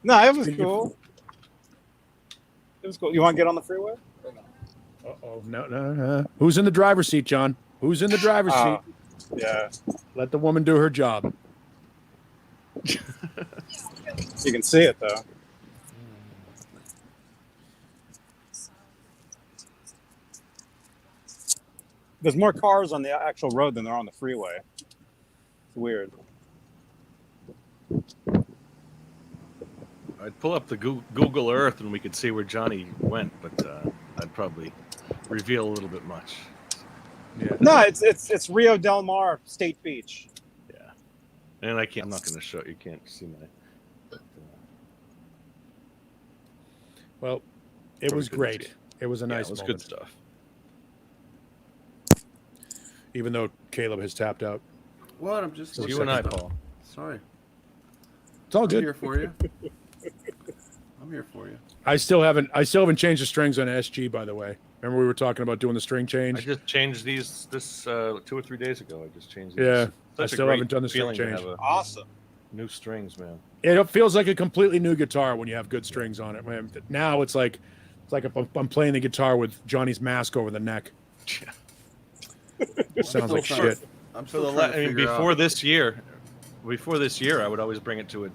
No, it was cool. It was cool. You want to get on the freeway? Uh-oh, no. Who's in the driver's seat, John? Who's in the driver's seat? Yeah. Let the woman do her job. You can see it though. There's more cars on the actual road than there are on the freeway. It's weird. I'd pull up the Google Earth and we could see where Johnny went, but I'd probably reveal a little bit much. Yeah. No, it's Rio Del Mar State Beach. Yeah, and I'm not going to show. You can't see my. But, Well, it Probably was couldn't see great. it. It was a yeah, nice it was moment. good stuff. Even though Caleb has tapped out. What? I'm just So It's looking you and I, at stuff. Paul. Sorry. It's all I'm good. here for you. I'm here for you. I still haven't changed the strings on SG, by the way. Remember we were talking about doing the string I change? just changed these 2 or 3 days ago. I just changed these. Yeah, Such I a still great haven't done the string feeling to change. have Awesome. new strings, man. It feels like a completely new guitar when you have good strings on it. Man, now it's like if I'm playing the guitar with Johnny's mask over the neck. Sounds like still trying- shit. I'm For still the trying to figure before out. this year, I would always bring it to it.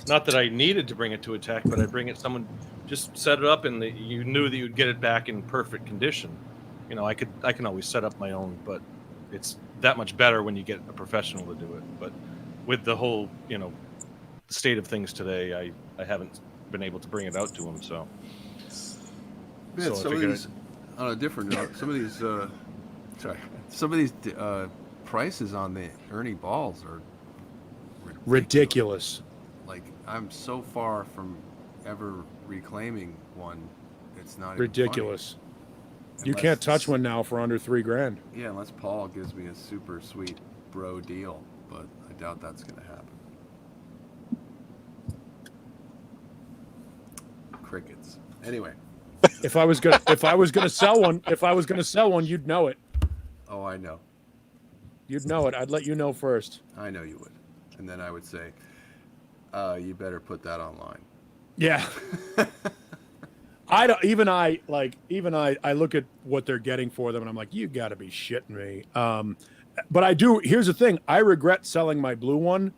Not that I needed to bring it to Attack, but I bring it. Someone just set it up, and you knew that you'd get it back in perfect condition. You know, I can always set up my own, but it's that much better when you get a professional to do it. But with the whole, the state of things today, I haven't been able to bring it out to them. So, Man, so I some of figured these, on a different note, some of these prices on the Ernie balls are Ridiculous. Like, I'm so far from ever reclaiming one. It's not even Ridiculous. funny. You Unless can't touch it's- one now for under $3,000. Yeah, unless Paul gives me a super sweet bro deal, but I doubt that's gonna happen. Crickets. Anyway. If I was gonna sell one, you'd know it. Oh, I know. You'd know it. I'd let you know first. I know you would. And then I would say, you better put that online. Yeah. I don't even I look at what they're getting for them and I'm like, you gotta be shitting me. But I do, here's the thing. I regret selling my blue one.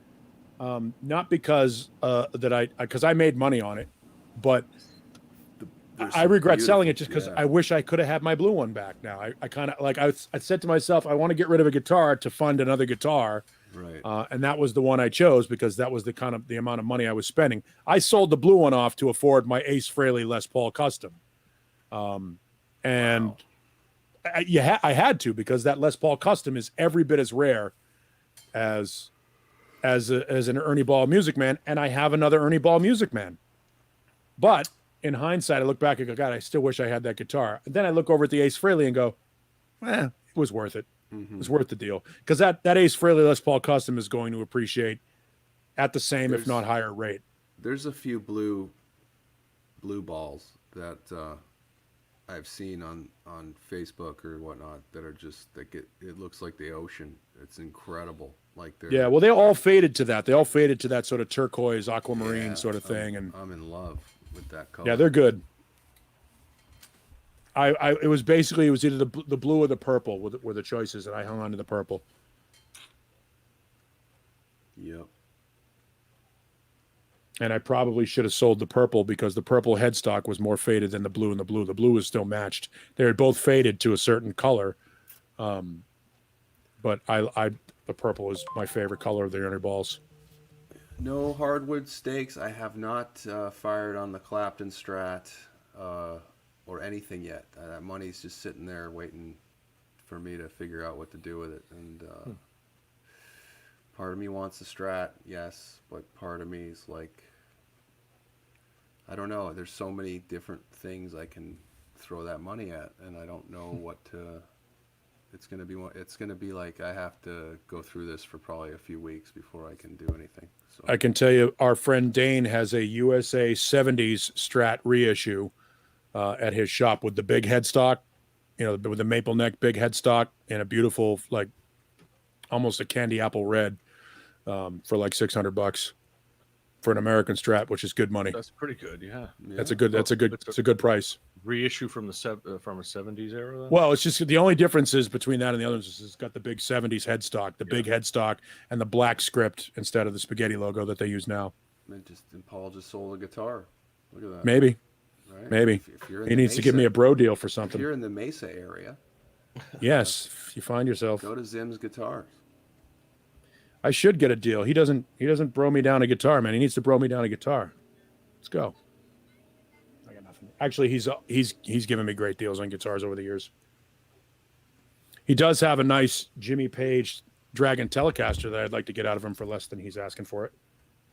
Not because because I made money on it, but I regret selling it just because I wish I could have had my blue one back now. I kind of like, I said to myself, I want to get rid of a guitar to fund another guitar. Right. And that was the one I chose because that was the amount of money I was spending. I sold the blue one off to afford my Ace Frehley Les Paul Custom. And Wow. I had to, because that Les Paul Custom is every bit as rare as an Ernie Ball Music Man. And I have another Ernie Ball Music Man. But in hindsight, I look back and go, God, I still wish I had that guitar. And then I look over at the Ace Frehley and go, it was worth it. Mm-hmm. It was worth the deal. Because that Ace Frehley Les Paul Custom is going to appreciate at the same, if not higher rate. There's a few blue balls that I've seen on Facebook or whatnot that are just, it looks like the ocean. It's incredible. Like they're, Yeah, well, they all faded to that. They all faded to that sort of turquoise, aquamarine sort of thing. And I'm in love with that color. yeah, they're good. It was either the blue or the purple were the choices, and I hung on to the purple. Yep. And I probably should have sold the purple because the purple headstock was more faded than the blue, and the blue was still matched. They were both faded to a certain color, but the purple is my favorite color of the Ernie balls. No hardwood stakes. I have not fired on the Clapton Strat or anything yet. That money's just sitting there waiting for me to figure out what to do with it. And part of me wants a Strat, yes, but part of me is like, I don't know. There's so many different things I can throw that money at, and I don't know what to. It's gonna be like I have to go through this for probably a few weeks before I can do anything. So I can tell you, our friend Dane has a USA 70s Strat reissue at his shop with the big headstock, with the maple neck big headstock and a beautiful, like almost a candy apple red, for like $600 for an American Strat, which is good money. That's pretty good. Yeah. That's a good price. Reissue from the from a 70s era. Then? Well, it's just the only difference is between that and the others is it's got the big 70s headstock, big headstock, and the black script instead of the spaghetti logo that they use now. and Paul just sold a guitar. Look at that. Maybe. Right? Maybe. If you're in He the needs to give me Mesa- a bro deal for If something. you're in the Mesa area, Yes, if you find yourself. go to Zim's Guitars. I should get a deal. He doesn't bro me down a guitar, man. He needs to bro me down a guitar. Let's go. I got nothing. Actually, he's given me great deals on guitars over the years. He does have a nice Jimmy Page Dragon Telecaster that I'd like to get out of him for less than he's asking for it.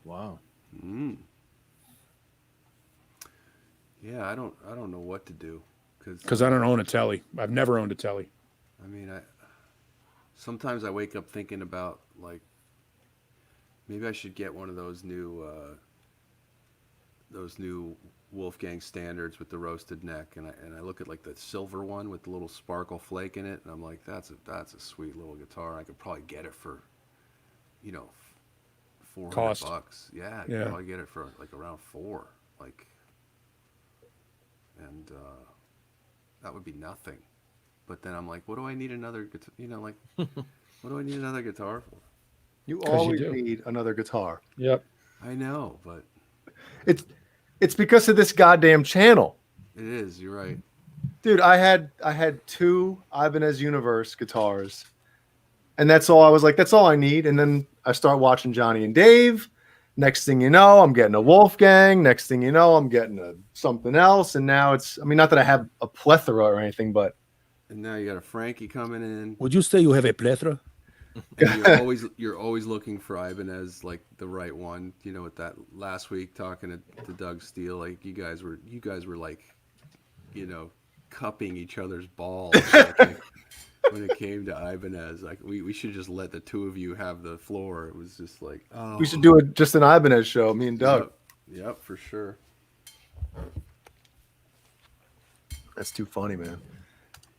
Wow. Mm. Yeah, I don't know what to do Because I don't own a Telly. I've never owned a Telly. I mean, sometimes I wake up thinking about like maybe I should get one of those new Wolfgang standards with the roasted neck, and I look at like the silver one with the little sparkle flake in it, and I'm like, that's a sweet little guitar. I could probably get it for, you know, $400. Yeah, I could probably get it for like around $4. Like, and that would be nothing. But then I'm like, what do I need another guitar? You know, like, what do I need another guitar for? You 'Cause you always do. need another guitar. Yep. I know, but It's because of this goddamn channel. it is. You're right. Dude, I had 2 Ibanez Universe guitars, and that's all. I was like, that's all I need. And then I start watching Johnny and Dave. Next thing you know, I'm getting a Wolfgang. Next thing you know, I'm getting a something else. And now it's, I mean, not that I have a plethora or anything, but And now you got a Frankie coming in. Would you say you have a plethora? And you're always looking for Ibanez, like the right one. You know, with that last week talking to Doug Steele, like you guys were like, you know, cupping each other's balls when it came to Ibanez. Like we should just let the two of you have the floor. It was just like, oh, we should do it just an Ibanez show, me and Doug. Yep, for sure. That's too funny, man.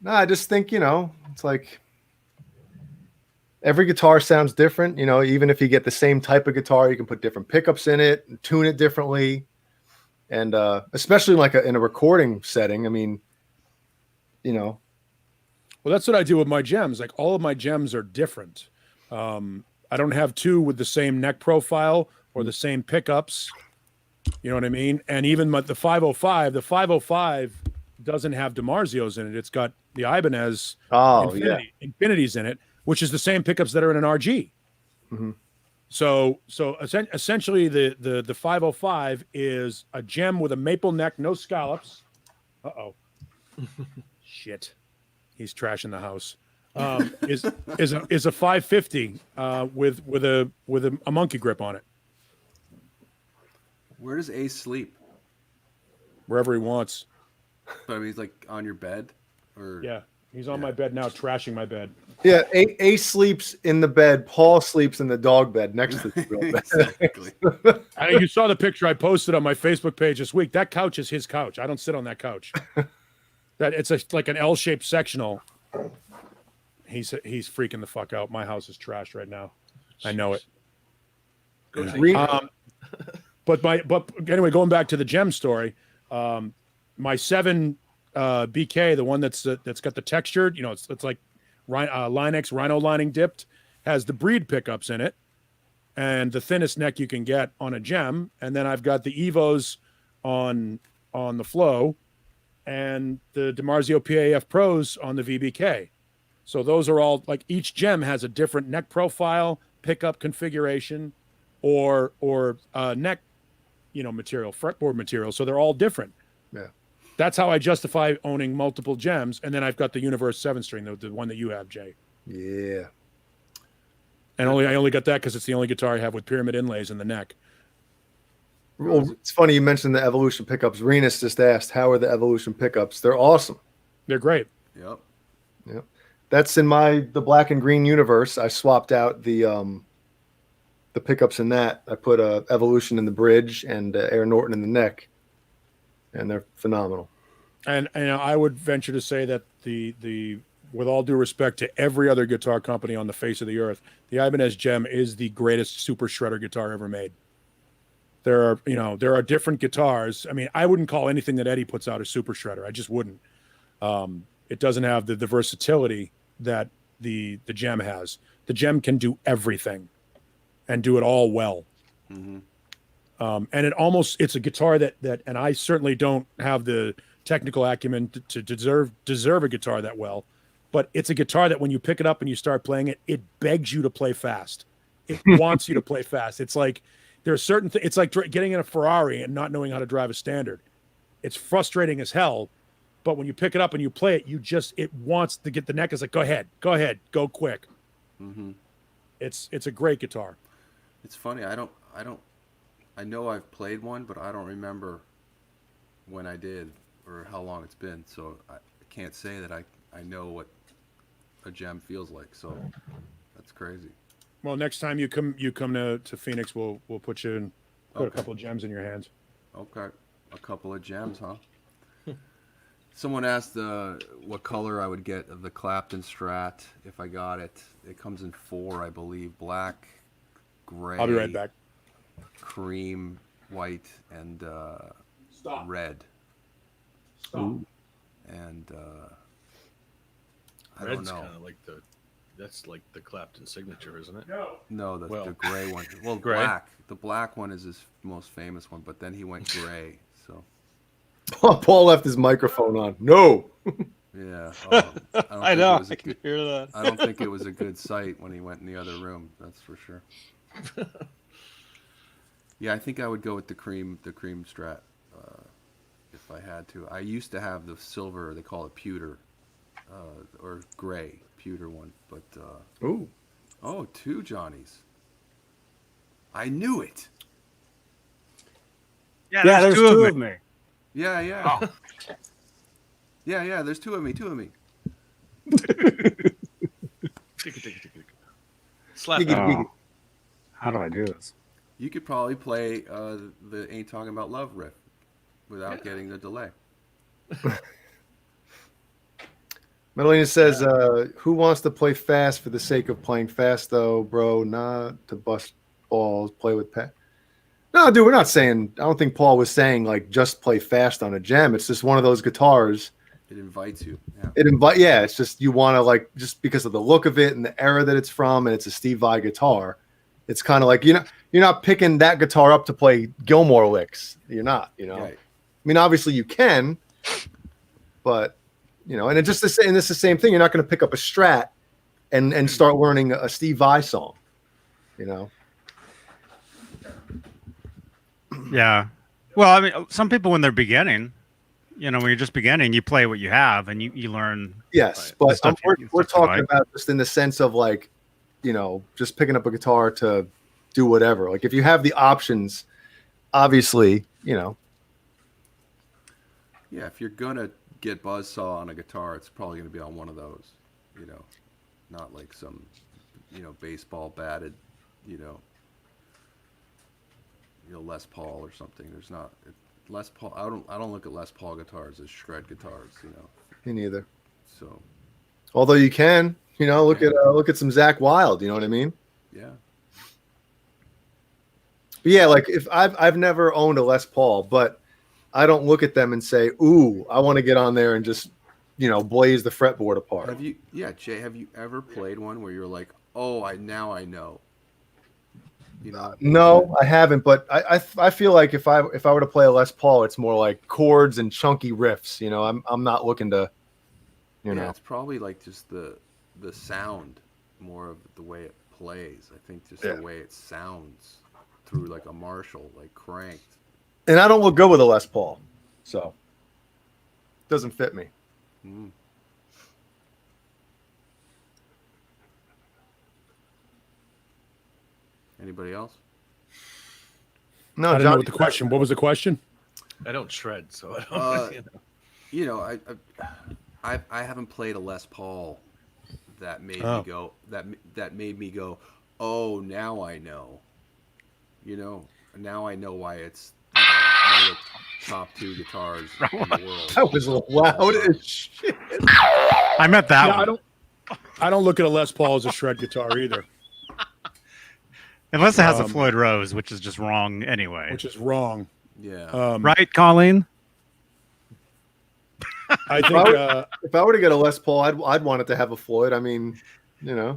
No, I just think, you know, it's like every guitar sounds different. You know, even if you get the same type of guitar, you can put different pickups in it and tune it differently. And especially like in a recording setting, I mean, you know. Well, that's what I do with my gems. Like all of my gems are different. I don't have 2 with the same neck profile or the same pickups. You know what I mean? And even the 505 doesn't have DiMarzios in it. It's got the Ibanez Infinities in it, which is the same pickups that are in an RG. Mm-hmm. So essentially the 505 is a gem with a maple neck, no scallops. Uh-oh. Shit. He's trashing the house. Is a 550 with a monkey grip on it. Where does Ace sleep? Wherever he wants. But I mean, he's like on your bed, or Yeah. He's on my bed now, trashing my bed. Yeah, Ace sleeps in the bed. Paul sleeps in the dog bed next to the real bed. exactly. You saw the picture I posted on my Facebook page this week. That couch is his couch. I don't sit on that couch. That it's like an L-shaped sectional. He's freaking the fuck out. My house is trashed right now. I know it. But anyway, going back to the gem story, my 7 BK, the one that's got the textured, you know, it's like Linex rhino lining dipped, has the breed pickups in it, and the thinnest neck you can get on a gem. And then I've got the Evos on the Flow, and the DiMarzio PAF Pros on the VBK. So those are all like each gem has a different neck profile, pickup configuration, or neck, you know, material, fretboard material. So they're all different. Yeah. That's how I justify owning multiple gems. And then I've got the Universe 7-string, the one that you have, Jay. Yeah. And I only got that because it's the only guitar I have with pyramid inlays in the neck. Well, it's funny you mentioned the Evolution pickups. Renus just asked, how are the Evolution pickups? They're awesome. They're great. Yep. Yep. That's in the black and green Universe. I swapped out the pickups in that. I put Evolution in the bridge and Air Norton in the neck, and they're phenomenal. And I would venture to say that the with all due respect to every other guitar company on the face of the earth, the Ibanez Gem is the greatest super shredder guitar ever made. There are different guitars. I mean, I wouldn't call anything that Eddie puts out a super shredder. I just wouldn't. It doesn't have the versatility that the Gem has. The Gem can do everything and do it all well. Mm-hmm. And it's a guitar that, and I certainly don't have the technical acumen to deserve a guitar that well, but it's a guitar that when you pick it up and you start playing it, it begs you to play fast. It wants you to play fast. It's like there are certain things. It's like getting in a Ferrari and not knowing how to drive a standard. It's frustrating as hell, but when you pick it up and you play it, it wants to get the neck. It's like, go ahead, go quick. Mm-hmm. It's a great guitar. It's funny. I know I've played one, but I don't remember when I did or how long it's been. So I can't say that I know what a gem feels like. So that's crazy. Well, next time you come to Phoenix, we'll put you in, put a Okay. couple of gems in your hands. Okay, a couple of gems, huh? Someone asked what color I would get of the Clapton Strat if I got it. It comes in 4, I believe: black, gray, I'll be right back. cream, white, and Stop. red. Stop. And I Red's don't know. kind of like that's like the Clapton signature, isn't it? No, the Well, gray one. Well, gray? black. The black one is his most famous one, but then he went gray. So Paul left his microphone on. No. yeah, I know. I can hear that. I don't think it was a good sight when he went in the other room. That's for sure. Yeah, I think I would go with the cream Strat if I had to. I used to have the silver. They call it pewter or gray pewter one, but Ooh. oh, 2 Johnnies. I knew it. Yeah, Yeah, there's two of of me. Yeah. Oh. Yeah. There's 2 of me. 2 of me. Slap Giggity, it. giggity. How do I do this? You could probably play the "Ain't Talking About Love" riff without getting the delay. Madalena says, who wants to play fast for the sake of playing fast, though, bro? Not to bust balls, play with Pat. No, dude, we're not saying, I don't think Paul was saying, like, just play fast on a gem. It's just one of those guitars. It invites you. Yeah. It's just you want to, like, just because of the look of it and the era that it's from, and it's a Steve Vai guitar. It's kind of like, you're not picking that guitar up to play Gilmore licks. You're not, Right. I mean, obviously you can, but and it's just and it's the same thing. You're not going to pick up a Strat and start learning a Steve Vai song, Yeah. Well, I mean, some people when they're beginning, when you're just beginning, you play what you have and you learn. Yes, the but stuff we're you talking like. about just in the sense of like, just picking up a guitar to do whatever. Like if you have the options, obviously, Yeah, if you're gonna get buzzsaw on a guitar, it's probably gonna be on one of those. Not like some, baseball batted, Les Paul or something. There's not Les Paul. I don't look at Les Paul guitars as shred guitars. me neither. So Although you can, look at some Zach Wilde. You know what I mean? yeah. But yeah, like if I've never owned a Les Paul, but I don't look at them and say, "Ooh, I want to get on there and just, blaze the fretboard apart." Jay, have you ever played one where you're like, oh, now I know? No, I haven't. But I feel like if I were to play a Les Paul, it's more like chords and chunky riffs. I'm not looking to, Yeah, it's probably like just the sound more of the way it plays. I think just the way it sounds through like a Marshall, like cranked. And I don't look good with a Les Paul, so it doesn't fit me. Mm. Anybody else? No, I didn't know Johnny, what the question. What was the question? I don't shred, so I don't. I haven't played a Les Paul that made Oh. me go that made me go, oh, now I know. Now I know why it's one of the top 2 guitars in the world. that was loud as shit. I meant that Yeah, one. I don't look at a Les Paul as a shred guitar either, Unless it has a Floyd Rose, which is just wrong anyway. which is wrong. Yeah. Right, Colleen? I think If I were to get a Les Paul, I'd want it to have a Floyd. I mean, Yeah.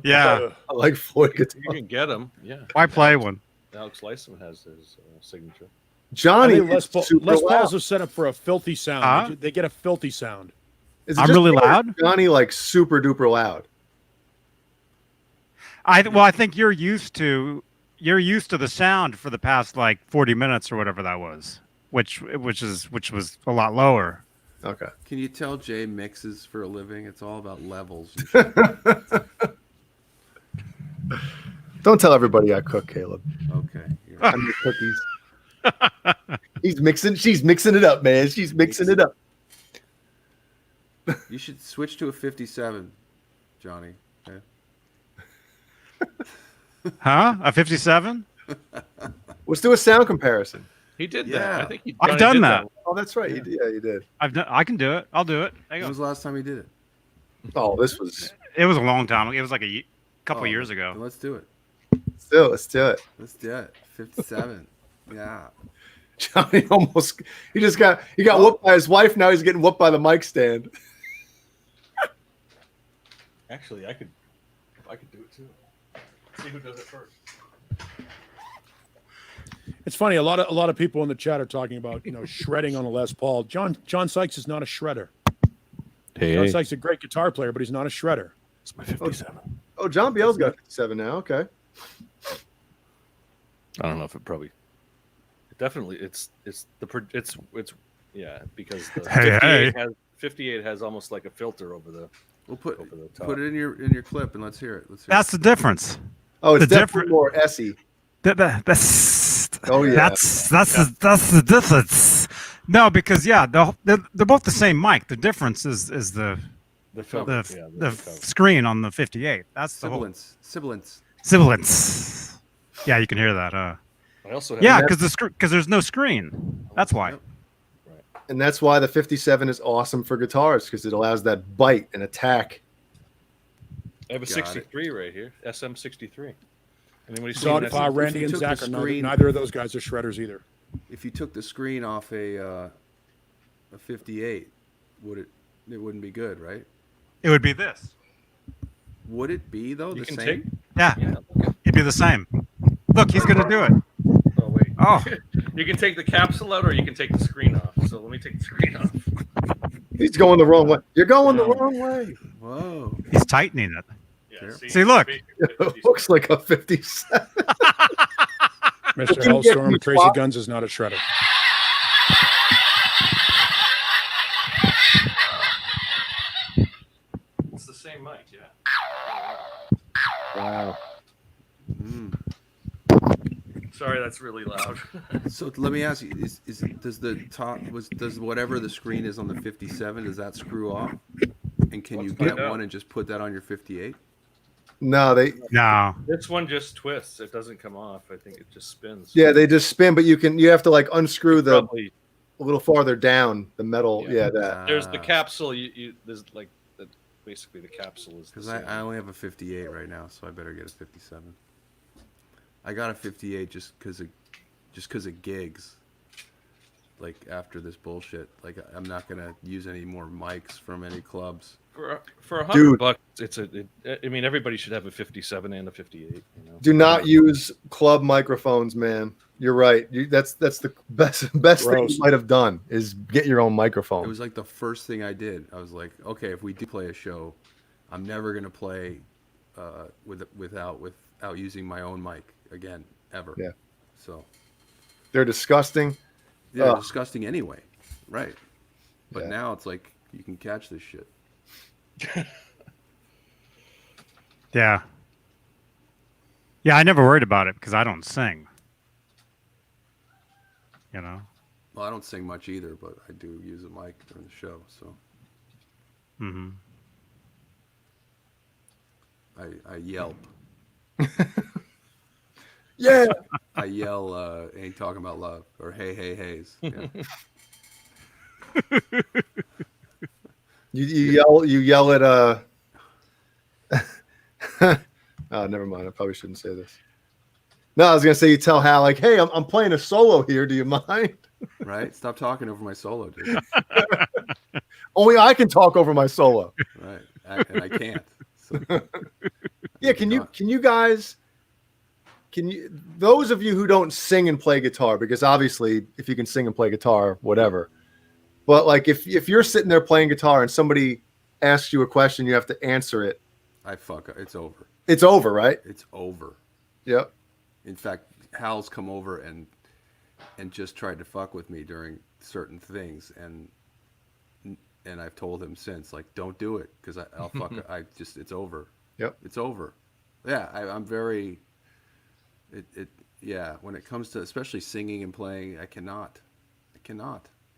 I like Floyd guitar. You can get them. Yeah. Why play one? Alex Lysum has his signature. Johnny, Les is super Pauls loud. are set up for a filthy sound. Huh? They get a filthy sound. Is it I'm just really me or is loud? Johnny, like super duper loud. I think you're used to the sound for the past like 40 minutes or whatever that was, which was a lot lower. Okay. Can you tell Jay mixes for a living? It's all about levels. And shit. Don't tell everybody I cook, Caleb. Okay. You're I make cookies. He's mixing. She's mixing it up, man. She's mixing it up. You should switch to a 57, Johnny. Okay? Huh? A 57? Let's do a sound comparison. He did Yeah. that. I think he. I've Johnny done did that. Oh, that's right. Yeah. You did. Yeah, you did. I can do it. I'll do it. Hang When on. was the last time you did it? Oh, this was It was a long time. It was like a couple Oh, years then ago. let's do it. still. Let's do it. Let's do it. 57. Yeah. Johnny almost. He got whooped by his wife. Now he's getting whooped by the mic stand. Actually, I could do it too. See who does it first. It's funny. A lot of people in the chat are talking about shredding on a Les Paul. John Sykes is not a shredder. John Sykes is a great guitar player, but he's not a shredder. It's my 57. Oh, John Biel's got 57 now. Okay. I don't know if it probably. Definitely, it's yeah, because the Hey, 58 has almost like a filter over the. We'll put Over the top. it in your clip and let's hear it. That's the difference. Oh, it's The definitely different- more Essie. That's Oh, yeah. that's the difference. No, because they're both the same mic. The difference is the filter. the screen on the 58. That's the whole Sibilance. sibilance. Yeah, you can hear that. I also have Yeah, because there's no screen. That's why. Yep. And that's why the 57 is awesome for guitars, because it allows that bite and attack. I have a Got 63 right here, SM63. Anybody seen So that? Randy you and took Zach the are screen- neither of those guys are shredders either. If you took the screen off a 58, it wouldn't be good, right? It would be this. Would it be though? You The can same? take. Yeah, Yeah. Okay. it'd be the same. Look, he's gonna do it. Oh wait. Oh, You can take the capsule out, or you can take the screen off. So let me take the screen off. He's going the wrong way. You're going the wrong way. Whoa. he's tightening it. Yeah. Sure. See, See, look. It looks like a 57. Mr. you get Hellstorm, me Tracy flop? Guns is not a shredder. It's the same mic, yeah. Wow. Mm. Sorry, that's really loud. So let me ask you: does whatever the screen is on the 57 does that screw off? And can you Let's get find out. one and just put that on your 58? No, No, This one just twists. It doesn't come off. I think it just spins. they just spin, but you have to like unscrew the Probably. a little farther down the metal. Yeah. Yeah, that. There's the capsule. There's like basically the capsule is. Because I only have a 58 right now, so I better get a 57. I got a 58 just because of gigs. Like after this bullshit, like I'm not gonna use any more mics from any clubs. for $100 Dude. bucks. I mean, everybody should have a 57 and a 58. You know? Do not use club microphones, man. You're right. That's the best thing Gross. you might have done is get your own It microphone. was like the first thing I did. I was like, okay, if we do play a show, I'm never gonna play without using my own mic again ever. Yeah. So They're disgusting. yeah, Ugh. disgusting anyway, right? But Yeah. now it's like you can catch this shit. yeah, I never worried about it because I don't sing. You know. Well, I don't sing much either, but I do use a mic during the show, so Hmm. I yelp. Yeah. I yell, ain't talking about love, or hey, hey, heys. Yeah. You yell at oh, never mind. I probably shouldn't say this. No, I was gonna say you tell Hal like, hey, I'm playing a solo here. Do you mind? Right? Stop talking over my solo, dude. Only I can talk over my solo. Right. And I can't. So, Yeah, can you guys those of you who don't sing and play guitar, because obviously if you can sing and play guitar, whatever. But like if you're sitting there playing guitar and somebody asks you a question, you have to answer it. I fuck up. It's over. It's over, right? It's over. Yep. In fact, Hal's come over and just tried to fuck with me during certain things, and and I've told him since, like, don't do it because I'll fuck. It's over. Yep. It's over. Yeah, I'm very. Yeah. When it comes to especially singing and playing, I cannot.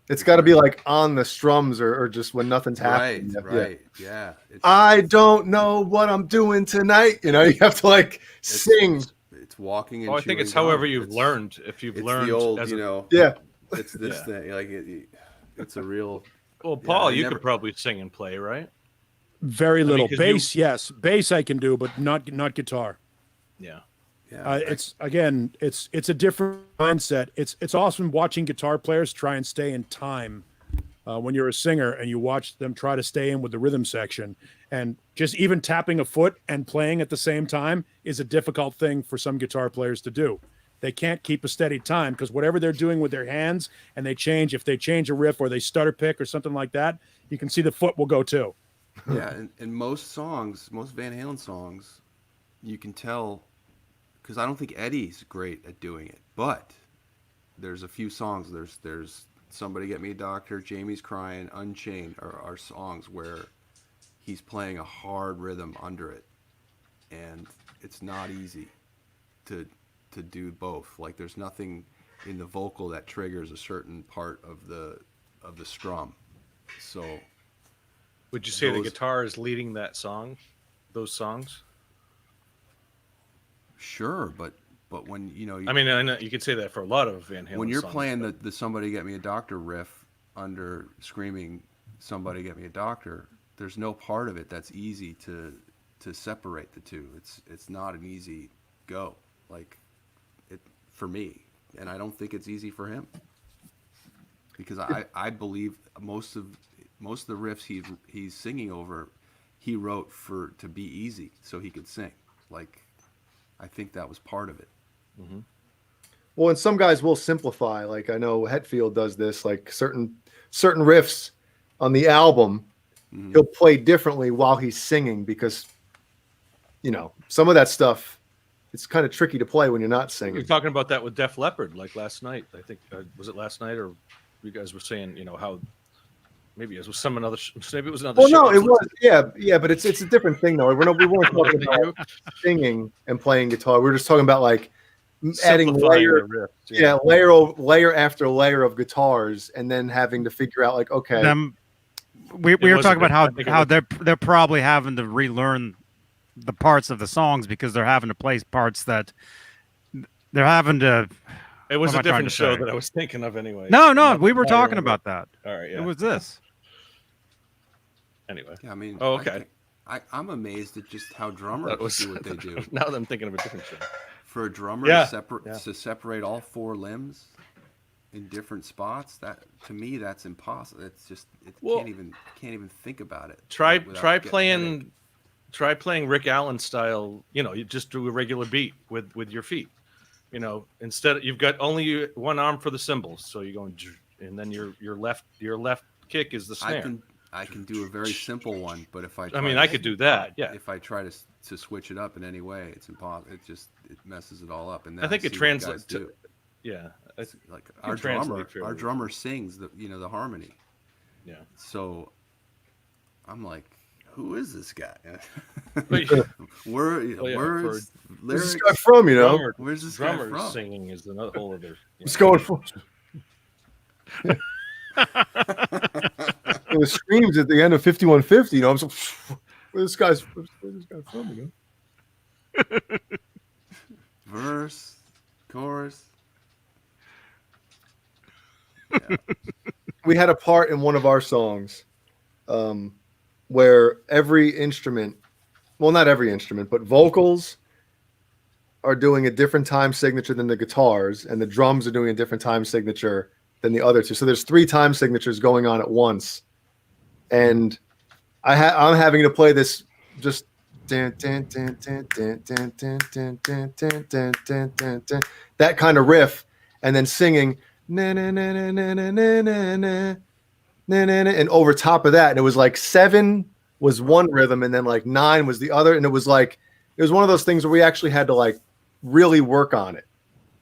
It's got to be like on the strums or just when nothing's happening. Right. Yeah. I don't know what I'm doing tonight. You have to like sing. It's walking and I think it's chewing however gum. you've learned. If you've It's learned, the old, as Yeah. It's this thing. Like it's a real. Well, Paul, I you never- could probably sing and play, right? Very little 'cause bass. Yes, bass I can do, but not guitar. Yeah. Yeah. It's a different mindset. It's awesome watching guitar players try and stay in time when you're a singer and you watch them try to stay in with the rhythm section, and just even tapping a foot and playing at the same time is a difficult thing for some guitar players to do. They can't keep a steady time because whatever they're doing with their hands and if they change a riff or they stutter pick or something like that, you can see the foot will go too. Yeah, and most songs, most Van Halen songs, you can tell, because I don't think Eddie's great at doing it, but there's a few songs. There's Somebody Get Me a Doctor, Jamie's Crying, Unchained are songs where he's playing a hard rhythm under it, and it's not easy to do both. Like there's nothing in the vocal that triggers a certain part of the strum. So Would you say the Those- guitar is leading that song? Those songs? sure, but when I mean, I know you could say that for a lot of Van Halen when you're songs, playing but- the Somebody Get Me a Doctor riff under screaming Somebody Get Me a Doctor, there's no part of it that's easy to separate the two. It's not an easy go, like it for me, and I don't think it's easy for him, because I believe most of the riffs he's singing over, he wrote to be easy so he could sing. Like I think that was part of it. Well, and some guys will simplify. Like I know Hetfield does this. Like certain riffs on the album, he'll play differently while he's singing because, some of that stuff, it's kind of tricky to play when you're not We were singing. talking about that with Def Leppard, like last night. I think was it last night, or you guys were saying, how maybe it was maybe it was another. Well, show. no, it was. Yeah, but it's a different thing though. We weren't talking about singing and playing guitar. We were just talking about like adding Simplifying layer, the riff, layer after layer of guitars, and then having to figure out like, okay, We were was talking a about good- how they're probably having to relearn the parts of the songs because they're having to play parts that they're having to. It was What a am I trying different to show say? that I was thinking of anyway. No, Not- we were not talking remember. about that. All right, yeah. It was this. Anyway, Yeah, I mean, Oh, okay. I'm amazed at just how drummers that was do what they do. Now that I'm thinking of a different show. For a drummer Yeah, to separate all four limbs in different spots, that to me that's impossible. It's just Well, can't even think about it. Try without getting a headache. try playing Rick Allen style. You just do a regular beat with your feet. Instead you've got only one arm for the cymbals, so you're going, and then your left kick is the snare. I can do a very simple one, but if I I mean, I could do that. Yeah, if I try to switch it up in any way, it's impossible. It messes it all up. And then I think it see what translates guys do. to. Yeah, Like can translate fairly our well. drummer sings the harmony. yeah. So I'm like, who is this guy? But Where yeah, where's where's this lyrics? guy from? Where's this guy drummer from? singing is another whole other. What's going for? The screams at the end of 5150. I'm so, where's this guy from? Verse, chorus. We had a part in one of our songs where every instrument, well, not every instrument, but vocals are doing a different time signature than the guitars, and the drums are doing a different time signature than the other two. So there's 3 time signatures going on at once, and I'm having to play this just that kind of riff, and then singing and over top of that, and it was like 7 was one rhythm, and then like 9 was the other, and it was one of those things where we actually had to like really work on it,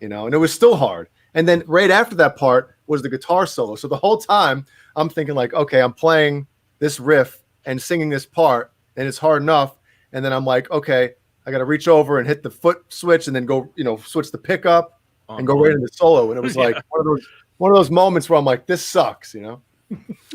and it was still hard. And then right after that part was the guitar solo. So the whole time I'm thinking like, okay, I'm playing this riff and singing this part, and it's hard enough. And then I'm like, okay, I got to reach over and hit the foot switch, and then go, switch the pickup and go right into solo. And it was like one of those moments where I'm like, this sucks,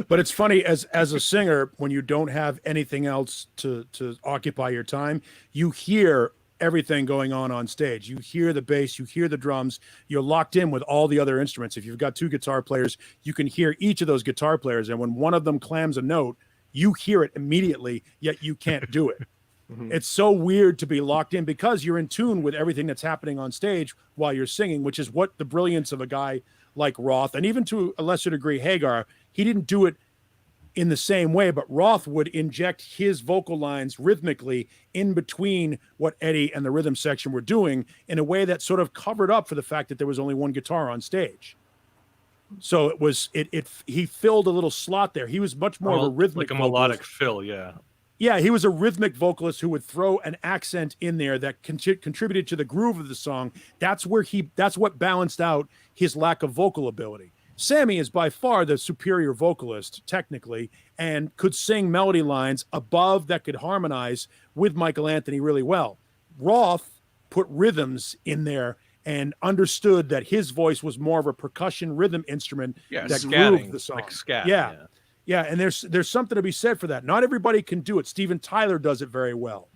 But it's funny as a singer, when you don't have anything else to occupy your time, you hear everything going on stage. You hear the bass, you hear the drums, you're locked in with all the other instruments. If you've got 2 guitar players, you can hear each of those guitar players. And when one of them clams a note, you hear it immediately, yet you can't do it. It's so weird to be locked in because you're in tune with everything that's happening on stage while you're singing, which is what the brilliance of a guy like Roth, and even to a lesser degree Hagar, he didn't do it in the same way, but Roth would inject his vocal lines rhythmically in between what Eddie and the rhythm section were doing in a way that sort of covered up for the fact that there was only one guitar on stage. So he filled a little slot there. He was much more of a rhythmic, like a melodic fill. Yeah. Yeah, he was a rhythmic vocalist who would throw an accent in there that contributed to the groove of the song. That's what balanced out his lack of vocal ability. Sammy is by far the superior vocalist technically and could sing melody lines above that could harmonize with Michael Anthony really well. Roth put rhythms in there and understood that his voice was more of a percussion rhythm instrument that grooved the song. Like scat, yeah, and there's something to be said for that. Not everybody can do it. Steven Tyler does it very well.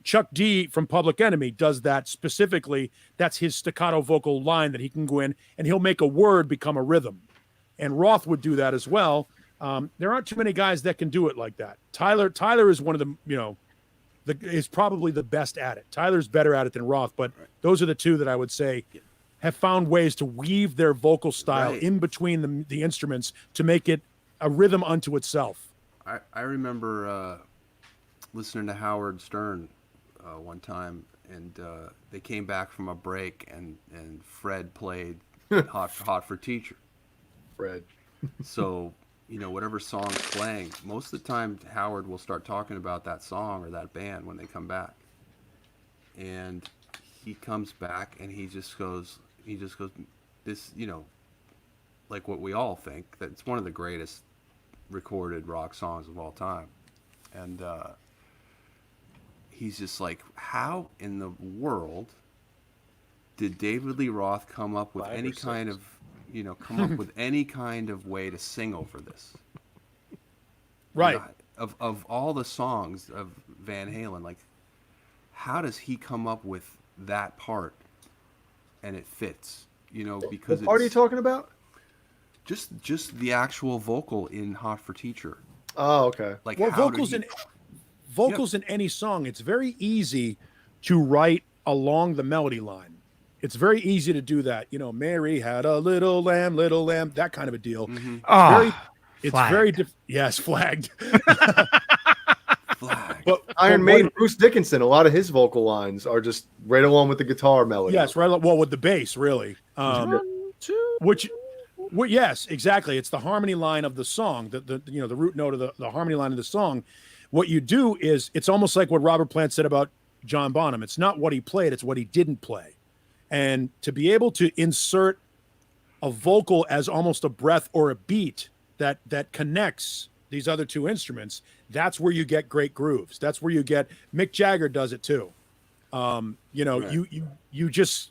Chuck D from Public Enemy does that specifically. That's his staccato vocal line that he can go in and he'll make a word become a rhythm. And Roth would do that as well. There aren't too many guys that can do it like that. Tyler is one of the, is probably the best at it. Tyler's better at it than Roth, but those are the two that I would say have found ways to weave their vocal style in between the instruments to make it a rhythm unto itself. I remember listening to Howard Stern one time, and they came back from a break, and Fred played Hot for Teacher. Fred. So, whatever song's playing, most of the time Howard will start talking about that song or that band when they come back. And he comes back and he just goes, this, like what we all think, that it's one of the greatest recorded rock songs of all time. And he's just like, how in the world did David Lee Roth come up with any kind of, with any kind of way to sing over this? Right. Of all the songs of Van Halen, like, how does he come up with that part and it fits? Because what part are you talking about? Just the actual vocal in Hot for Teacher. Oh, okay. Like, well, vocals in any song, it's very easy to write along the melody line. It's very easy to do that. Mary had a little lamb, that kind of a deal. Mm-hmm. Yes, flagged. But Iron Maiden, Bruce Dickinson, a lot of his vocal lines are just right along with the guitar melody. Yes, right. Well, with the bass, really. Yes, exactly. It's the harmony line of the song, the root note of the harmony line of the song. What you do is, it's almost like what Robert Plant said about John Bonham. It's not what he played, it's what he didn't play. And to be able to insert a vocal as almost a breath or a beat that connects these other two instruments, that's where you get great grooves. That's where you get, Mick Jagger does it too. You just,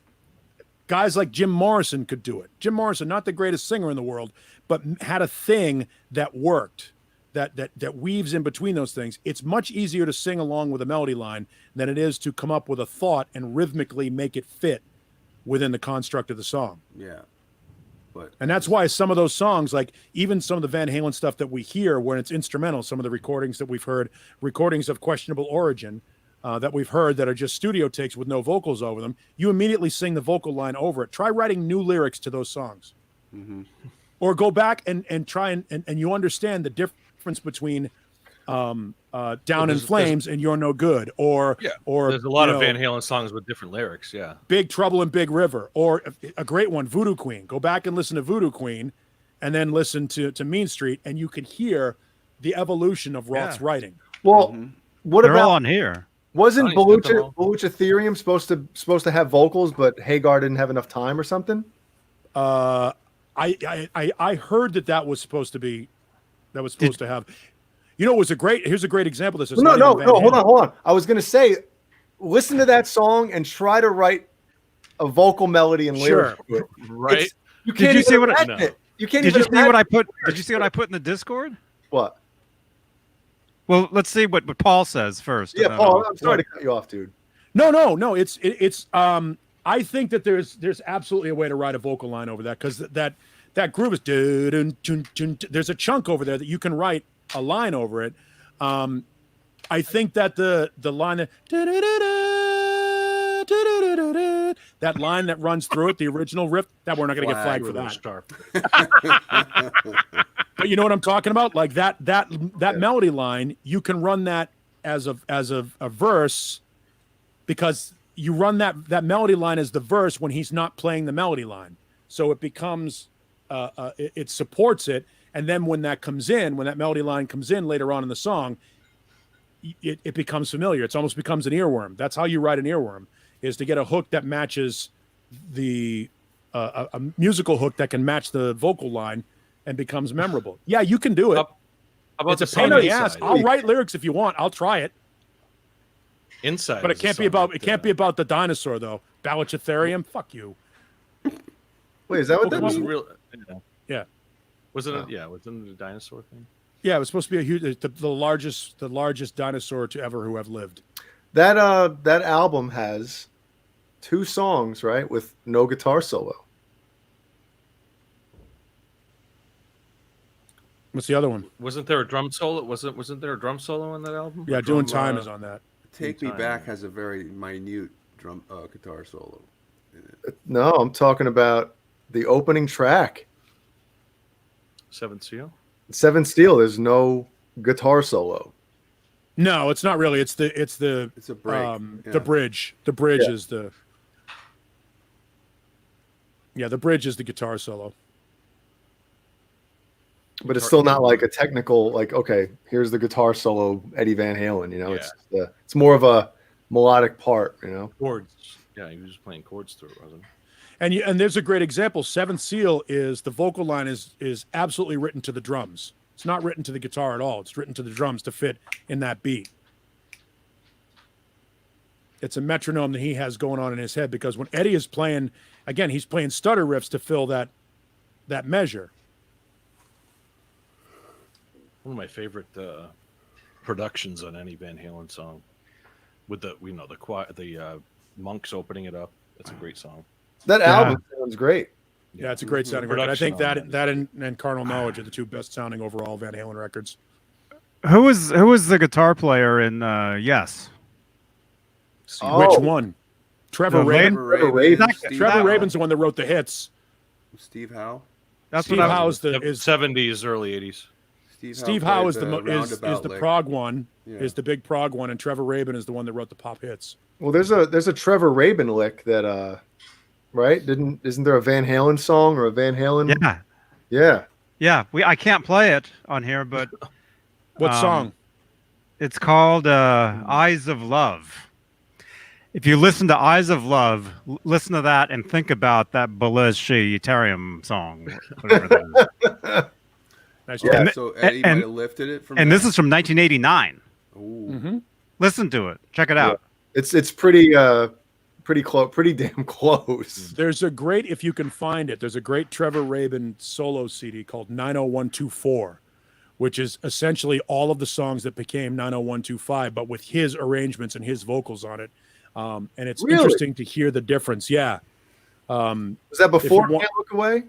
guys like Jim Morrison could do it. Jim Morrison, not the greatest singer in the world, but had a thing that worked, that weaves in between those things. It's much easier to sing along with a melody line than it is to come up with a thought and rhythmically make it fit within the construct of the song. Yeah. And that's why some of those songs, like even some of the Van Halen stuff that we hear when it's instrumental, some of the recordings that we've heard, recordings of questionable origin that we've heard that are just studio takes with no vocals over them, you immediately sing the vocal line over it. Try writing new lyrics to those songs. Mm-hmm. Or go back and try and you understand the difference between Down in Flames and You're No Good, or there's a lot of Van Halen songs with different lyrics. Yeah, Big Trouble in Big River, or a great one, Voodoo Queen. Go back and listen to Voodoo Queen, and then listen to Mean Street, and you can hear the evolution of Roth's writing. Well, what They're about all on here? Wasn't Belucha Ethereum supposed to have vocals, but Hagar didn't have enough time or something? I heard that was supposed to be that was supposed to have. You know, here's a great example of this. It's No, not no, even no. Van Hold Halen. on. I was gonna say, listen to that song and try to write a vocal melody and lyrics. Sure. To it. Right? It's- you Did can't you even see what I- imagine No. it. You can't Did even you see what imagine I put? Did you see what I put in the Discord? what? Well, let's see what Paul says first. Yeah, and then Paul. I'll- I'm sorry to cut you off, dude. No. It's. I think that there's absolutely a way to write a vocal line over that because that groove is. There's a chunk over there that you can write a line over it. I think that the line that line that runs through it, the original riff, that we're not going to get flagged for that. But you know what I'm talking about? Like that melody line, you can run that as a verse because you run that melody line as the verse when he's not playing the melody line. So it becomes it supports it, and then when that melody line comes in later on in the song, it becomes familiar. It almost becomes an earworm. That's how you write an earworm, is to get a hook that matches the a musical hook that can match the vocal line and becomes memorable. Yeah, you can do it. How about It's a the pain in the song ass. Inside? I'll write lyrics if you want. I'll try it. Inside, But it is a can't be song about that, it can't be about the dinosaur though. Balachatherium, fuck you. Wait, is that what Okay, that It was means? real. Yeah. Wasn't it? Oh. Yeah, wasn't it a dinosaur thing? Yeah, it was supposed to be a huge the largest dinosaur to ever who have lived. That album has 2 songs, right, with no guitar solo. What's the other one? Wasn't there a drum solo? Wasn't there a drum solo in that album? Yeah, A Doing drum, Time is on that. Take Me Time, Back yeah. has a very minute drum guitar solo. No, I'm talking about the opening track, Seventh Seal. Seven Steel. There's no guitar solo. No, it's not really. It's the It's a break. the bridge. The bridge Yeah. is the the bridge is the guitar solo. But it's still not like a technical, like, okay, here's the guitar solo, Eddie Van Halen, you know, it's more of a melodic part, you know. Chords. Yeah, he was just playing chords through it, wasn't And he? and there's a great example. Seventh Seal is the vocal line is absolutely written to the drums. It's not written to the guitar at all. It's written to the drums to fit in that beat. It's a metronome that he has going on in his head because when Eddie is playing, again, he's playing stutter riffs to fill that measure. One of my favorite productions on any Van Halen song, with the the monks opening it up. That's a great song. That album sounds great. Yeah, it's a great sounding record. I Production think on that and Carnal Knowledge are the 2 best sounding overall Van Halen records. Who was the guitar player in Yes? Oh. Which one? Trevor The Rabin. Trevor Rabin. Steve Trevor Howe. Rabin's the one that wrote the hits. Steve Howe. That's Steve what I Howe was. is the 70s, early 80s. Steve Howe is played is the roundabout lick. prog one, Yeah. is the big prog one, and Trevor Rabin is the one that wrote the pop hits. Well, there's a Trevor Rabin lick that right? Isn't there a Van Halen song or a Van Halen? Yeah, Yeah. yeah. I can't play it on here, but What song? it's called "Eyes of Love." If you listen to "Eyes of Love," listen to that and think about that Belez Ethereum song, whatever that is. Nice Yeah. job. So Eddie and- might have lifted it from. And that. this is from 1989. Ooh. Mm-hmm. Listen to it. Check it out. It's pretty close, pretty damn close. There's a great, if you can find it, there's a great Trevor Rabin solo CD called 90124, which is essentially all of the songs that became 90125, but with his arrangements and his vocals on it. And it's Really? interesting to hear the difference. Yeah. Was that before want- Can't Look Away?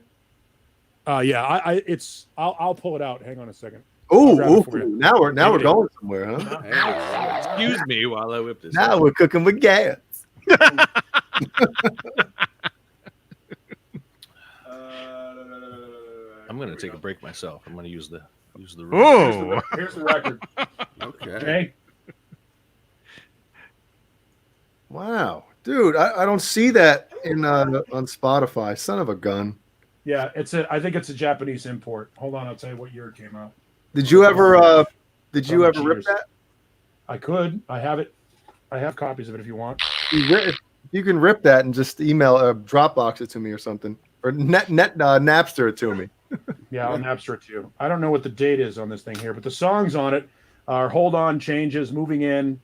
Yeah. I'll pull it out. Hang on a second. Ooh, grab it for you. now we're Maybe. going somewhere, huh? Hey, Excuse me while I whip this. Now we're cooking with gas. I'm gonna take a break myself. I'm gonna use the room. Oh, Here's the record. okay. Okay. Wow, dude, I don't see that in on Spotify. Son of a gun. Yeah, I think it's a Japanese import. Hold on, I'll tell you what year it came out. Did you ever How rip much years? that? I could. I have it. I have copies of it if you want. You can rip that and just email Dropbox it to me or something, or Napster it to me. Yeah, on Napster too. I don't know what the date is on this thing here, but the songs on it are "Hold On," "Changes," "Moving In,"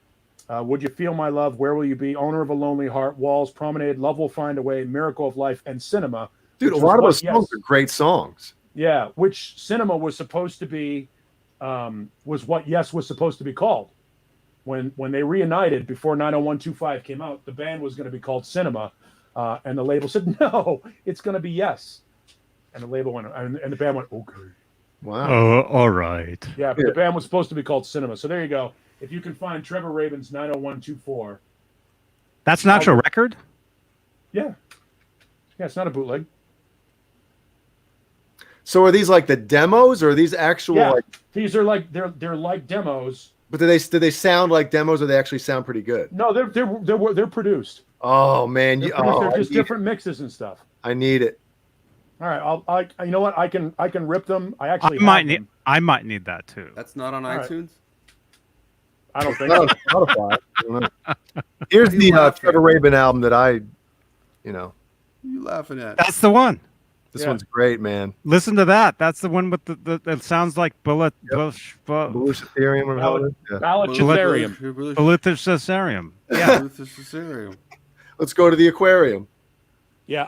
"Would You Feel My Love," "Where Will You Be," "Owner of a Lonely Heart," "Walls," "Promenade," "Love Will Find a Way," "Miracle of Life," and "Cinema." Dude, a which lot of was those songs are great songs. Yeah, which "Cinema" was supposed to be, was what Yes was supposed to be called. When they reunited before 90125 came out, the band was going to be called Cinema, and the label said no, it's going to be Yes, and the label went and the band went okay. Wow. Oh, all right. Yeah, but the band was supposed to be called Cinema. So there you go. If you can find Trevor Rabin's 90124, That's an actual record? yeah, it's not a bootleg. So are these like the demos, or are these actual? Yeah, Like, these are like they're like demos. but do they sound like demos, or they actually sound pretty good? No, they're produced. Oh man, They're, you, produced. oh, They're I just need different mixes and stuff. it. I need it. All right, you know what? I can rip them. I actually I might need that too. That's not on right. iTunes. I don't think No, so. Spotify. I don't know. Here's What are you the laughing Trevor at? Rabin album that I, What are you laughing at? That's the one. this Yeah. one's great, man. Listen to that. That's the one with the it sounds like bullet bush Blue Ethereum or how it is. Yeah. Balachitherium. Bulletitherium. Yeah. Cesareum. Let's go to the aquarium. Yeah,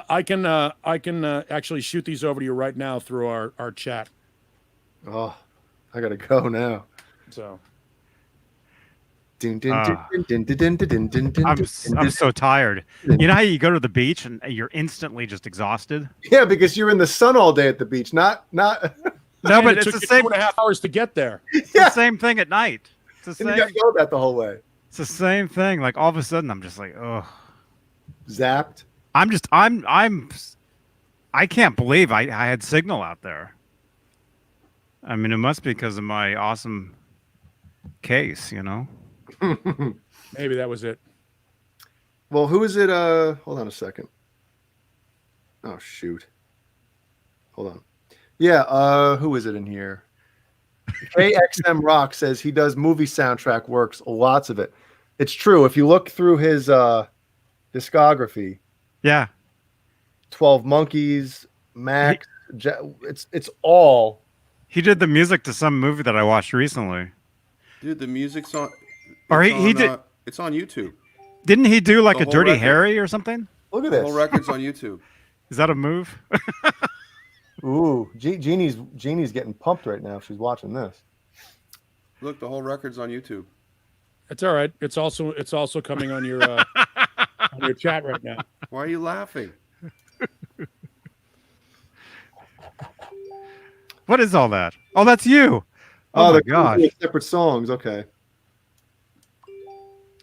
I can actually shoot these over to you right now through our chat. Oh, I gotta go now. So Dun, dun, dun, dun, dun, dun, dun, dun, dun, I'm dun, so tired. You know how you go to the beach and you're instantly just exhausted? Yeah, because you're in the sun all day at the beach. Not. No, And but it it's took the you same 2.5 hours to get there. it's Yeah. the same thing at night. It's the And you same gotta go that the whole way. it's the same thing. Like all of a sudden I'm just like, oh. Zapped. I can't believe I had signal out there. I mean, it must be because of my awesome case, you know. Maybe that was it. Well, who is it? Hold on a second. Oh shoot. Hold on. Yeah, who is it in here? KXM Rock says he does movie soundtrack works, lots of it. It's true. If you look through his discography, Yeah. 12 Monkeys, Max, it's all. He did the music to some movie that I watched recently. Dude, the music's on. Or it's he on, did- It's on YouTube. Didn't he do like The a whole Dirty record. Harry or something? Look at The this. whole record's on YouTube. Is that a move? Ooh, Jeannie's getting pumped right now. She's watching this. Look, the whole record's on YouTube. It's all right. It's also coming on your on your chat right now. Why are you laughing? What is all that? Oh, that's you. Oh, Oh, my they're gosh. separate songs. Okay.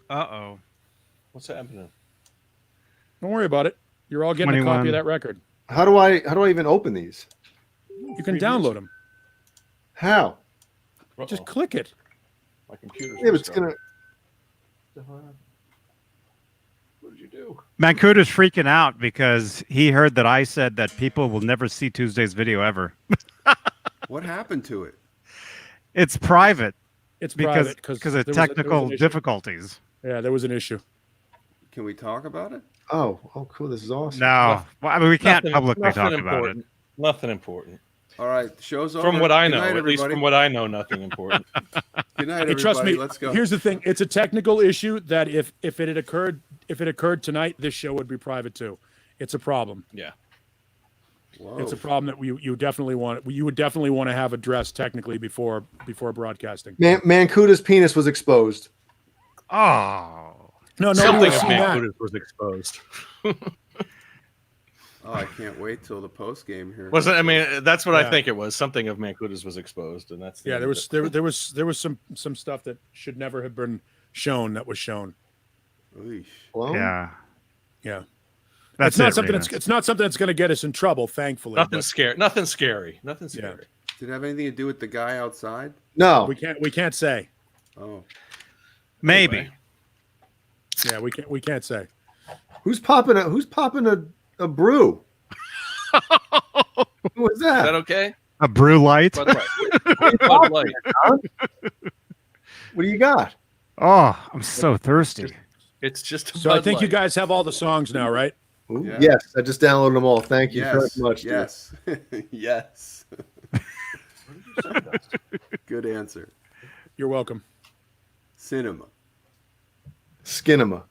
Uh-oh. What's happening? Don't worry about it. You're all getting a 21. copy of that record. How do I even open these? You can download them. How? Just click it. My computer's Yeah, but it's gonna. What did you do? Mancuda's freaking out because he heard that I said that people will never see Tuesday's video ever. What happened to it? It's private It's because private of there was technical an issue. difficulties. Yeah, there was an issue. Can we talk about it? Oh, cool. This is awesome. No. Well, I mean, we can't Nothing- publicly nothing talk about it. important. Nothing important. All right, the show's over. From what I Good know, night, at least everybody. from what I know, nothing important. Good night, Hey, everybody. trust me. Let's go. Here's the thing. It's a technical issue that if it had occurred tonight, this show would be private too. It's a problem. Yeah. Whoa. It's a problem that you would definitely want to have addressed technically before broadcasting. Mancuda's penis was exposed. Oh. No, nobody Something would of see that. Mancuda's was exposed. Oh, I can't wait till the post game here. Wasn't I mean that's what I Yeah. think it was. Something of Mancuda's was exposed, and that's the Yeah, end there of was it. there was some stuff that should never have been shown that was shown. Eesh. Hello? Yeah. Yeah. That's it's not it, something Rita. it's not something that's going to get us in trouble, thankfully. Nothing but scary. Nothing scary. Nothing Yeah. scary. Did it have anything to do with the guy outside? No. we can't say. Oh, Maybe. Anyway. Yeah, we can't say. Who's popping a brew? Who was Is that that? okay? A brew light. Bud Light. Bud Light. What do you got? Oh, I'm so thirsty. It's just a So I Bud think you Light. guys have all the songs now, right? Ooh, Yeah. Yes, I just downloaded them all. Thank you yes. very much. dude. Yes. Yes. Good answer. You're welcome. Cinema. Skinema.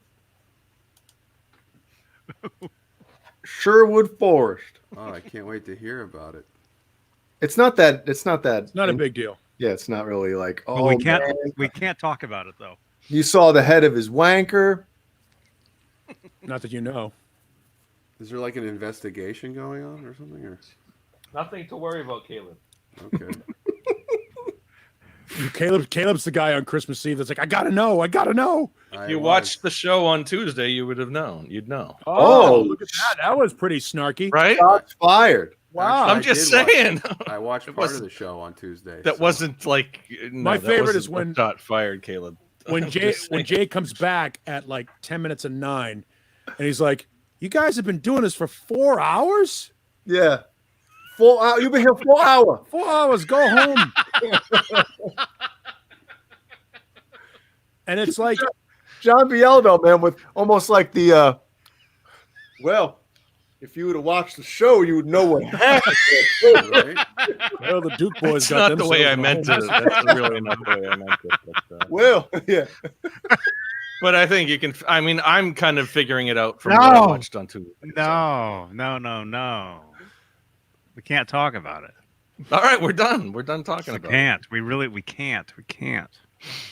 Sherwood Forest. Oh, I can't wait to hear about it. It's not that. It's not a big deal. Yeah, it's not really like. Well, Oh, we can't talk about it though. you saw the head of his wanker. Not that you know. Is there like an investigation going on or something? Or Nothing to worry about, Caleb. okay. Caleb's the guy on Christmas Eve that's like, I gotta know. If you watched the show on Tuesday, you would have known. You'd know. Oh, look at that. That was pretty snarky. Right? Shots fired. Wow. I'm just saying. I watched part of wasn't- the show on Tuesday. That so- wasn't like My favorite is when- shot fired, Caleb. when I'm Jay just saying. comes back at like 10 minutes of 9, and he's like, "You guys have been doing this for 4 hours? Yeah. 4 hours. You've been here 4 hours. 4 hours. Go home." And it's like, John Bieldo, man, with almost like the. Well, if you would have watched the show, you would know what happened. Right? well, the Duke boys That's got not the way I themselves meant a it. home. That's really not the way I meant it. Well, yeah. But I think you can. I mean, I'm kind of figuring it out from what I No. watched on Tuesday. No. We can't talk about it. All right, we're done. We're done talking We about can't. We can't.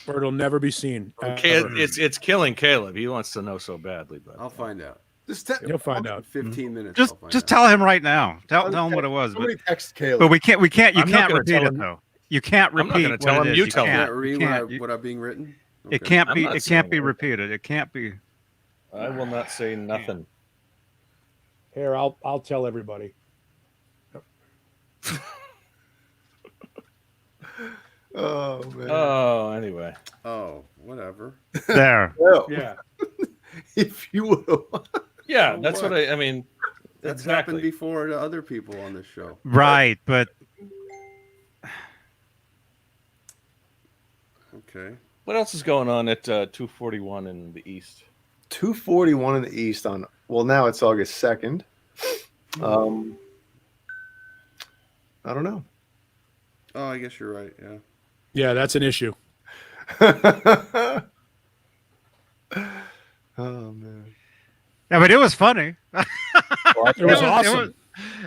Or it'll never be seen. it. Okay, ever. it's killing Caleb. He wants to know so badly, but I'll find out. Just You'll find out. 15 minutes. Just I'll find just out. tell him right now. Tell him what it was. But, Somebody text Caleb. but we can't. You I'm not can't gonna repeat tell it him. though. You can't I'm not repeat. gonna tell what him, it you is. tell him. can't. Can't read You what, can't. what I'm being written. It Okay. can't I'm be. not It saying can't be a word. repeated. It can't be. I will not say nothing. Here, I'll tell everybody. Oh man. Oh, anyway. Oh, whatever. There. Well, Yeah. if you would have. Yeah, So that's what what? I mean. That's exactly. happened before to other people on this show. Right, but Okay. What else is going on at 241 in the East? 241 in the East on. Well, now it's August 2nd. I don't know. Oh, I guess you're right. Yeah. Yeah, that's an issue. Oh man. yeah, but it was funny. It was awesome.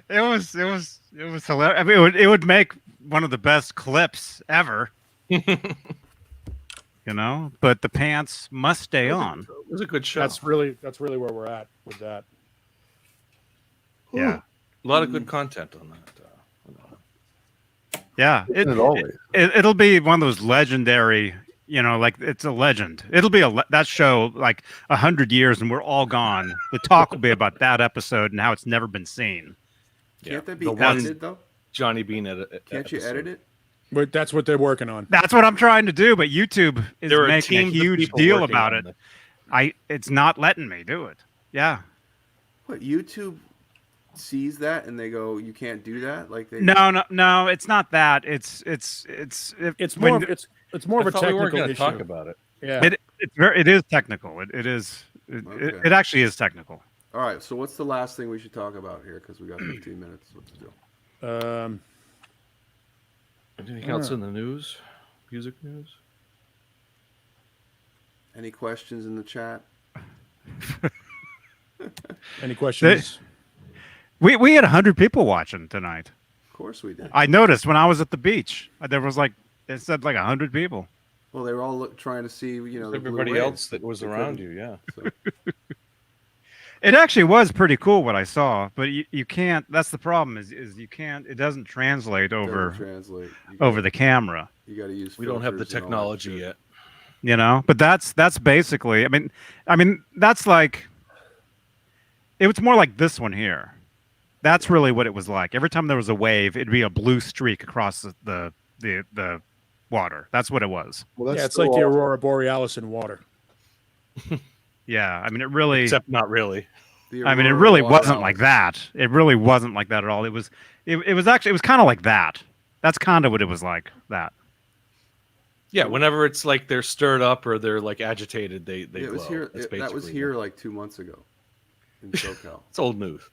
It was hilarious. I mean, it would make one of the best clips ever. You know, but the pants must stay on. It was a good show. That's really where we're at with that. Yeah, a lot of good content on that. yeah. Isn't it always? It'll be one of those legendary. You know, like it's a legend. It'll be that show like 100 years, and we're all gone. The talk will be about that episode and how it's never been seen. Can't that be The one- edited though? Johnny Beane Can't you edit it? But that's what they're working on. That's what I'm trying to do, but YouTube is There are making a teams of huge people deal working about on it. It's not letting me do it. Yeah. What, YouTube sees that and they go, "You can't do that." Like they No, it's not that. It's More when- of, it's more of I a thought we weren't technical going to issue. talk about it. Yeah. it is technical. It Okay. actually is technical. All right. So what's the last thing we should talk about here? Because we got 15 minutes. What to do? Anything else in the news? Music news? Any questions in the chat? Any questions? We had 100 people watching tonight. Of course we did. I noticed when I was at the beach. There was it said like 100 people. Well, they were all trying to see, the blue Everybody wave. else that was They around couldn't. you, yeah. So, It actually was pretty cool what I saw, but you can't. That's the problem is you can't. It doesn't translate doesn't over translate. You over gotta- the camera. You got to use. We don't have the filters and all that technology shit. yet. You know, but that's basically. I mean that's like. It was more like this one here. That's really what it was like. Every time there was a wave, it'd be a blue streak across the water. That's what it was. Well, that's Yeah, it's still like the awesome. Aurora Borealis in water. Yeah, I mean it really. Except not really. The I mean, it Aurora really Borealis. wasn't like that. It really wasn't like that at all. It was kind of like that. That's kind of what it was like. That. Yeah, whenever it's like they're stirred up or they're like agitated, they Yeah, it was glow. here. That's That was basically here like 2 months ago in SoCal. It's old news.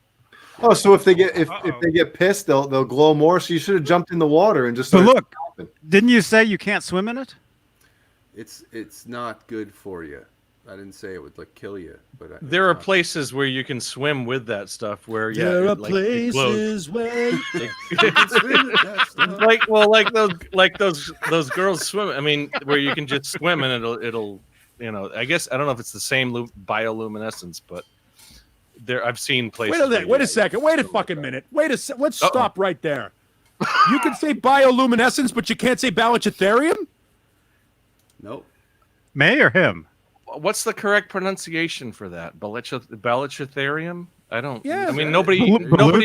Oh, so if they get if Uh-oh. they get pissed, they'll glow more. So you should have jumped in the water and just But started look, stomping. didn't you say you can't swim in it? It's not good for you. I didn't say it would like kill you, but There are places where you can swim with that stuff. Where There are it, like, it glows. places where like those girls swim. I mean, where you can just swim and it'll I guess I don't know if it's the same bioluminescence, but I've seen places. Wait a second. Wait a fucking minute. Let's stop right there. You can say bioluminescence, but you can't say balachatherium? Nope. May or him? What's the correct pronunciation for that? Balachatherium? I don't. Yeah, I mean, right. nobody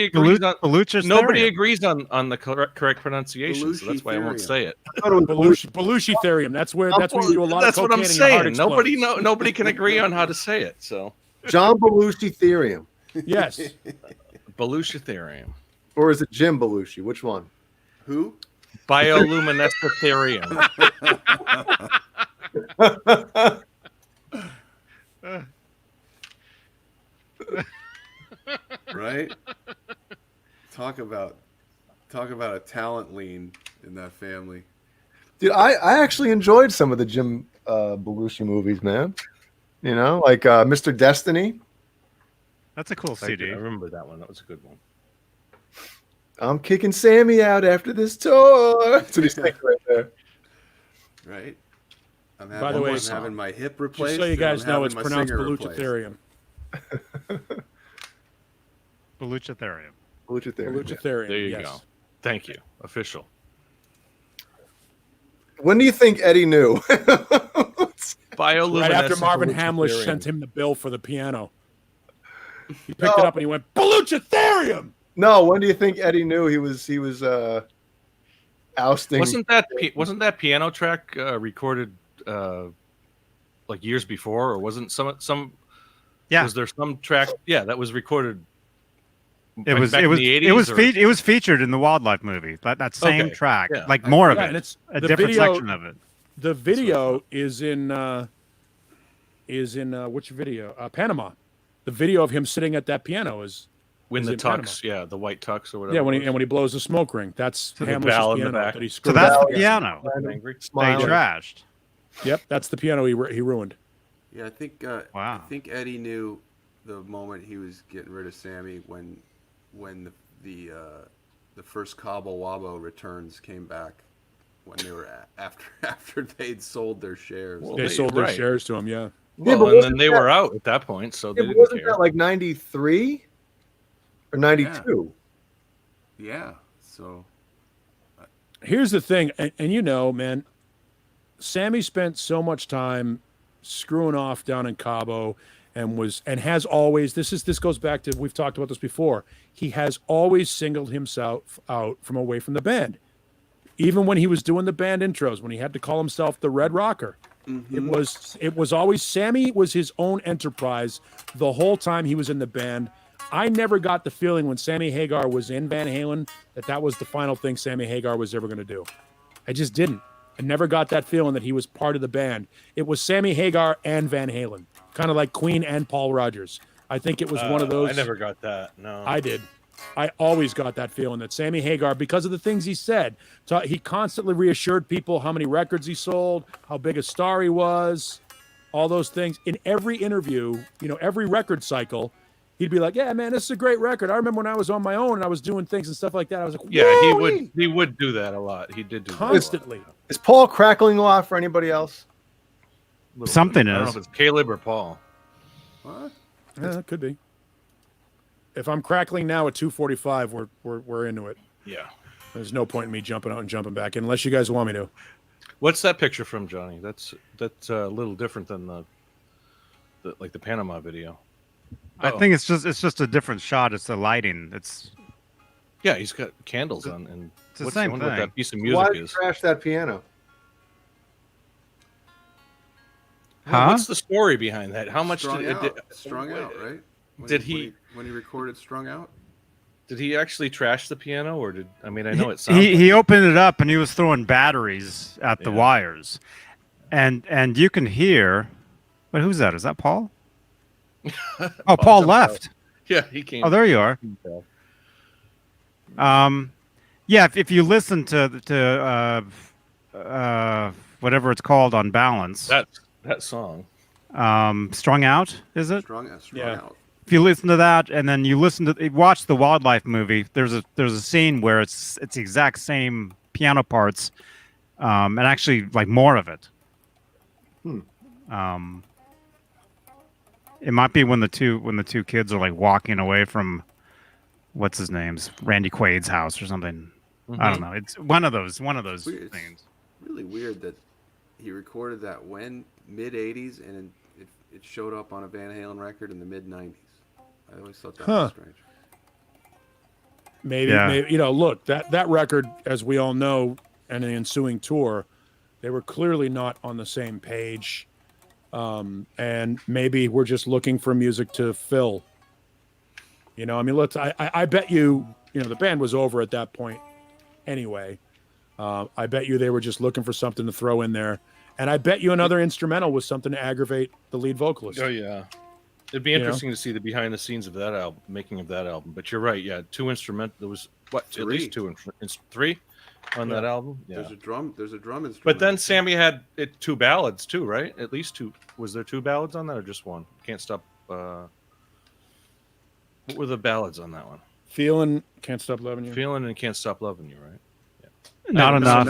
agrees on. Beluchitherium. Nobody agrees on the correct pronunciation, so that's why I won't Beluchitherium. say it. Beluchitherium. That's where you do a lot That's of what cocaine I'm and your heart saying. explodes. Nobody can agree on how to say it. So John Belushi Therium, Yes. Beluchitherium, or is it Jim Belushi? Which one? Who? bioluminescence. Right? Talk about a talent lean in that family. Dude, I actually enjoyed some of the Jim Belushi movies, man. You know, like Mr. Destiny. That's a cool I CD. remember that one. That was a good one. I'm kicking Sammy out after this tour. That's what he's thinking right there. Right? By the way, I'm having my hip replaced. Just so you and guys I'm know, having it's my pronounced singer replaced. Beluchitherium. Beluchitherium. Beluchitherium. Beluchitherium. There you yes. go. Thank you. Official. When do you think Eddie knew? Bioluminescence. Right after Marvin Hamlish Beluchitherium. sent him the bill for the piano. He picked it up and he went, Beluchitherium! No, when do you think Eddie knew he was ousting? Wasn't that piano track recorded like years before, or wasn't some? Yeah. Was there some track? Yeah, that was recorded. It was back in the 80s, it was featured in the wildlife movie. That same Okay, track, yeah. like more of Yeah, it, and it's a the different video- section of it. The video is in which video? Panama. The video of him sitting at that piano is when is the in tux, yeah, the white tux or whatever. yeah it was. when he blows the smoke ring. That's the Hamlish's bell in the piano back. that he So screwed that's up. the piano Angry. they Smiling. trashed. Yep, that's the piano he ruined. Yeah, I think. Wow. I think Eddie knew the moment he was getting rid of Sammy when the first Cabo Wabo returns came back when they were after they'd sold their shares. Well, They sold their right. shares to him. Yeah. Well, but and then wasn't they that- were out at that point, so they Yeah, but didn't wasn't care. that like 93 or 92? Yeah. So Here's the thing, and you know, man, Sammy spent so much time screwing off down in Cabo and has always this goes back to, we've talked about this before. He has always singled himself out from away from the band. Even when he was doing the band intros, when he had to call himself the Red Rocker. It was always Sammy was his own enterprise the whole time he was in the band. I never got the feeling when Sammy Hagar was in Van Halen that was the final thing Sammy Hagar was ever going to do. I just didn't. I never got that feeling that he was part of the band. It was Sammy Hagar and Van Halen, kind of like Queen and Paul Rogers. I think it was one of those. I never got that. No, I did. I always got that feeling that Sammy Hagar, because of the things he said, he constantly reassured people how many records he sold, how big a star he was, all those things. In every interview, every record cycle, he'd be like, "Yeah, man, this is a great record. I remember when I was on my own and I was doing things and stuff like that. I was like, yeah, "Whoa-wee!" he would do that a lot. He did do Constantly. that a lot. Is Paul crackling a lot for anybody else? Little Something bit. I don't know is. if it's Caleb or Paul. what? Yeah, it could be. If I'm crackling now at 245, we're into it. Yeah. There's no point in me jumping out and jumping back in unless you guys want me to. What's that picture from, Johnny? That's a little different than the Panama video. I think it's just a different shot. It's the lighting. Yeah, he's got candles on, and It's the I same wonder what thing. that piece of Why music did you is. crash that piano? Huh? What's the story behind that? How much Strung did out? it? Strung out, right? When he recorded Strung Out? Did he actually trash the piano, or did I mean? I know He, it sounds. he opened it up and he was throwing batteries at the Yeah. wires, and you can hear. But who's that? Is that Paul? Oh, Paul jumped left. Yeah, he came. Oh, there you are. Yeah, if you listen to whatever it's called on Balance, That song. Strung Out, is it? Strung Yeah. out. If you listen to that and then you watch the Wildlife movie, there's a scene where it's the exact same piano parts, and actually like more of it. It might be when the two kids are like walking away from what's his name's Randy Quaid's house or something. I don't know. It's one of those Weird. things. Really weird that he recorded that when mid '80s and it showed up on a Van Halen record in the mid '90s. I always thought that was strange. Maybe, Yeah. maybe look, that record, as we all know, and the ensuing tour, they were clearly not on the same page. And maybe we're just looking for music to fill. I mean, I bet you, the band was over at that point anyway. I bet you they were just looking for something to throw in there. And I bet you another instrumental was something to aggravate the lead vocalist. Oh yeah, it'd be interesting to see the behind the scenes of that album, making of that album. But you're right, yeah, two instrument. There was at least three on that album. Yeah, There's a drum instrument. but then Sammy had two ballads too, right? At least two. Was there two ballads on that or just one? Can't Stop. What were the ballads on that one? Feeling, Can't Stop Loving You. Feeling and Can't Stop Loving You, right? Yeah. Not enough.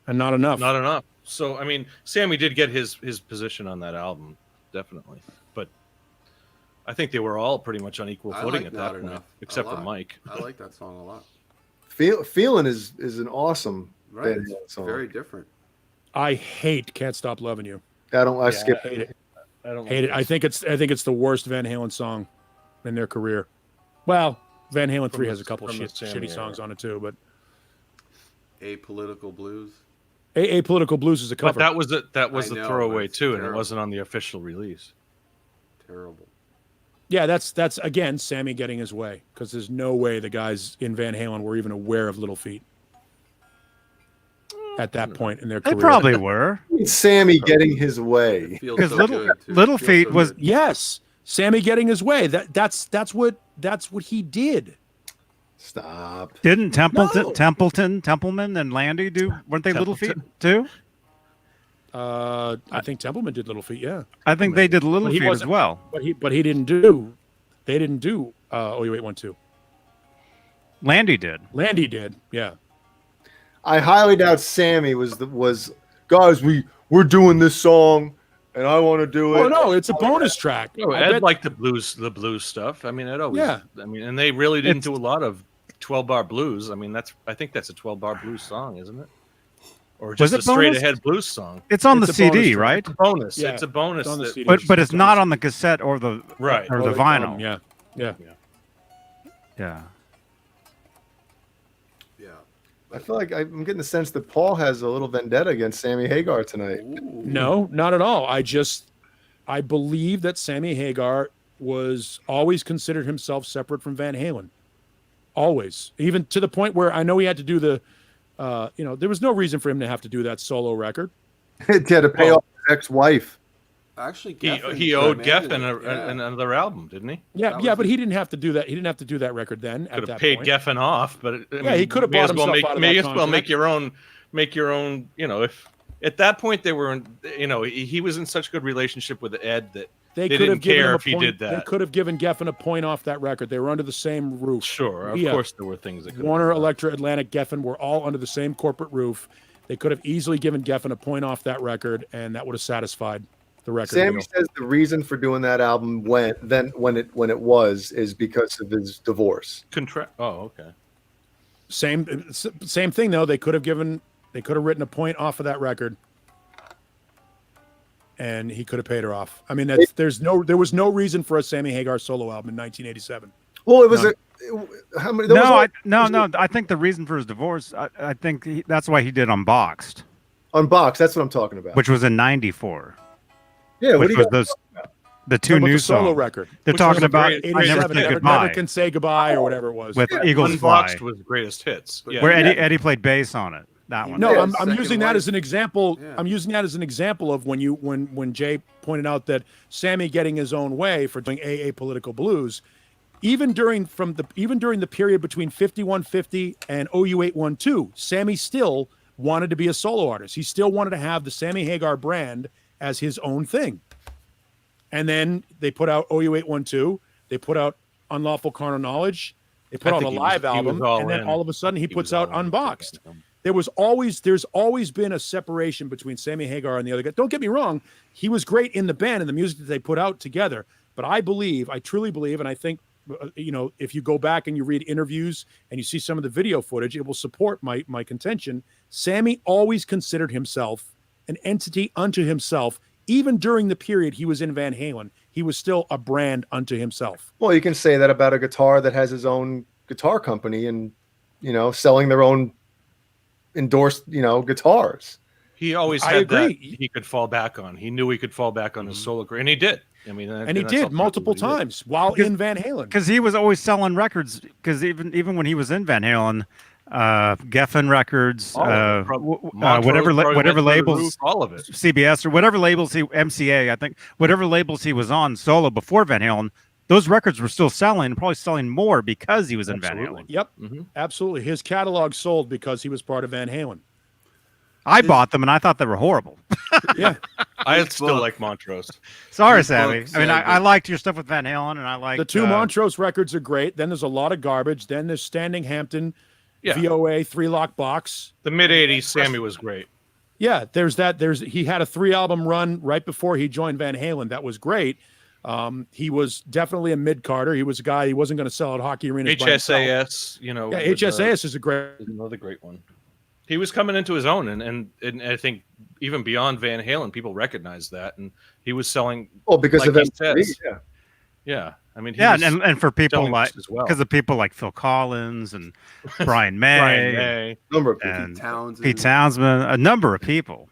Not enough. Not enough. So I mean, Sammy did get his position on that album, definitely. But I think they were all pretty much on equal footing at that point, except for Mike. I like that song a lot. Feeling is an awesome Right, band it's song. very different. I hate Can't Stop Loving You. I skip hate it. I don't Hate it. I think it's the worst Van Halen song in their career. Well, Van Halen 3 has a couple shitty songs on it too, but Apolitical Blues. Apolitical Blues is a cover. But that was I the know, throwaway but it's too, and it terrible. wasn't on the official release. Terrible. Yeah, that's again Sammy getting his way, because there's no way the guys in Van Halen were even aware of Little Feat at that point in their They career. probably were. Sammy getting his way. It feels Because so Little good, too. Little It feels Feat so was good. Yes, Sammy getting his way. That's what he did. Stop. didn't No. Templeman and Landy do? Weren't they Little Feat too? I think Templeman did Little Feat, yeah, I think they did Little But he Feat as wasn't- well. but he didn't do. They didn't do. Oh, you wait, 1, 2. Landy did. Landy did, yeah. I highly doubt Sammy was guys. We're doing this song, and I want to do it. Oh no, it's a bonus track. Oh, I Ed bet- liked the blues stuff. I mean, Ed always. Yeah. I mean, and they really didn't do a lot of 12-bar blues. I mean, I think that's a 12-bar blues song, isn't it? Or Was just it a straight bonus? ahead blues song. It's on It's the a bonus CD, track. right? It's a bonus. Yeah, It's a bonus. it's on the that- CD. But it's not on the cassette or the Right. or Oh, the they- vinyl. Yeah. Yeah. Yeah. I feel like I'm getting the sense that Paul has a little vendetta against Sammy Hagar tonight. Ooh. No, not at all. I believe that Sammy Hagar was always considered himself separate from Van Halen. Always. Even to the point where I know he had to do there was no reason for him to have to do that solo record. He had to pay off his ex-wife. Actually, He owed demanded Geffen it, yeah. another album, didn't he? Yeah, That yeah, was but he didn't have to do that. He didn't have to do that record then. Could at have that paid point. Geffen off, but He could have bought himself out of May that as well make contract. make your own. If at that point they were, he was in such good relationship with Ed that They They could have didn't given care him a if he point. did They that. could have given Geffen a point off that record. They were under the same roof. sure, of Yeah. course, there were things that could Warner, Elektra, Atlantic, Geffen were all under the same corporate roof. They could have easily given Geffen a point off that record, and that would have satisfied the record. Sammy says the reason for doing that album when it was is because of his divorce. Oh, okay. Same thing though. They could have written a point off of that record, and he could have paid her off. I mean, there was no reason for a Sammy Hagar solo album in 1987. Well, it was None. how many? there was No, I think the reason for his divorce, I think that's why he did Unboxed, Unboxed. That's what I'm talking about. which was in '94, Yeah, what which do you was got? the two Talking about new the solo songs. record. They're Which talking was a about great- I Never 87, Say never Goodbye can say goodbye or whatever it was. with Eagles Fly, Unboxed was greatest hits. Yeah. where Eddie played bass on it. That one. No, Yeah, I'm second using that wife. as an example. Yeah. I'm using that as an example of when Jay pointed out that Sammy getting his own way for doing Apolitical Blues. even during the period between 5150 and OU 812, Sammy still wanted to be a solo artist. He still wanted to have the Sammy Hagar brand as his own thing. And then they put out OU 812. They put out Unlawful Carnal Knowledge. They put out a live album, and then all of a sudden he puts out Unboxed. There's always been a separation between Sammy Hagar and the other guy. Don't get me wrong, he was great in the band and the music that they put out together. But I truly believe, and I think, if you go back and you read interviews and you see some of the video footage, it will support my contention. Sammy always considered himself an entity unto himself. Even during the period he was in Van Halen, he was still a brand unto himself. Well, you can say that about a guitar that has his own guitar company and, selling their own endorsed, guitars. He always had that he could fall back on. He knew he could fall back on his solo career, and he did. I mean, and he did multiple times while in Van Halen. Because he was always selling records. Because even when he was in Van Halen, Geffen Records, whatever labels, all of it, CBS or whatever labels MCA, I think, whatever labels he was on solo before Van Halen, those records were still selling, probably selling more because he was in Van Halen. Yep, absolutely. His catalog sold because he was part of Van Halen. I bought them and I thought they were horrible. Yeah, I still like Montrose. Sorry, Sammy. I mean, I liked your stuff with Van Halen, and I like the two Montrose records are great. Then there's a lot of garbage. Then there's Standing Hampton, VOA 3-lock box. The mid '80s, Sammy was great. Yeah, there's that. He had a 3-album run right before he joined Van Halen. That was great. He was definitely a mid-carder. He was a guy. He wasn't going to sell at hockey arenas. HSAS, HSAS is another great one. He was coming into his own, and I think even beyond Van Halen, people recognized that, and he was selling. Well, because like of MTV, yeah. I mean, and for people like because of people like Phil Collins and Brian May, number of and people. Pete Townsend, a number of people.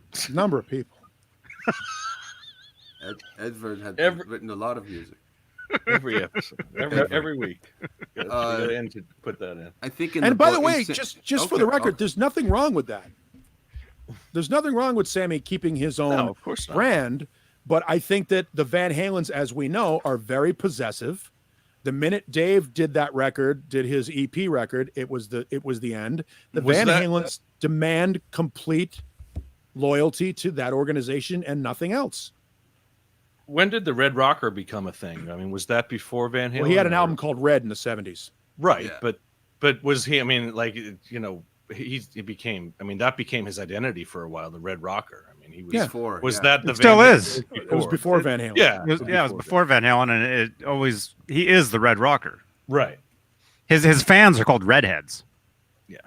Edvard had written a lot of music. Every episode, every week. To put that in. I think. By the way, just for the record, there's nothing wrong with that. There's nothing wrong with Sammy keeping his own brand, but I think that the Van Halens, as we know, are very possessive. The minute Dave did that record, did his EP record, it was the end. The Van Halens demand complete loyalty to that organization and nothing else. When did the Red Rocker become a thing? I mean, was that before Van Halen? Well, he had an album called Red in the 70s. Right, yeah. But was he? I mean, like he became. I mean, that became his identity for a while. The Red Rocker. I mean, he was. Before, was that the? It still is. It was before Van Halen. Yeah, it was before Van Halen, and he is the Red Rocker. Right. His fans are called Redheads. Yeah.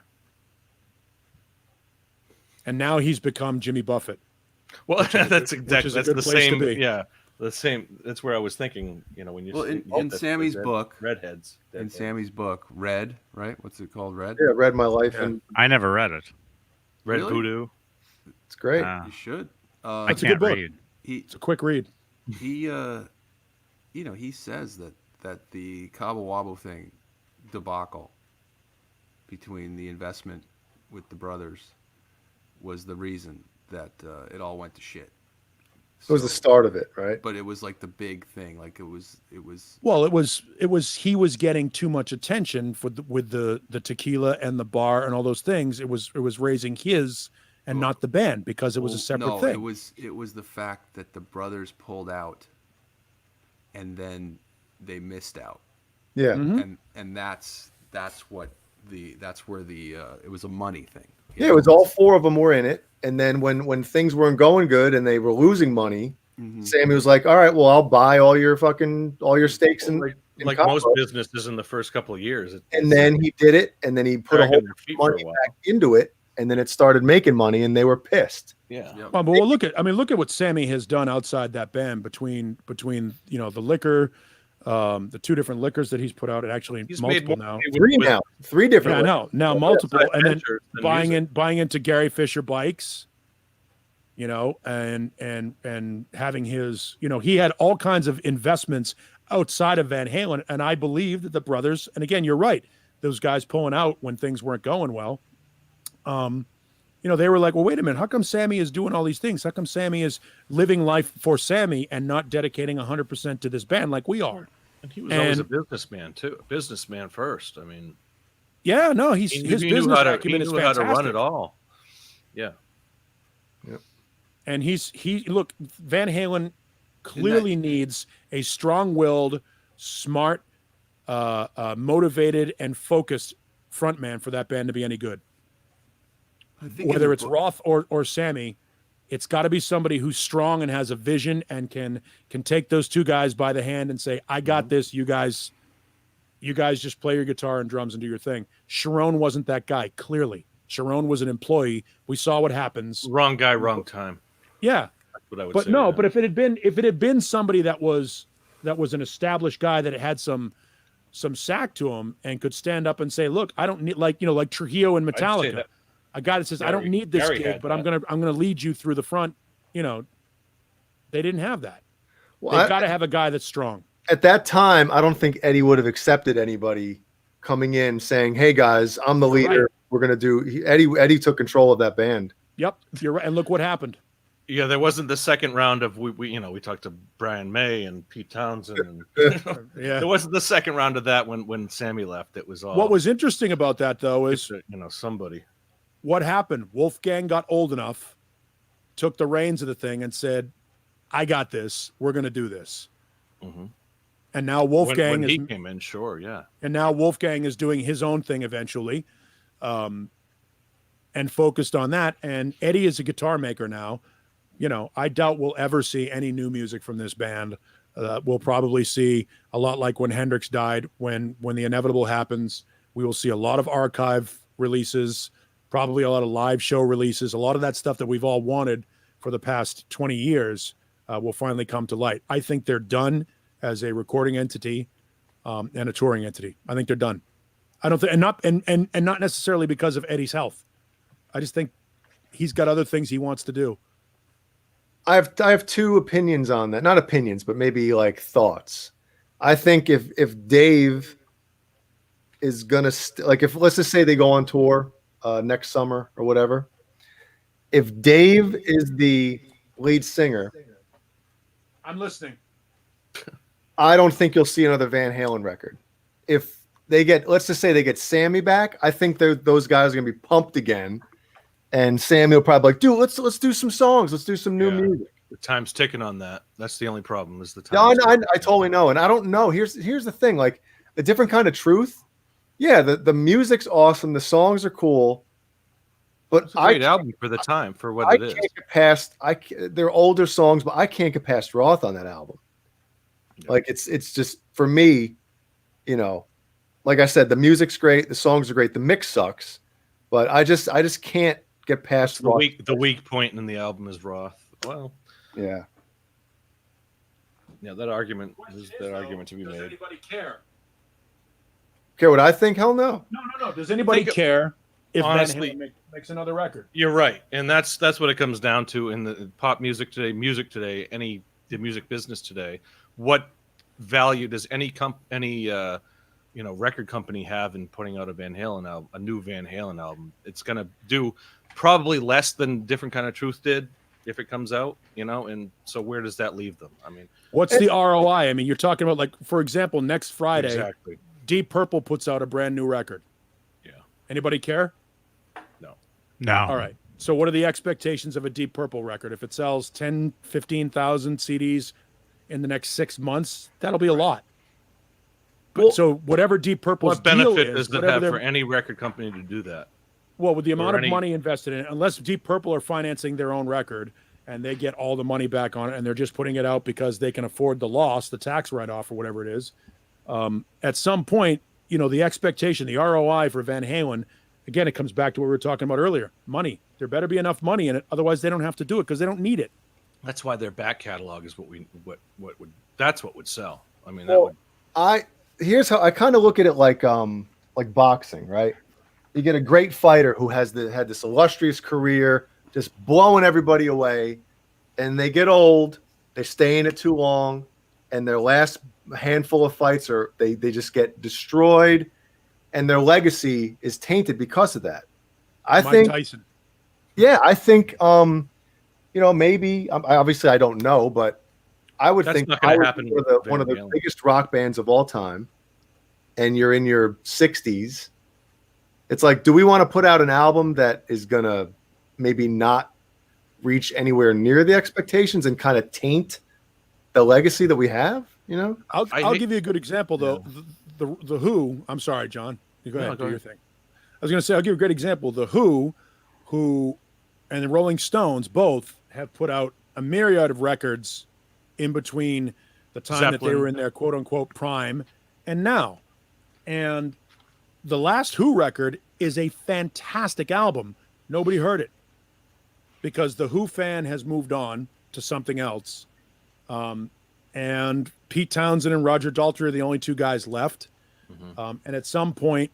And now he's become Jimmy Buffett. Well, that's the same. Yeah. The same. That's where I was thinking. When you in Sammy's book, Redheads. In Sammy's book, Red, right? What's it called? Red. Yeah, Read My Life, and I never read it. Red Voodoo. It's great. You should. It's a good book. It's a quick read. He says that the Cabo Wabo thing debacle between the investment with the brothers was the reason that it all went to shit. It was the start of it, right? But it was like the big thing. Like it was. Well, it was. He was getting too much attention with the tequila and the bar and all those things. It was raising his and not the band because it was a separate thing. It was the fact that the brothers pulled out, and then they missed out. Yeah, and that's where it was a money thing. Yeah, it was all four of them were in it. And then when things weren't going good and they were losing money, Sammy was like, "All right, well, I'll buy all your stakes in like most businesses in the first couple of years." And then he did it, and then he put a whole money back into it, and then it started making money, and they were pissed. Yeah. Yep. But look at what Sammy has done outside that band between the liquor, the two different liquors that he's put out, and actually he's multiple now. Three different. Yeah, now multiple, and then buying into Gary Fisher bikes, and having his, he had all kinds of investments outside of Van Halen, and I believe that the brothers, and again, you're right, those guys pulling out when things weren't going well, they were like, well, wait a minute, how come Sammy is doing all these things? How come Sammy is living life for Sammy and not dedicating 100% to this band like we are? And he was always a And- businessman too. A businessman first. I mean, Yeah, no, his he business knew how to acumen is how to fantastic. run it all. Yeah. And look, Van Halen clearly needs a strong-willed, smart, motivated, and focused frontman for that band to be any good. I think in Whether the it's book- Roth or Sammy, it's got to be somebody who's strong and has a vision and can take those two guys by the hand and say, "I got this. You guys just play your guitar and drums and do your thing." Sharon wasn't that guy. Clearly, Sharon was an employee. We saw what happens. Wrong guy, wrong time. Yeah, That's what I would but say. no, yeah. but if it had been somebody that was an established guy that had some sack to him and could stand up and say, "Look, I don't need like Trujillo and say Metallica." that. A guy that says, "I don't Gary- need this Gary gig, had but I'm that. gonna lead you through the front." They didn't have that. Well, They've got to have a guy that's strong. at that time, I don't think Eddie would have accepted anybody coming in saying, "Hey guys, I'm the You're leader. right. We're gonna do." Eddie took control of that band. Yep, you're right. And look what happened. Yeah, there wasn't the second round of we talked to Brian May and Pete Townsend. And, Yeah. there wasn't the second round of that when Sammy left. It was all What was interesting about that though is somebody. what happened. Wolfgang got old enough, took the reins of the thing, and said, "I got this. We're going to do this." Mhm. And now Wolfgang when he is came in, sure, yeah. and now Wolfgang is doing his own thing eventually, and focused on that. And Eddie is a guitar maker now. I doubt we'll ever see any new music from this band. We'll probably see a lot like when Hendrix died. When the inevitable happens, we will see a lot of archive releases, probably a lot of live show releases. A lot of that stuff that we've all wanted for the past 20 years will finally come to light. I think they're done as a recording entity and a touring entity. I think they're done. I don't think, and not necessarily because of Eddie's health. I just think he's got other things he wants to do. I have two opinions on that. Not opinions, but maybe like thoughts. I think if Dave is gonna if let's just say they go on tour next summer or whatever, if Dave is the lead singer, I'm listening. I don't think you'll see another Van Halen record. If they let's just say they get Sammy back, I think those guys are gonna be pumped again. And Sammy will probably be like, dude, let's do some songs. Let's do some new Yeah. music. The time's ticking on that. That's the only problem is the time. No, I totally know. And I don't know. Here's the thing. Like a different kind of truth. Yeah, the music's awesome. The songs are cool. But It's a great album for the time, for what I it is. can't get past they're older songs, but I can't get past Roth on that album. Yeah. Like it's just for me, like I said, the music's great, the songs are great, the mix sucks, but I just can't get past The Roth. the weak point in the album is Roth. Well, Yeah. yeah, that argument is that argument to be made. anybody care? Care what I think? Hell no. No. Does anybody Think- care if honestly- Van Halen makes another record? You're right, and that's what it comes down to in the pop music today, the music business today. What value does any record company have in putting out a Van Halen album, a new Van Halen album? It's going to do probably less than Different Kind of Truth did if it comes out, and so where does that leave them? I mean, What's the ROI? I mean, you're talking about, like, for example, next Friday, exactly. Deep Purple puts out a brand new record. Yeah. Anybody care? No. All right. So what are the expectations of a Deep Purple record? If it sells 10, 15,000 CDs in the next 6 months, that'll be a lot. But Well, so whatever Deep Purple's What benefit deal does is, it whatever have their- for any record company to do that? well, with the amount or of any- money invested in it, unless Deep Purple are financing their own record and they get all the money back on it and they're just putting it out because they can afford the loss, the tax write-off or whatever it is, at some point, the expectation, the ROI for Van Halen, again, it comes back to what we were talking about earlier. Money. There better be enough money in it. Otherwise, they don't have to do it because they don't need it. That's why their back catalog is what would sell. I mean, that Well, would. Here's how I kind of look at it like boxing, right? You get a great fighter who had this illustrious career, just blowing everybody away, and they get old, they stay in it too long, and their last handful of fights they just get destroyed, and their legacy is tainted because of that. I Mike think, Tyson. yeah, I think, maybe obviously I don't know, but I would That's think not gonna I would happen be with one of Van the Halen. biggest rock bands of all time, and you're in your 60s. It's like, do we want to put out an album that is gonna maybe not reach anywhere near the expectations and kind of taint the legacy that we have? You know, I'll hate- give you a good example though. The Who. I'm sorry, John. You go No, ahead. go Do your ahead. thing. I was going to say I'll give you a great example. The Who, and the Rolling Stones both have put out a myriad of records in between the time that they Zeppelin. were in their quote unquote prime and now. And the last Who record is a fantastic album. Nobody heard it because the Who fan has moved on to something else. And Pete Townsend and Roger Daltrey are the only two guys left. And at some point,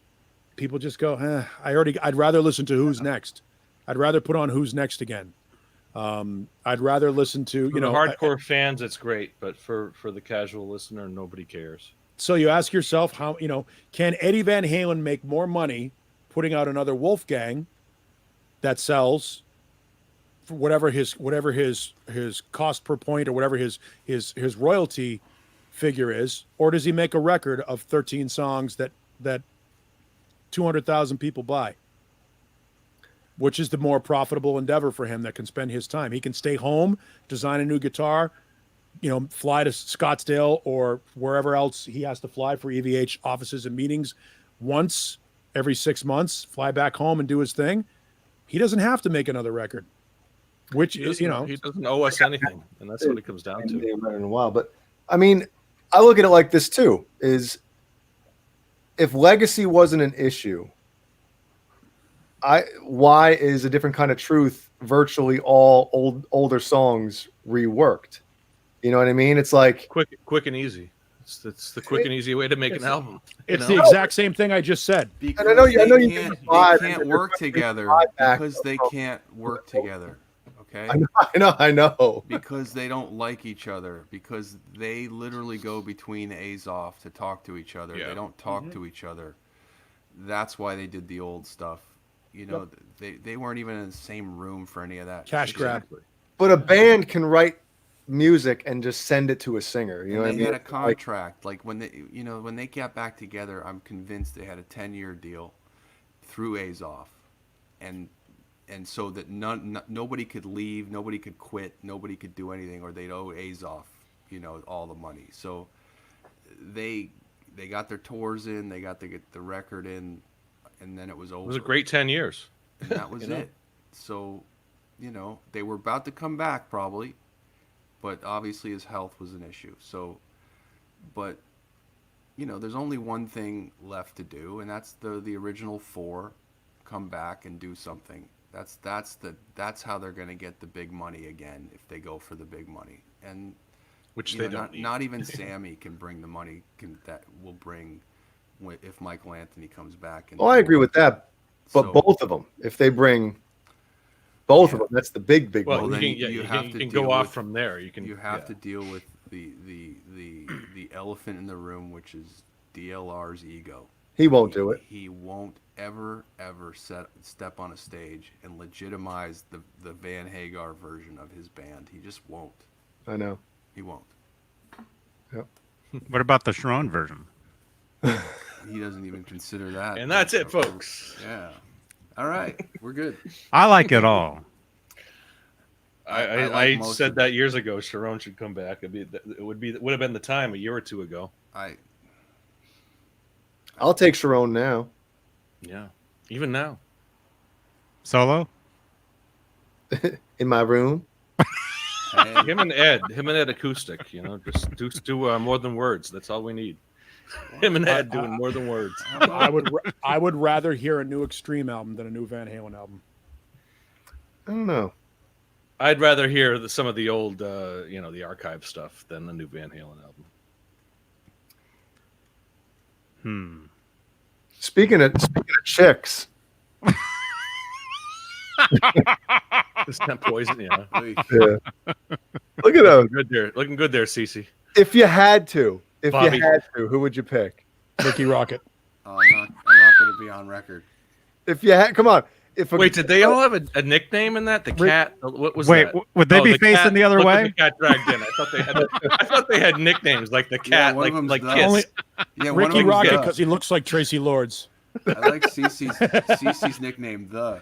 people just go, I'd rather listen to Who's Next. I'd rather put on Who's Next again. I'd rather listen to, For the hardcore fans, it's great, but for the casual listener, nobody cares. So you ask yourself how, can Eddie Van Halen make more money putting out another Wolfgang that sells for whatever his cost per point or whatever his royalty figure is, or does he make a record of 13 songs that 200,000 people buy? Which is the more profitable endeavor for him that can spend his time? He can stay home, design a new guitar, fly to Scottsdale or wherever else he has to fly for EVH offices and meetings once every 6 months, fly back home and do his thing. He doesn't have to make another record, which is, he doesn't owe us anything, and that's what it comes down to. in a while. But I mean, I look at it like this too: is if legacy wasn't an issue, why is A Different Kind of Truth virtually all older songs reworked? You know what I mean? It's like Quick and easy. It's the quick and easy way to make an album. It's the exact same thing I just said. Because I know you they can vibe can't and work there's together vibe back because they from- can't work together. Okay? I know. Because they don't like each other. Because they literally go between A's off to talk to each other. Yeah. They don't talk to each other. That's why they did the old stuff. They weren't even in the same room for any of that. Cash grab. But a band can write music and just send it to a singer. You know what I They mean? had a contract. Like when they got back together, I'm convinced they had a 10-year deal through A's off, and so that nobody could leave, nobody could quit, nobody could do anything, or they'd owe A's off, all the money. So they got their tours in, they got to get the record in, and then it was over. It was a great 10 years. And that was it. So, they were about to come back probably, but obviously his health was an issue. So, but, there's only one thing left to do, and that's the original four come back and do something. That's how they're going to get the big money again if they go for the big money. And Which they don't need. not even Sammy can bring the money that will bring if Michael Anthony comes back. And Well, I agree with that. But So- both of them, if they bring both of them, that's the big Well, one. then you have can, to go deal off with- from there. You have to deal with the elephant in the room, which is DLR's ego. He won't do it. He won't ever step on a stage and legitimize the Van Hagar version of his band. He just won't. I know. He won't. What about the Sharon version? He doesn't even consider that. And that's it, folks. Yeah. All right, we're good. I like it all. I like I most said of that years ago. Sharon should come back. It would have been the time a year or two ago. I'll take Sharon now. Yeah, even now. Solo? In my room. Hey, Him and Ed acoustic. Just do more than words. That's all we need. Him and Ed doing more than words. I would rather hear a new Extreme album than a new Van Halen album. I don't know. I'd rather hear some of the old, the archive stuff than the new Van Halen album. Speaking of chicks, This temp poison, yeah. hey, yeah. Look at those. Good there, looking good there, Cece. If you had to, Bobby. who would you pick? Ricky Rocket. I'm not going to be on record. If you had, come on. if a, Wait, did they all have a nickname in that? The cat? What was Wait, that? would they Oh, be the facing cat- the other look what way? The cat dragged in. I thought they had nicknames like the Yeah, cat, one of them's like the- Kiss. Only- Yeah, one Ricky of them's Rocket the. because he looks like Tracy Lords. I like Cece's nickname, the.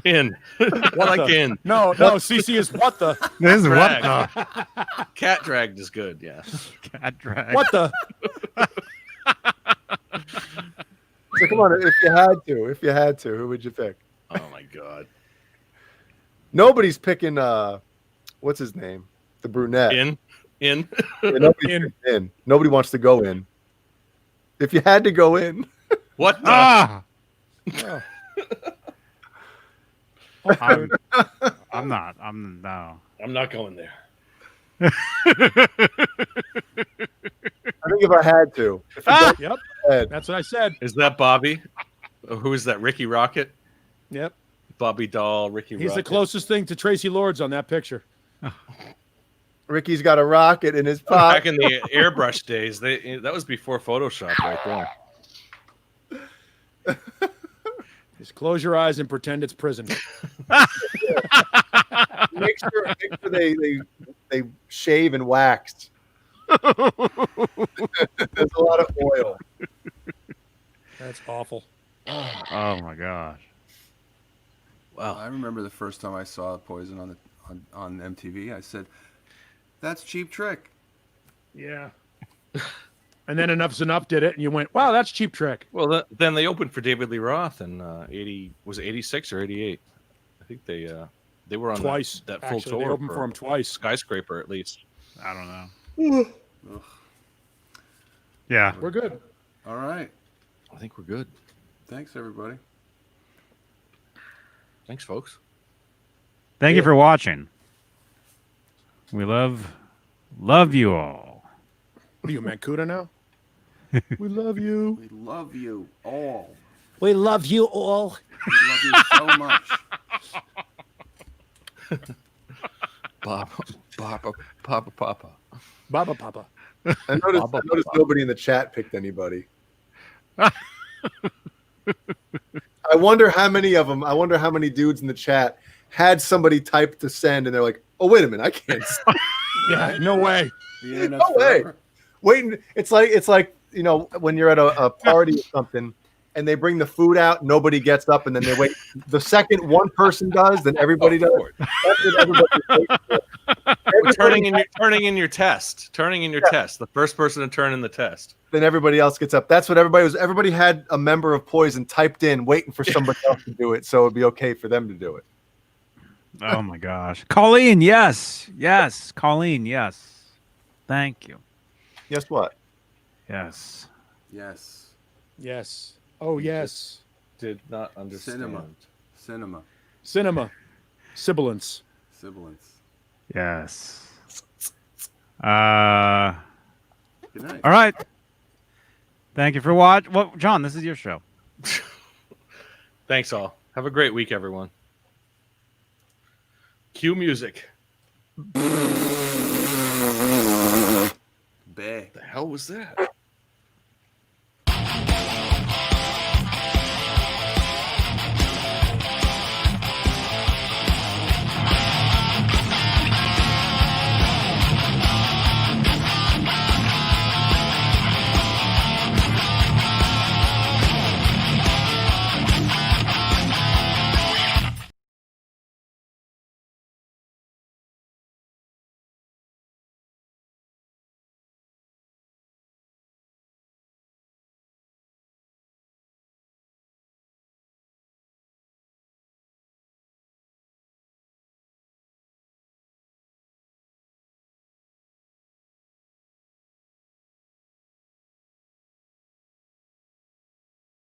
In. I like the- in. No, CC is what the This is what Drag. the Cat dragged is good. Yeah. cat drag. what the. so come on, if you had to, who would you pick? Oh my god. Nobody's picking what's his name? The brunette. In. Yeah, nobody's In. picking in. Nobody wants to go in. If you had to go in, What the? Ah, Oh. I'm not. I'm no. I'm not going there. I think if I had to, if I Yep, had, that's what I said. Is that Bobby? Who is that? Ricky Rocket? Yep, Bobby Doll, Ricky he's Rocket. the closest thing to Tracy Lords on that picture. Ricky's got a rocket in his Back pocket. in the airbrush days, that was before Photoshop right there. Just close your eyes and pretend it's prison. Make sure they shave and wax. There's a lot of oil. That's awful. Oh my gosh. Wow. I remember the first time I saw Poison on MTV. I said, "That's Cheap Trick." Yeah. And then Enough's Enough did it, and you went, "Wow, that's Cheap Trick." Well, then they opened for David Lee Roth in 86 or 88? I think they were on Twice. that full Actually, tour. they opened for him twice. Skyscraper, at least. I don't know. Ugh. Yeah. We're good. All right. I think we're good. Thanks, everybody. Thanks, folks. Thank you for watching. We love you all. What are you, Mancuda now? We love you. We love you all. We love you all. We love you so much. Papa. Baba Papa. I noticed nobody in the chat picked anybody. I wonder how many of them. I wonder how many dudes in the chat had somebody type to send, and they're like, "Oh, wait a minute, I can't." Yeah, no way. The internet's No way. forever. Waiting. It's like when you're at a party or something, and they bring the food out, nobody gets up, and then they wait. The second one person does, then everybody does. That's what everybody's waiting for. Turning in your test. Test. The first person to turn in the test. Then everybody else gets up. That's what everybody was. Everybody had a member of Poison typed in, waiting for somebody else to do it, so it'd be okay for them to do it. Oh my gosh. Colleen, yes. Yes. Colleen, yes. Thank you. Guess what? Yes. Yes. Yes. Oh, yes. Did not understand. Cinema. Cinema. Sibilance. Sibilance. Yes. Good night. All right. Thank you for watching. Well, John, this is your show. Thanks all. Have a great week, everyone. Cue music. Bay. The hell was that?